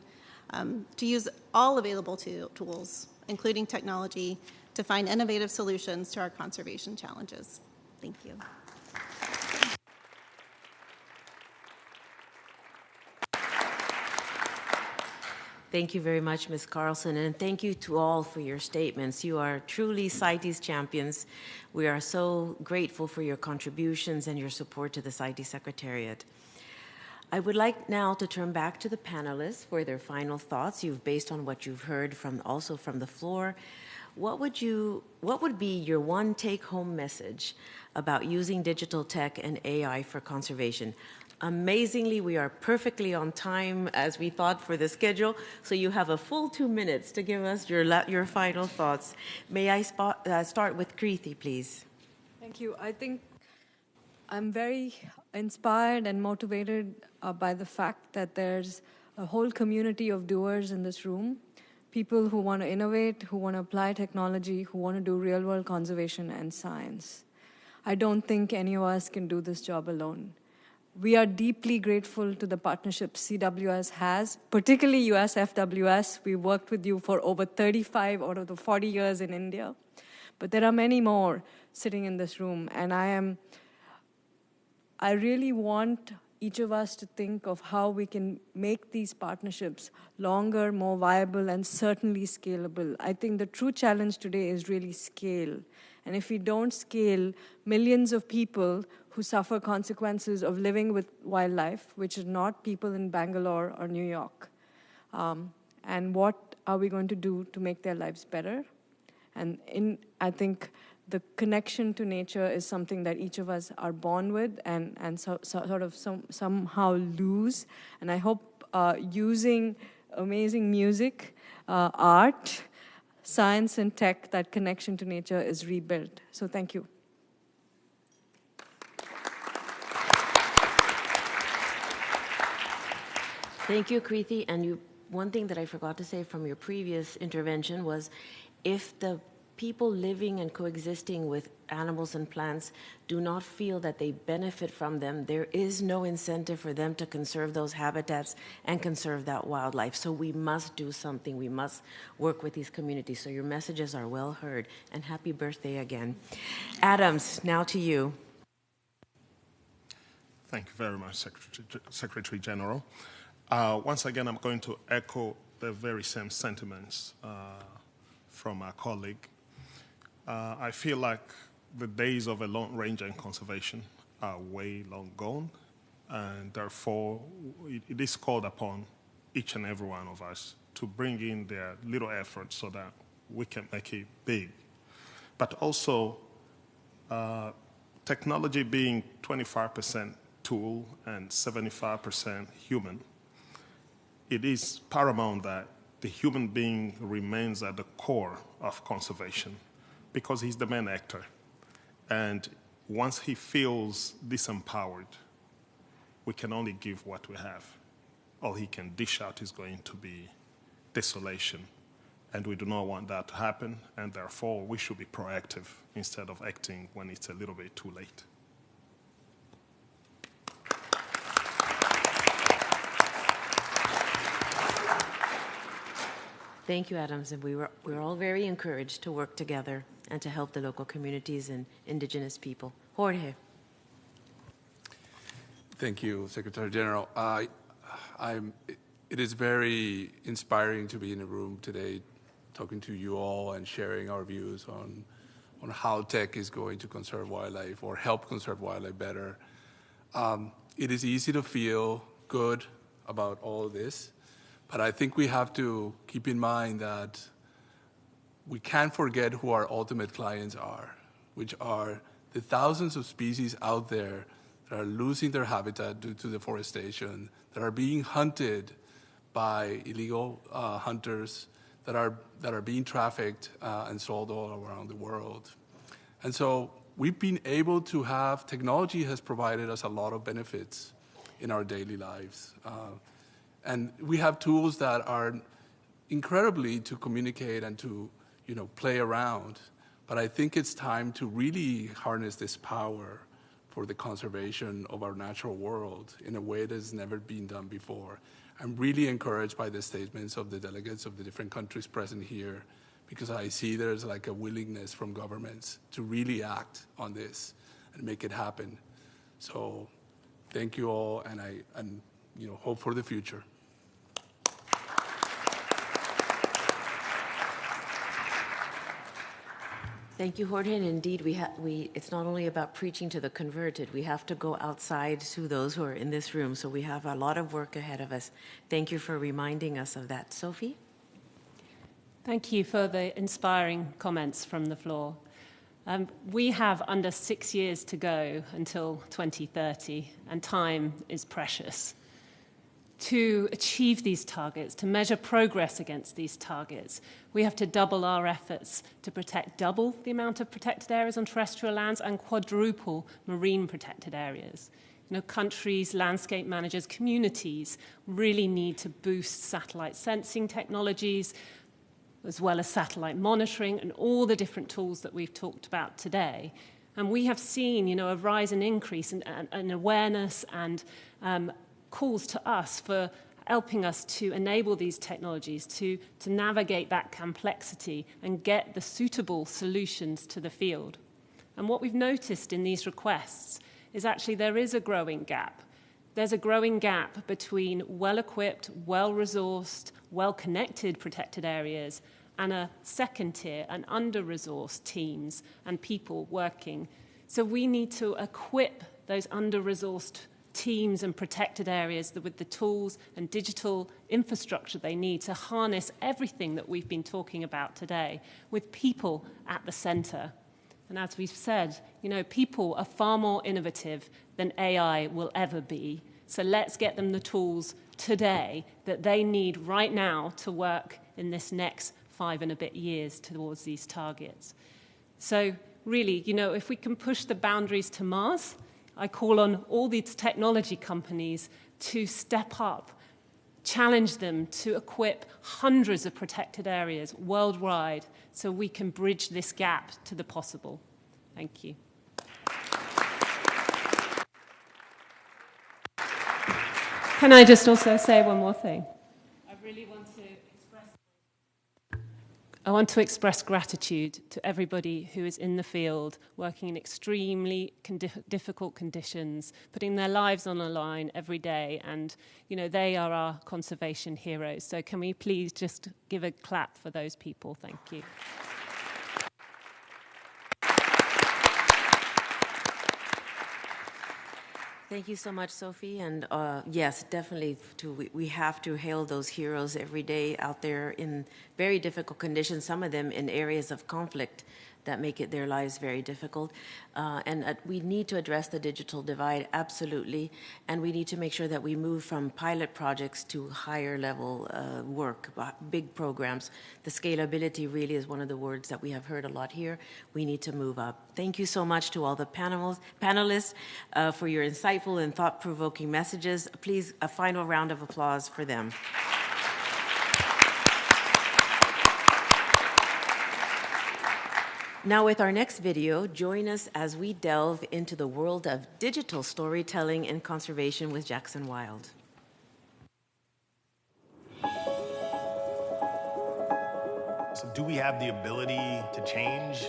to use all available tools, including technology, to find innovative solutions to our conservation challenges. Thank you. Thank you very much, Ms. Carlson, and thank you to all for your statements. You are truly CITES champions. We are so grateful for your contributions and your support to the CITES Secretariat. I would like now to turn back to the panelists for their final thoughts. Based on what you've heard also from the floor, what would be your one take-home message about using digital tech and AI for conservation? Amazingly, we are perfectly on time as we thought for the schedule, so you have a full 2 minutes to give us your final thoughts. May I start with Kriti, please? Thank you. I think I'm very inspired and motivated by the fact that there's a whole community of doers in this room, people who want to innovate, who want to apply technology, who want to do real-world conservation and science. I don't think any of us can do this job alone. We are deeply grateful to the partnership CWS has, particularly USFWS. We worked with you for over 35 out of the 40 years in India. But there are many more sitting in this room, and I really want each of us to think of how we can make these partnerships longer, more viable, and certainly scalable. I think the true challenge today is really scale. And if we don't scale, millions of people who suffer consequences of living with wildlife, which is not people in Bangalore or New York. And what are we going to do to make their lives better? And I think the connection to nature is something that each of us are born with and somehow lose. And I hope using amazing music, art, science, and tech, that connection to nature is rebuilt. So thank you. Thank you, Kriti. And one thing that I forgot to say from your previous intervention was, if the people living and coexisting with animals and plants do not feel that they benefit from them, there is no incentive for them to conserve those habitats and conserve that wildlife. So we must do something. We must work with these communities. So your messages are well heard. And happy birthday again. Adams, now to you. Thank you very much, Secretary General. Once again, I'm going to echo the very same sentiments from our colleague. I feel like the days of a lone ranger in conservation are way long gone, and therefore it is called upon each and every one of us to bring in their little efforts so that we can make it big. But also, technology being 25% tool and 75% human, it is paramount that the human being remains at the core of conservation, because he's the main actor. And once he feels disempowered, we can only give what we have. All he can dish out is going to be desolation. And we do not want that to happen, and therefore we should be proactive instead of acting when it's a little bit too late. Thank you, Adams, and we're all very encouraged to work together and to help the local communities and indigenous people. Jorge. Thank you, Secretary General. It is very inspiring to be in a room today talking to you all and sharing our views on how tech is going to conserve wildlife or help conserve wildlife better. It is easy to feel good about all of this, but I think we have to keep in mind that we can't forget who our ultimate clients are, which are the thousands of species out there that are losing their habitat due to deforestation, that are being hunted by illegal hunters, that are being trafficked and sold all around the world. And so we've been able to have, technology has provided us a lot of benefits in our daily lives. And we have tools that are incredibly to communicate and to play around. But I think it's time to really harness this power for the conservation of our natural world in a way that has never been done before. I'm really encouraged by the statements of the delegates of the different countries present here, because I see there's like a willingness from governments to really act on this and make it happen. So thank you all, and I hope for the future. Thank you, Jorge. And indeed, it's not only about preaching to the converted. We have to go outside to those who are in this room. So we have a lot of work ahead of us. Thank you for reminding us of that. Sophie? Thank you for the inspiring comments from the floor. We have under 6 years to go until 2030, and time is precious. To achieve these targets, to measure progress against these targets, we have to double our efforts to protect double the amount of protected areas on terrestrial lands and quadruple marine protected areas. Countries, landscape managers, communities really need to boost satellite sensing technologies, as well as satellite monitoring and all the different tools that we've talked about today. And we have seen, a rise and increase in awareness and calls to us for helping us to enable these technologies to navigate that complexity and get the suitable solutions to the field. And what we've noticed in these requests is actually there is a growing gap. There's a growing gap between well-equipped, well-resourced, well-connected protected areas and a second tier and under-resourced teams and people working. So we need to equip those under-resourced teams and protected areas with the tools and digital infrastructure they need to harness everything that we've been talking about today, with people at the center. And as we've said, people are far more innovative than AI will ever be. So let's get them the tools today that they need right now to work in this next 5 and a bit years towards these targets. So really, if we can push the boundaries to Mars, I call on all these technology companies to step up, challenge them to equip hundreds of protected areas worldwide so we can bridge this gap to the possible. Thank you. Can I just also say one more thing? I want to express gratitude to everybody who is in the field, working in extremely difficult conditions, putting their lives on the line every day, and they are our conservation heroes. So can we please just give a clap for those people? Thank you. Thank you so much, Sophie. And yes, definitely, we have to hail those heroes every day out there in very difficult conditions, some of them in areas of conflict that make their lives very difficult. And we need to address the digital divide, absolutely. And we need to make sure that we move from pilot projects to higher level work, big programs. The scalability really is one of the words that we have heard a lot here. We need to move up. Thank you so much to all the panelists for your insightful and thought-provoking messages. Please, a final round of applause for them. Now with our next video, join us as we delve into the world of digital storytelling and conservation with Jackson Wild. So do we have the ability to change?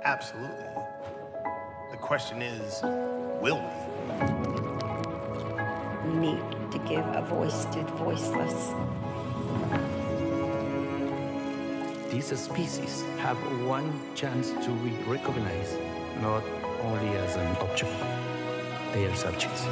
Absolutely. The question is, will we? We need to give a voice to the voiceless. These species have one chance to be recognized, not only as an object, they are subjects.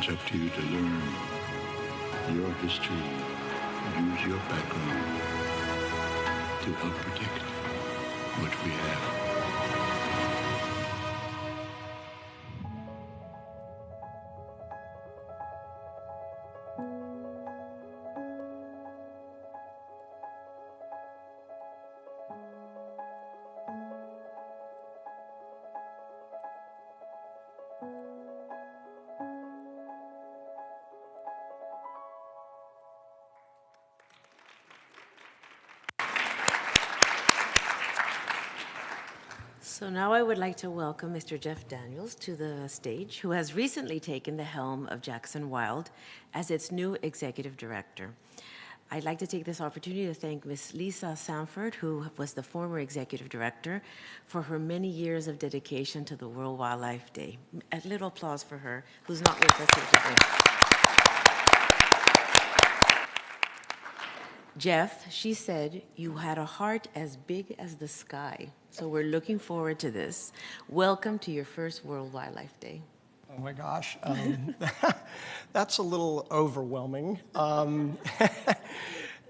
It's up to you to learn your history, use your background to help protect what we have. So now I would like to welcome Mr. Jeff Daniels to the stage, who has recently taken the helm of Jackson Wild as its new executive director. I'd like to take this opportunity to thank Ms. Lisa Sanford, who was the former executive director, for her many years of dedication to the World Wildlife Day. A little applause for her, who's not with us here today. Jeff, she said, you had a heart as big as the sky. So we're looking forward to this. Welcome to your first World Wildlife Day. Oh my gosh, that's a little overwhelming.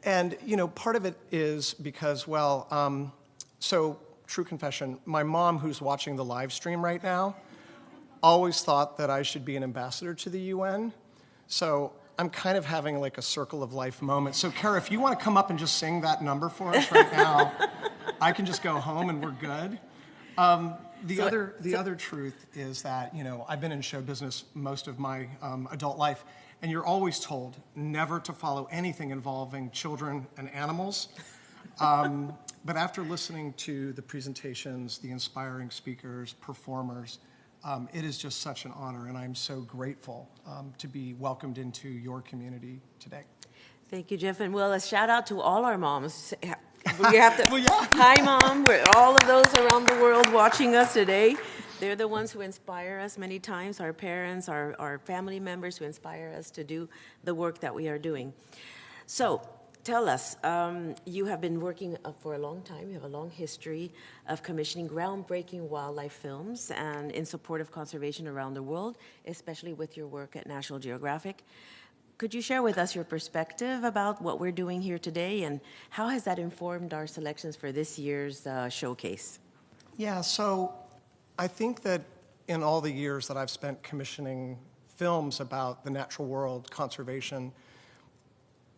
And, you know, part of it is because, well, so true confession, my mom, who's watching the live stream right now, always thought that I should be an ambassador to the UN. So I'm kind of having like a circle of life moment. So Kara, if you want to come up and just sing that number for us right now, I can just go home and we're good. The other truth is that, you know, I've been in show business most of my adult life, and you're always told never to follow anything involving children and animals. But after listening to the presentations, the inspiring speakers, performers, it is just such an honor, and I'm so grateful to be welcomed into your community today. Thank you, Jeff. And well, a shout out to all our moms. We have to, well, yeah. Hi, Mom. We're all of those around the world watching us today. They're the ones who inspire us many times, our parents, our family members who inspire us to do the work that we are doing. So tell us, you have been working for a long time. You have a long history of commissioning groundbreaking wildlife films and in support of conservation around the world, especially with your work at National Geographic. Could you share with us your perspective about what we're doing here today, and how has that informed our selections for this year's showcase? Yeah, so I think that in all the years that I've spent commissioning films about the natural world, conservation,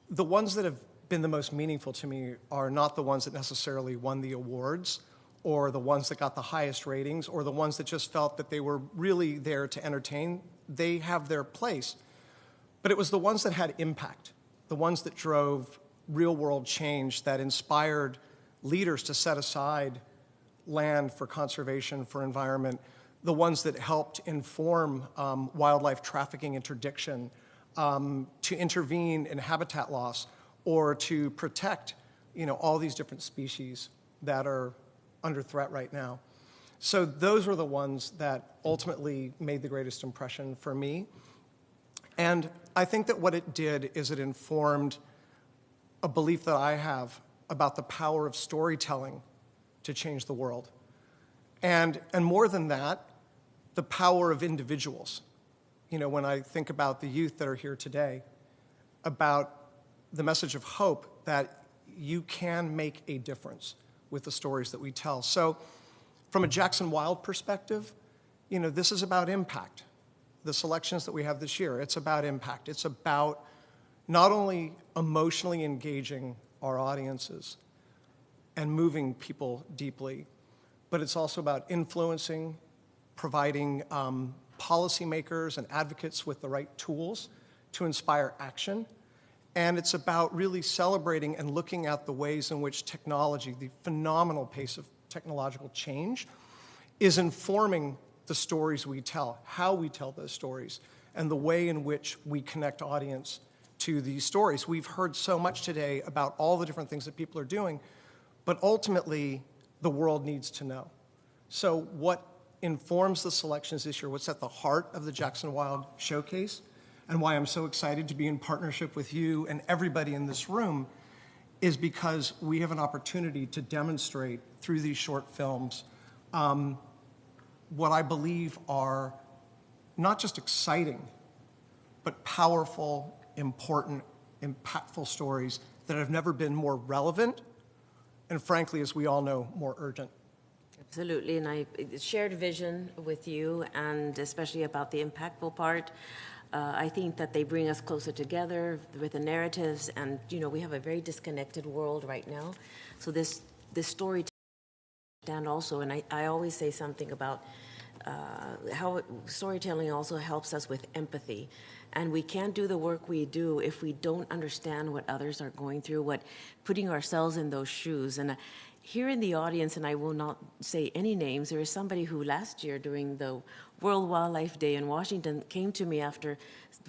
the ones that have been the most meaningful to me are not the ones that necessarily won the awards, or the ones that got the highest ratings, or the ones that just felt that they were really there to entertain. They have their place. But it was the ones that had impact, the ones that drove real-world change, that inspired leaders to set aside land for conservation, for environment, the ones that helped inform wildlife trafficking interdiction, to intervene in habitat loss, or to protect, you know, all these different species that are under threat right now. So those were the ones that ultimately made the greatest impression for me. And I think that what it did is it informed a belief that I have about the power of storytelling to change the world. And more than that, the power of individuals. You know, when I think about the youth that are here today, about the message of hope that you can make a difference with the stories that we tell. So from a Jackson Wild perspective, you know, this is about impact. The selections that we have this year, it's about impact. It's about not only emotionally engaging our audiences and moving people deeply, but it's also about influencing, providing policymakers and advocates with the right tools to inspire action. And it's about really celebrating and looking at the ways in which technology, the phenomenal pace of technological change, is informing the stories we tell, how we tell those stories, and the way in which we connect audience to these stories. We've heard so much today about all the different things that people are doing, but ultimately, the world needs to know. So what informs the selections this year, what's at the heart of the Jackson Wild Showcase, and why I'm so excited to be in partnership with you and everybody in this room, is because we have an opportunity to demonstrate through these short films what I believe are not just exciting, but powerful, important, impactful stories that have never been more relevant and, frankly, as we all know, more urgent. Absolutely, and I shared vision with you, and especially about the impactful part. I think that they bring us closer together with the narratives, and we have a very disconnected world right now. So this story stand also, and I always say something about how storytelling also helps us with empathy. And we can't do the work we do if we don't understand what others are going through, putting ourselves in those shoes. And here in the audience, and I will not say any names, there is somebody who last year during the World Wildlife Day in Washington came to me after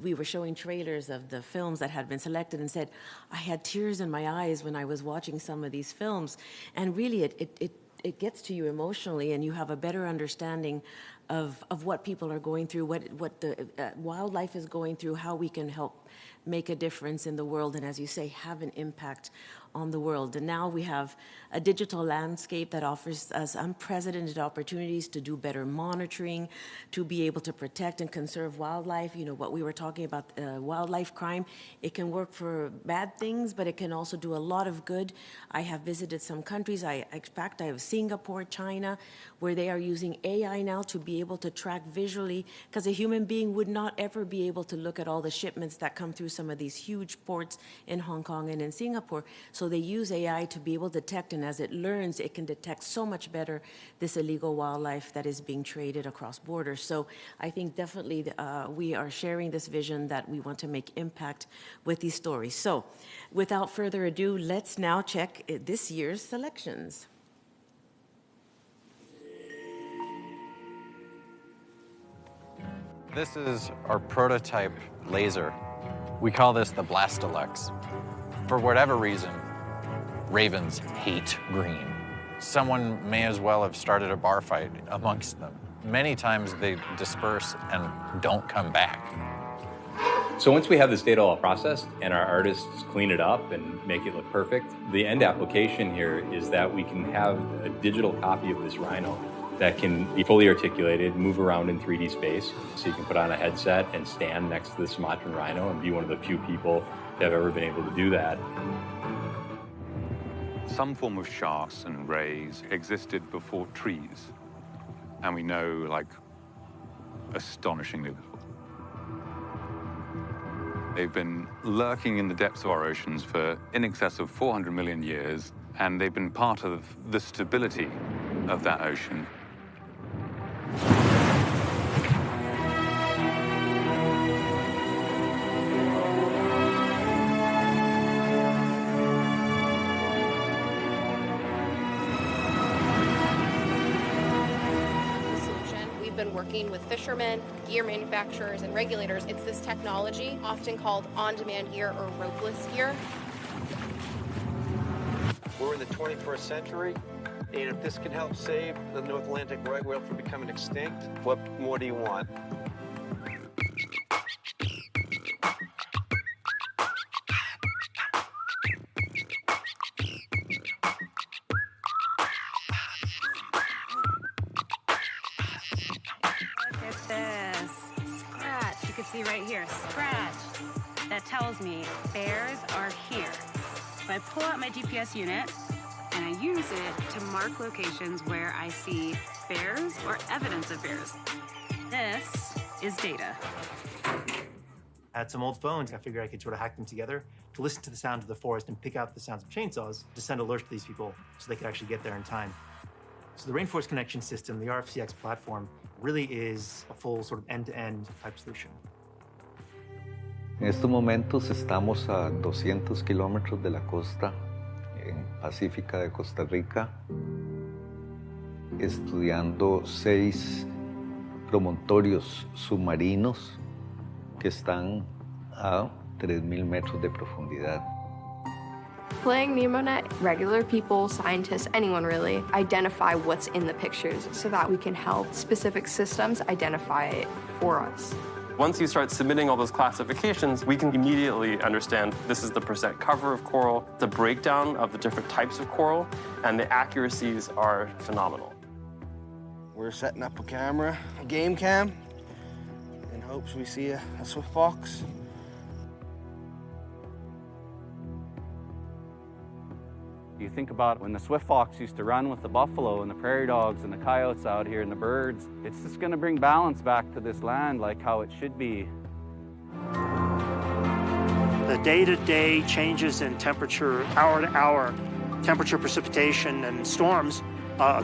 we were showing trailers of the films that had been selected and said, I had tears in my eyes when I was watching some of these films. And really, it gets to you emotionally, and you have a better understanding of what people are going through, what the wildlife is going through, how we can help make a difference in the world, and as you say, have an impact on the world. And now we have a digital landscape that offers us unprecedented opportunities to do better monitoring, to be able to protect and conserve wildlife. What we were talking about, wildlife crime, it can work for bad things, but it can also do a lot of good. I have visited some countries. In fact, I have Singapore, China, where they are using AI now to be able to track visually, because a human being would not ever be able to look at all the shipments that come through some of these huge ports in Hong Kong and in Singapore. So they use AI to be able to detect, and as it learns, it can detect so much better this illegal wildlife that is being traded across borders. So I think definitely we are sharing this vision that we want to make impact with these stories. So without further ado, let's now check this year's selections. This is our prototype laser. We call this the Blastolex. For whatever reason, ravens hate green. Someone may as well have started a bar fight amongst them. Many times they disperse and don't come back. So once we have this data all processed and our artists clean it up and make it look perfect, the end application here is that we can have a digital copy of this rhino that can be fully articulated, move around in 3D space. So you can put on a headset and stand next to the Sumatran rhino and be one of the few people that have ever been able to do that. Some form of sharks and rays existed before trees, and we know, astonishingly little. They've been lurking in the depths of our oceans for in excess of 400 million years, and they've been part of the stability of that ocean. Been working with fishermen, gear manufacturers, and regulators. It's this technology, often called on-demand gear or ropeless gear. We're in the 21st century, and if this can help save the North Atlantic right whale from becoming extinct, what more do you want? Right here, scratch. That tells me bears are here. So I pull out my GPS unit and I use it to mark locations where I see bears or evidence of bears. This is data. I had some old phones. I figured I could sort of hack them together to listen to the sounds of the forest and pick out the sounds of chainsaws to send alerts to these people so they could actually get there in time. So the Rainforest Connection System, the RFCX platform, really is a full sort of end-to-end type solution. En estos momentos estamos a 200 kilómetros de la costa pacífica de Costa Rica, estudiando 6 promontorios submarinos que están a 3,000 metros de profundidad. Playing NemoNet, regular people, scientists, anyone really, identify what's in the pictures so that we can help specific systems identify it for us. Once you start submitting all those classifications, we can immediately understand this is the percent cover of coral, the breakdown of the different types of coral, and the accuracies are phenomenal. We're setting up a camera, a game cam, in hopes we see a swift fox. You think about when the swift fox used to run with the buffalo and the prairie dogs and the coyotes out here and the birds, it's just going to bring balance back to this land like how it should be. The day-to-day changes in temperature, hour-to-hour temperature, precipitation, and storms,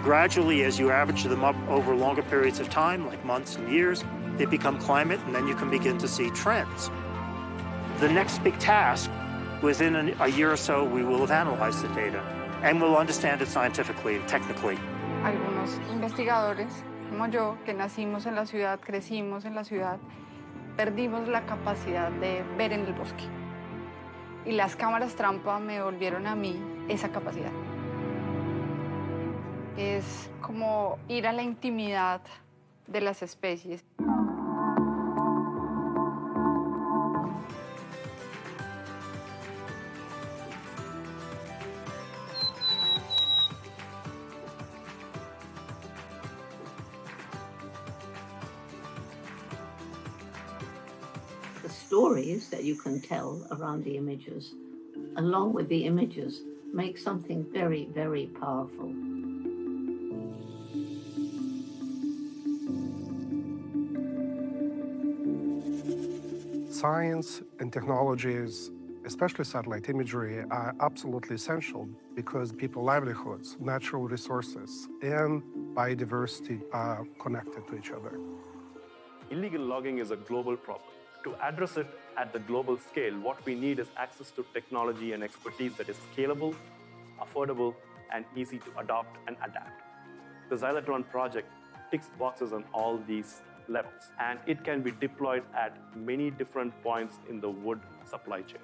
gradually, as you average them up over longer periods of time, like months and years, they become climate, and then you can begin to see trends. The next big task, within a year or so, we will have analyzed the data, and we'll understand it scientifically and technically. Algunos investigadores, como yo, que nacimos en la ciudad, crecimos en la ciudad, perdimos la capacidad de ver en el bosque. Y las cámaras trampa me volvieron a mí esa capacidad. Es como ir a la intimidad de las especies. The stories that you can tell around the images, along with the images, make something very, very powerful. Science and technologies, especially satellite imagery, are absolutely essential because people's livelihoods, natural resources, and biodiversity are connected to each other. Illegal logging is a global problem. To address it at the global scale, what we need is access to technology and expertise that is scalable, affordable, and easy to adopt and adapt. The Xylotron project ticks boxes on all these levels, and it can be deployed at many different points in the wood supply chain.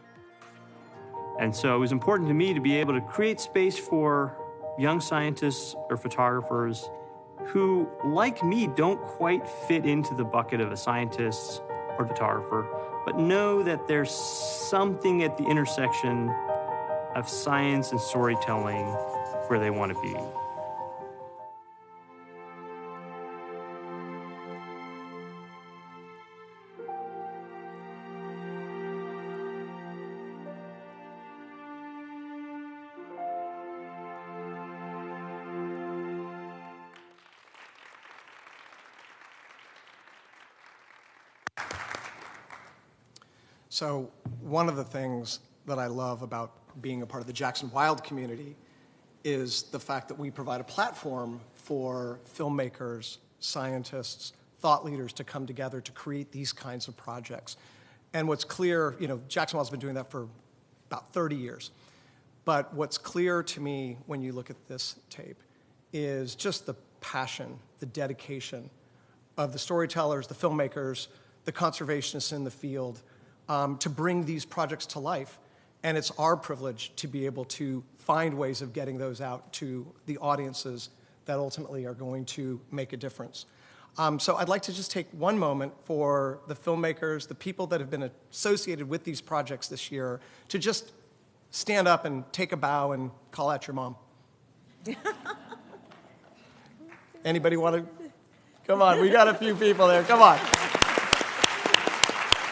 And so it was important to me to be able to create space for young scientists or photographers who, like me, don't quite fit into the bucket of a scientist or photographer, but know that there's something at the intersection of science and storytelling where they want to be. So one of the things that I love about being a part of the Jackson Wild community is the fact that we provide a platform for filmmakers, scientists, thought leaders to come together to create these kinds of projects. And what's clear, Jackson Wild's been doing that for about 30 years. But what's clear to me when you look at this tape is just the passion, the dedication of the storytellers, the filmmakers, the conservationists in the field, to bring these projects to life. And it's our privilege to be able to find ways of getting those out to the audiences that ultimately are going to make a difference. So I'd like to just take one moment for the filmmakers, the people that have been associated with these projects this year, to just stand up and take a bow and call out your mom. Anybody want to? Come on, we got a few people there. Come on.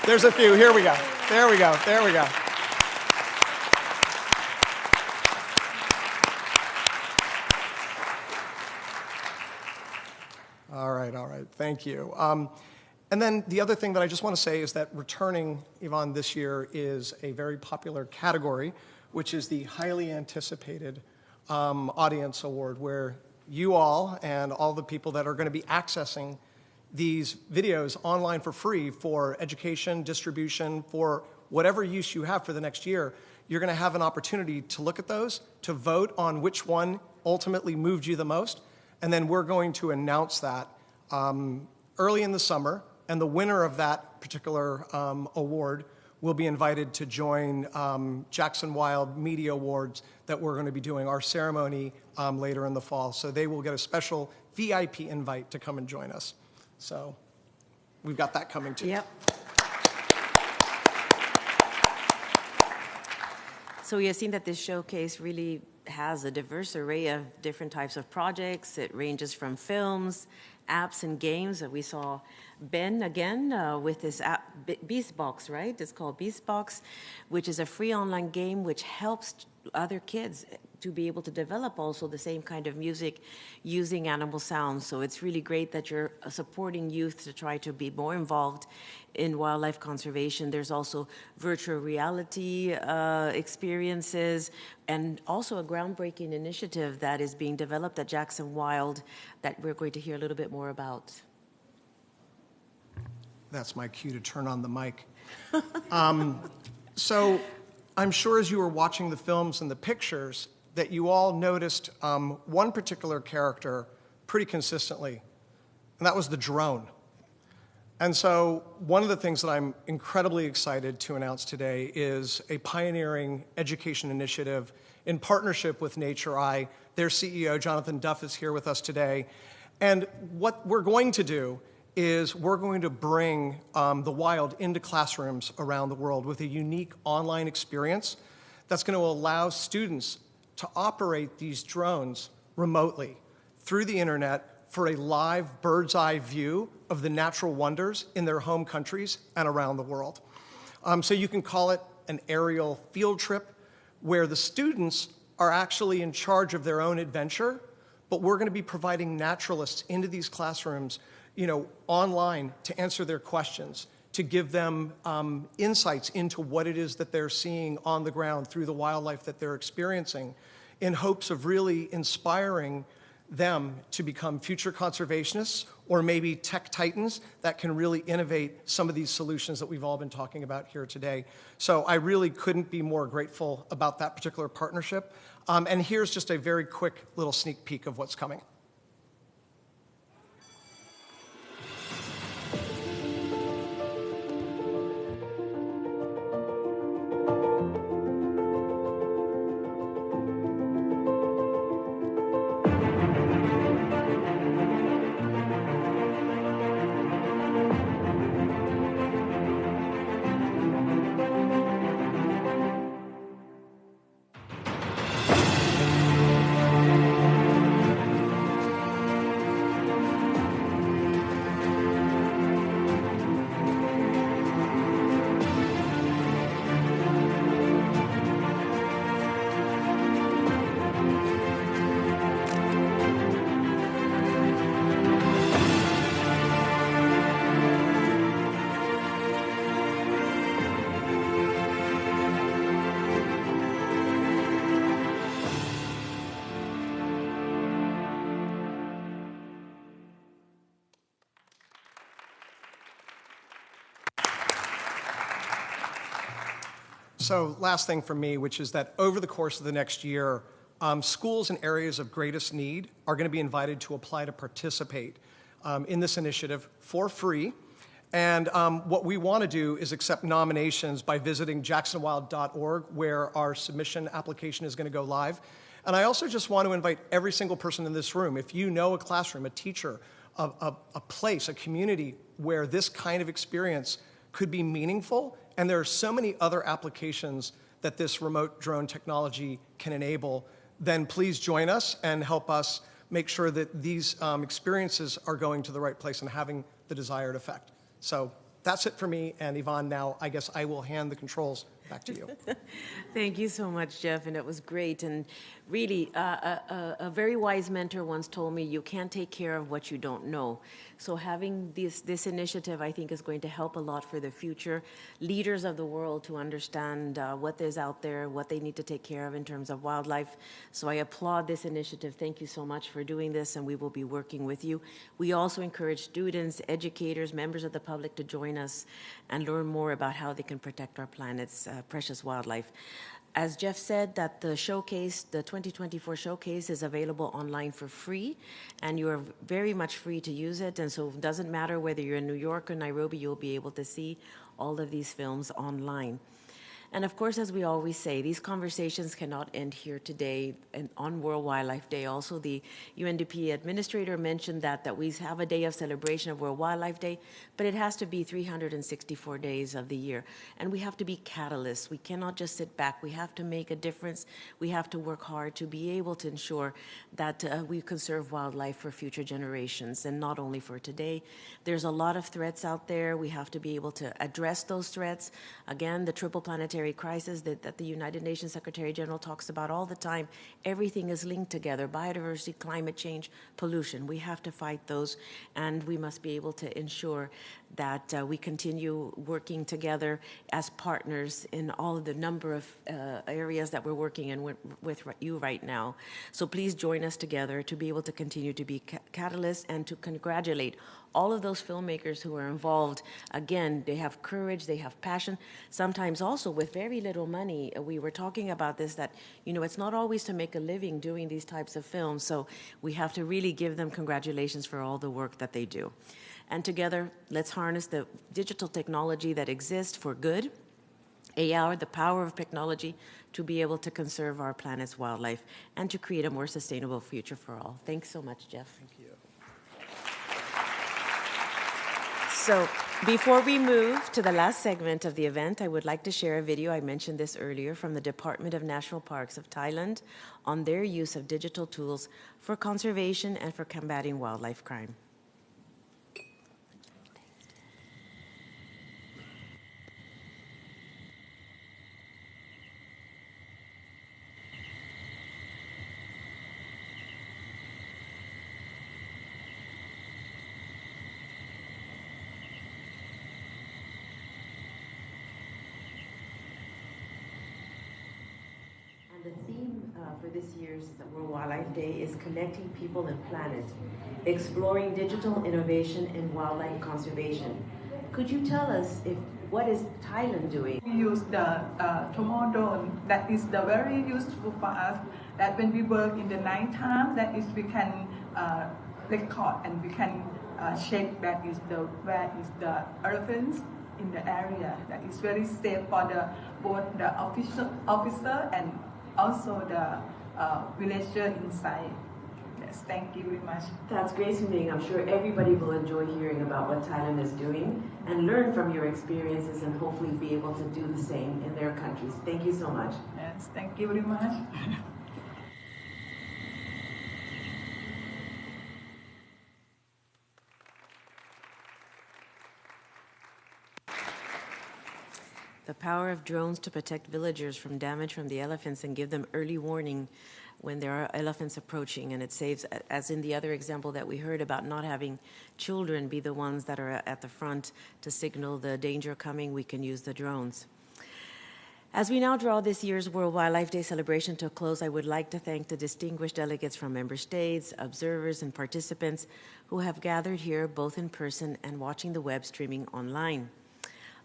There's a few. Here we go. There we go. There we go. All right, all right. Thank you. And then the other thing that I just want to say is that returning, Yvonne, this year is a very popular category, which is the highly anticipated audience award, where you all and all the people that are going to be accessing these videos online for free for education, distribution, for whatever use you have for the next year. You're going to have an opportunity to look at those, to vote on which one ultimately moved you the most, and then we're going to announce that early in the summer, and the winner of that particular award will be invited to join Jackson Wild Media Awards that we're going to be doing our ceremony later in the fall. So they will get a special VIP invite to come and join us. So we've got that coming too. Yep. So we have seen that this showcase really has a diverse array of different types of projects. It ranges from films, apps, and games. We saw Ben again with this app, Beastbox, right? It's called Beastbox, which is a free online game which helps other kids to be able to develop also the same kind of music using animal sounds. So it's really great that you're supporting youth to try to be more involved in wildlife conservation. There's also virtual reality experiences, and also a groundbreaking initiative that is being developed at Jackson Wild that we're going to hear a little bit more about. That's my cue to turn on the mic. So I'm sure as you were watching the films and the pictures that you all noticed one particular character pretty consistently, and that was the drone. And so one of the things that I'm incredibly excited to announce today is a pioneering education initiative in partnership with Nature Eye. Their CEO, Jonathan Duff, is here with us today. And what we're going to do is we're going to bring the wild into classrooms around the world with a unique online experience that's going to allow students to operate these drones remotely through the internet for a live bird's eye view of the natural wonders in their home countries and around the world. So you can call it an aerial field trip where the students are actually in charge of their own adventure, but we're going to be providing naturalists into these classrooms, online to answer their questions, to give them insights into what it is that they're seeing on the ground through the wildlife that they're experiencing, in hopes of really inspiring them to become future conservationists or maybe tech titans that can really innovate some of these solutions that we've all been talking about here today. So I really couldn't be more grateful about that particular partnership. And here's just a very quick little sneak peek of what's coming. So last thing for me, which is that over the course of the next year, schools in areas of greatest need are going to be invited to apply to participate in this initiative for free. And what we want to do is accept nominations by visiting jacksonwild.org, where our submission application is going to go live. And I also just want to invite every single person in this room, if you know a classroom, a teacher, a place, a community where this kind of experience could be meaningful, and there are so many other applications that this remote drone technology can enable, then please join us and help us make sure that these experiences are going to the right place and having the desired effect. So that's it for me, and Yvonne, now I guess I will hand the controls Back to you. Thank you so much, Jeff, and it was great. And really, a very wise mentor once told me, you can't take care of what you don't know. So having this initiative, I think, is going to help a lot for the future leaders of the world to understand what is out there, what they need to take care of in terms of wildlife. So I applaud this initiative. Thank you so much for doing this, and we will be working with you. We also encourage students, educators, members of the public to join us and learn more about how they can protect our planet's precious wildlife. As Jeff said, that the showcase, the 2024 showcase, is available online for free, and you are very much free to use it. And so it doesn't matter whether you're in New York or Nairobi, you'll be able to see all of these films online. And of course, as we always say, these conversations cannot end here today and on World Wildlife Day. Also, the UNDP administrator mentioned that we have a day of celebration of World Wildlife Day, but it has to be 364 days of the year. And we have to be catalysts. We cannot just sit back. We have to make a difference. We have to work hard to be able to ensure that we conserve wildlife for future generations, and not only for today. There's a lot of threats out there. We have to be able to address those threats. Again, the triple planetary crisis that the United Nations Secretary General talks about all the time. Everything is linked together: biodiversity, climate change, pollution. We have to fight those, and we must be able to ensure that we continue working together as partners in all of the number of areas that we're working in with you right now. So please join us together to be able to continue to be catalysts, and to congratulate all of those filmmakers who are involved. Again, they have courage, they have passion, sometimes also with very little money. We were talking about this, that, you know, it's not always to make a living doing these types of films, so we have to really give them congratulations for all the work that they do. And together, let's harness the digital technology that exists for good, AR, the power of technology, to be able to conserve our planet's wildlife and to create a more sustainable future for all. Thanks so much, Jeff. Thank you. So before we move to the last segment of the event, I would like to share a video, I mentioned this earlier, from the Department of National Parks of Thailand on their use of digital tools for conservation and for combating wildlife crime. The theme for this year's World Wildlife Day is connecting people and planet, exploring digital innovation in wildlife conservation. Could you tell us what is Thailand doing? We use the Tomo drone. That is the very useful for us. That when we work in the night time, that is we can record and we can check that is where is the elephants in the area. That is very safe for both the officer and also the villager inside. Yes, thank you very much. That's great, Suming. I'm sure everybody will enjoy hearing about what Thailand is doing and learn from your experiences, and hopefully be able to do the same in their countries. Thank you so much. Yes, thank you very much. The power of drones to protect villagers from damage from the elephants and give them early warning when there are elephants approaching. And it saves, as in the other example that we heard about not having children be the ones that are at the front to signal the danger coming, we can use the drones. As we now draw this year's World Wildlife Day celebration to a close, I would like to thank the distinguished delegates from member states, observers, and participants who have gathered here both in person and watching the web streaming online.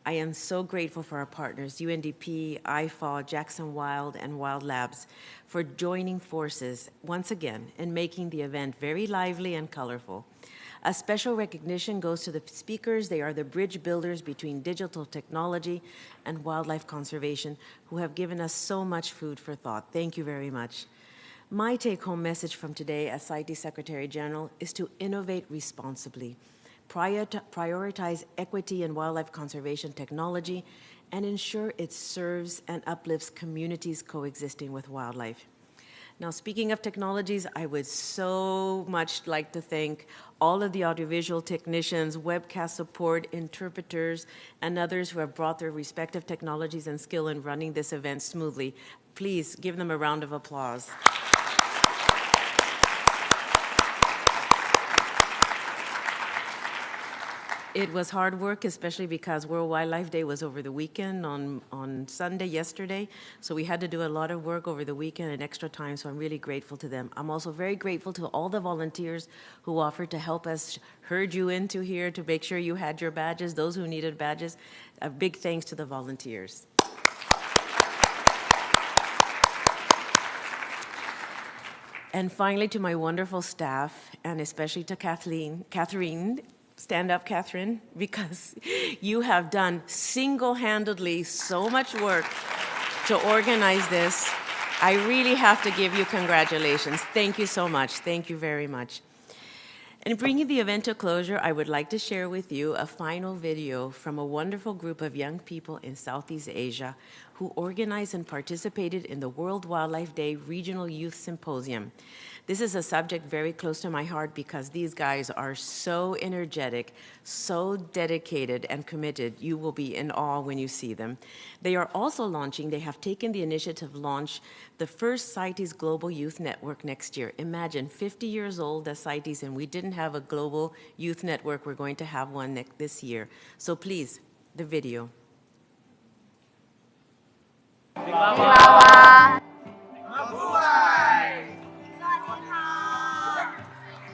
I am so grateful for our partners, UNDP, IFAW, Jackson Wild, and Wild Labs, for joining forces once again in making the event very lively and colorful. A special recognition goes to the speakers. They are the bridge builders between digital technology and wildlife conservation, who have given us so much food for thought. Thank you very much. My take-home message from today as CITES Secretary General is to innovate responsibly, prioritize equity in wildlife conservation technology, and ensure it serves and uplifts communities coexisting with wildlife. Now, speaking of technologies, I would so much like to thank all of the audiovisual technicians, webcast support, interpreters, and others who have brought their respective technologies and skill in running this event smoothly. Please give them a round of applause. It was hard work, especially because World Wildlife Day was over the weekend on Sunday, yesterday. So we had to do a lot of work over the weekend and extra time, so I'm really grateful to them. I'm also very grateful to all the volunteers who offered to help us herd you into here to make sure you had your badges, those who needed badges. A big thanks to the volunteers. And finally, to my wonderful staff, and especially to Catherine, stand up, Catherine, because you have done single-handedly so much work to organize this. I really have to give you congratulations. Thank you so much. Thank you very much. And bringing the event to closure, I would like to share with you a final video from a wonderful group of young people in Southeast Asia who organized and participated in the World Wildlife Day Regional Youth Symposium. This is a subject very close to my heart because these guys are so energetic, so dedicated and committed. You will be in awe when you see them. They are also launching, they have taken the initiative to launch the first CITES Global Youth Network next year. Imagine 50 years old as CITES and we didn't have a global youth network. We're going to have one this year. So please, the video.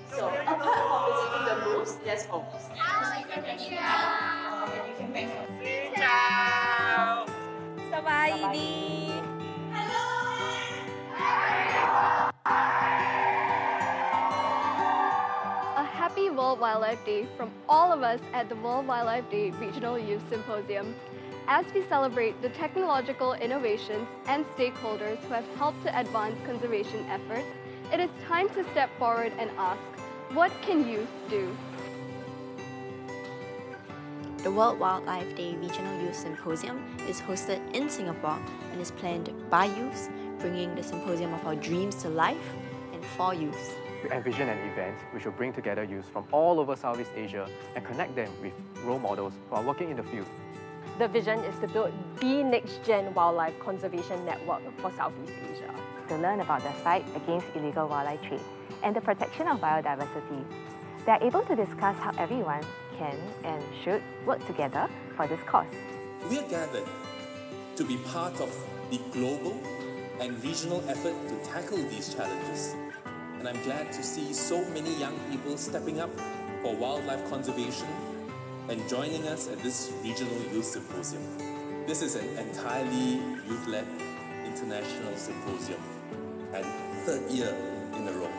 So, apart from visiting the booths, there's focus. A happy World Wildlife Day from all of us at the World Wildlife Day Regional Youth Symposium. As we celebrate the technological innovations and stakeholders who have helped to advance conservation efforts, it is time to step forward and ask, what can youth do? The World Wildlife Day Regional Youth Symposium is hosted in Singapore and is planned by youths, bringing the symposium of our dreams to life and for youths. We envision an event which will bring together youths from all over Southeast Asia and connect them with role models who are working in the field. The vision is to build the next-gen wildlife conservation network for Southeast Asia. To learn about the fight against illegal wildlife trade and the protection of biodiversity. They are able to discuss how everyone can and should work together for this cause. We are gathered to be part of the global and regional effort to tackle these challenges. And I'm glad to see so many young people stepping up for wildlife conservation and joining us at this Regional Youth Symposium. This is an entirely youth-led international symposium and third year in a row.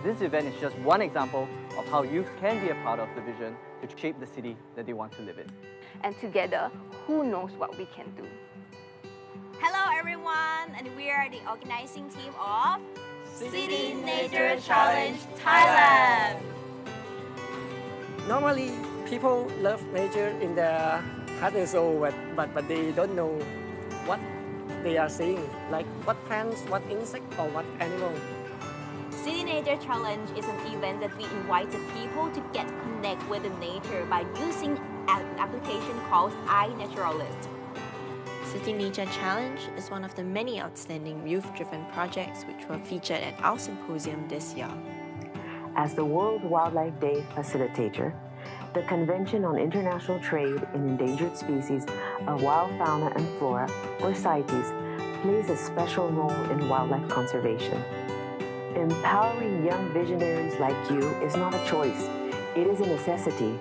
This event is just one example of how youth can be a part of the vision to shape the city that they want to live in. And together, who knows what we can do? Hello everyone, and we are the organizing team of City Nature Challenge Thailand. Normally, people love nature in their heart and soul, but they don't know what they are seeing, like what plants, what insect, or what animal. City Nature Challenge is an event that we invited people to get connect with the nature by using an application called iNaturalist. City Nature Challenge is one of the many outstanding youth-driven projects which were featured at our symposium this year. As the World Wildlife Day facilitator, the Convention on International Trade in Endangered Species of Wild Fauna and Flora, or CITES, plays a special role in wildlife conservation. Empowering young visionaries like you is not a choice, it is a necessity.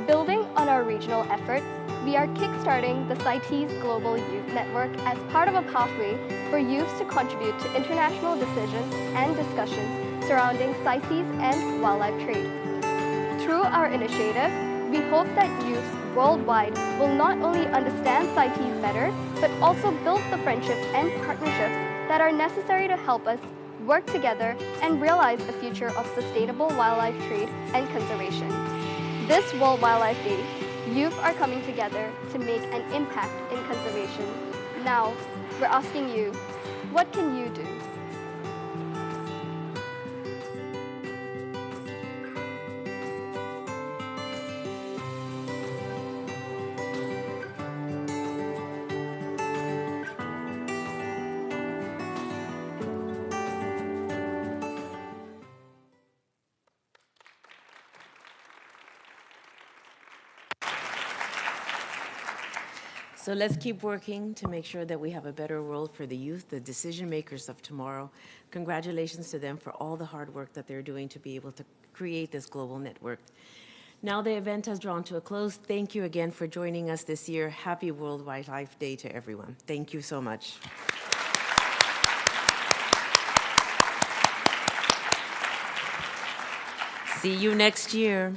Building on our regional efforts, we are kickstarting the CITES Global Youth Network as part of a pathway for youths to contribute to international decisions and discussions surrounding CITES and wildlife trade. Through our initiative, we hope that youths worldwide will not only understand CITES better, but also build the friendships and partnerships that are necessary to help us work together and realize a future of sustainable wildlife trade and conservation. This World Wildlife Day, youth are coming together to make an impact in conservation. Now, we're asking you, what can you do? So let's keep working to make sure that we have a better world for the youth, the decision makers of tomorrow. Congratulations to them for all the hard work that they're doing to be able to create this global network. Now the event has drawn to a close. Thank you again for joining us this year. Happy World Wildlife Day to everyone. Thank you so much. See you next year.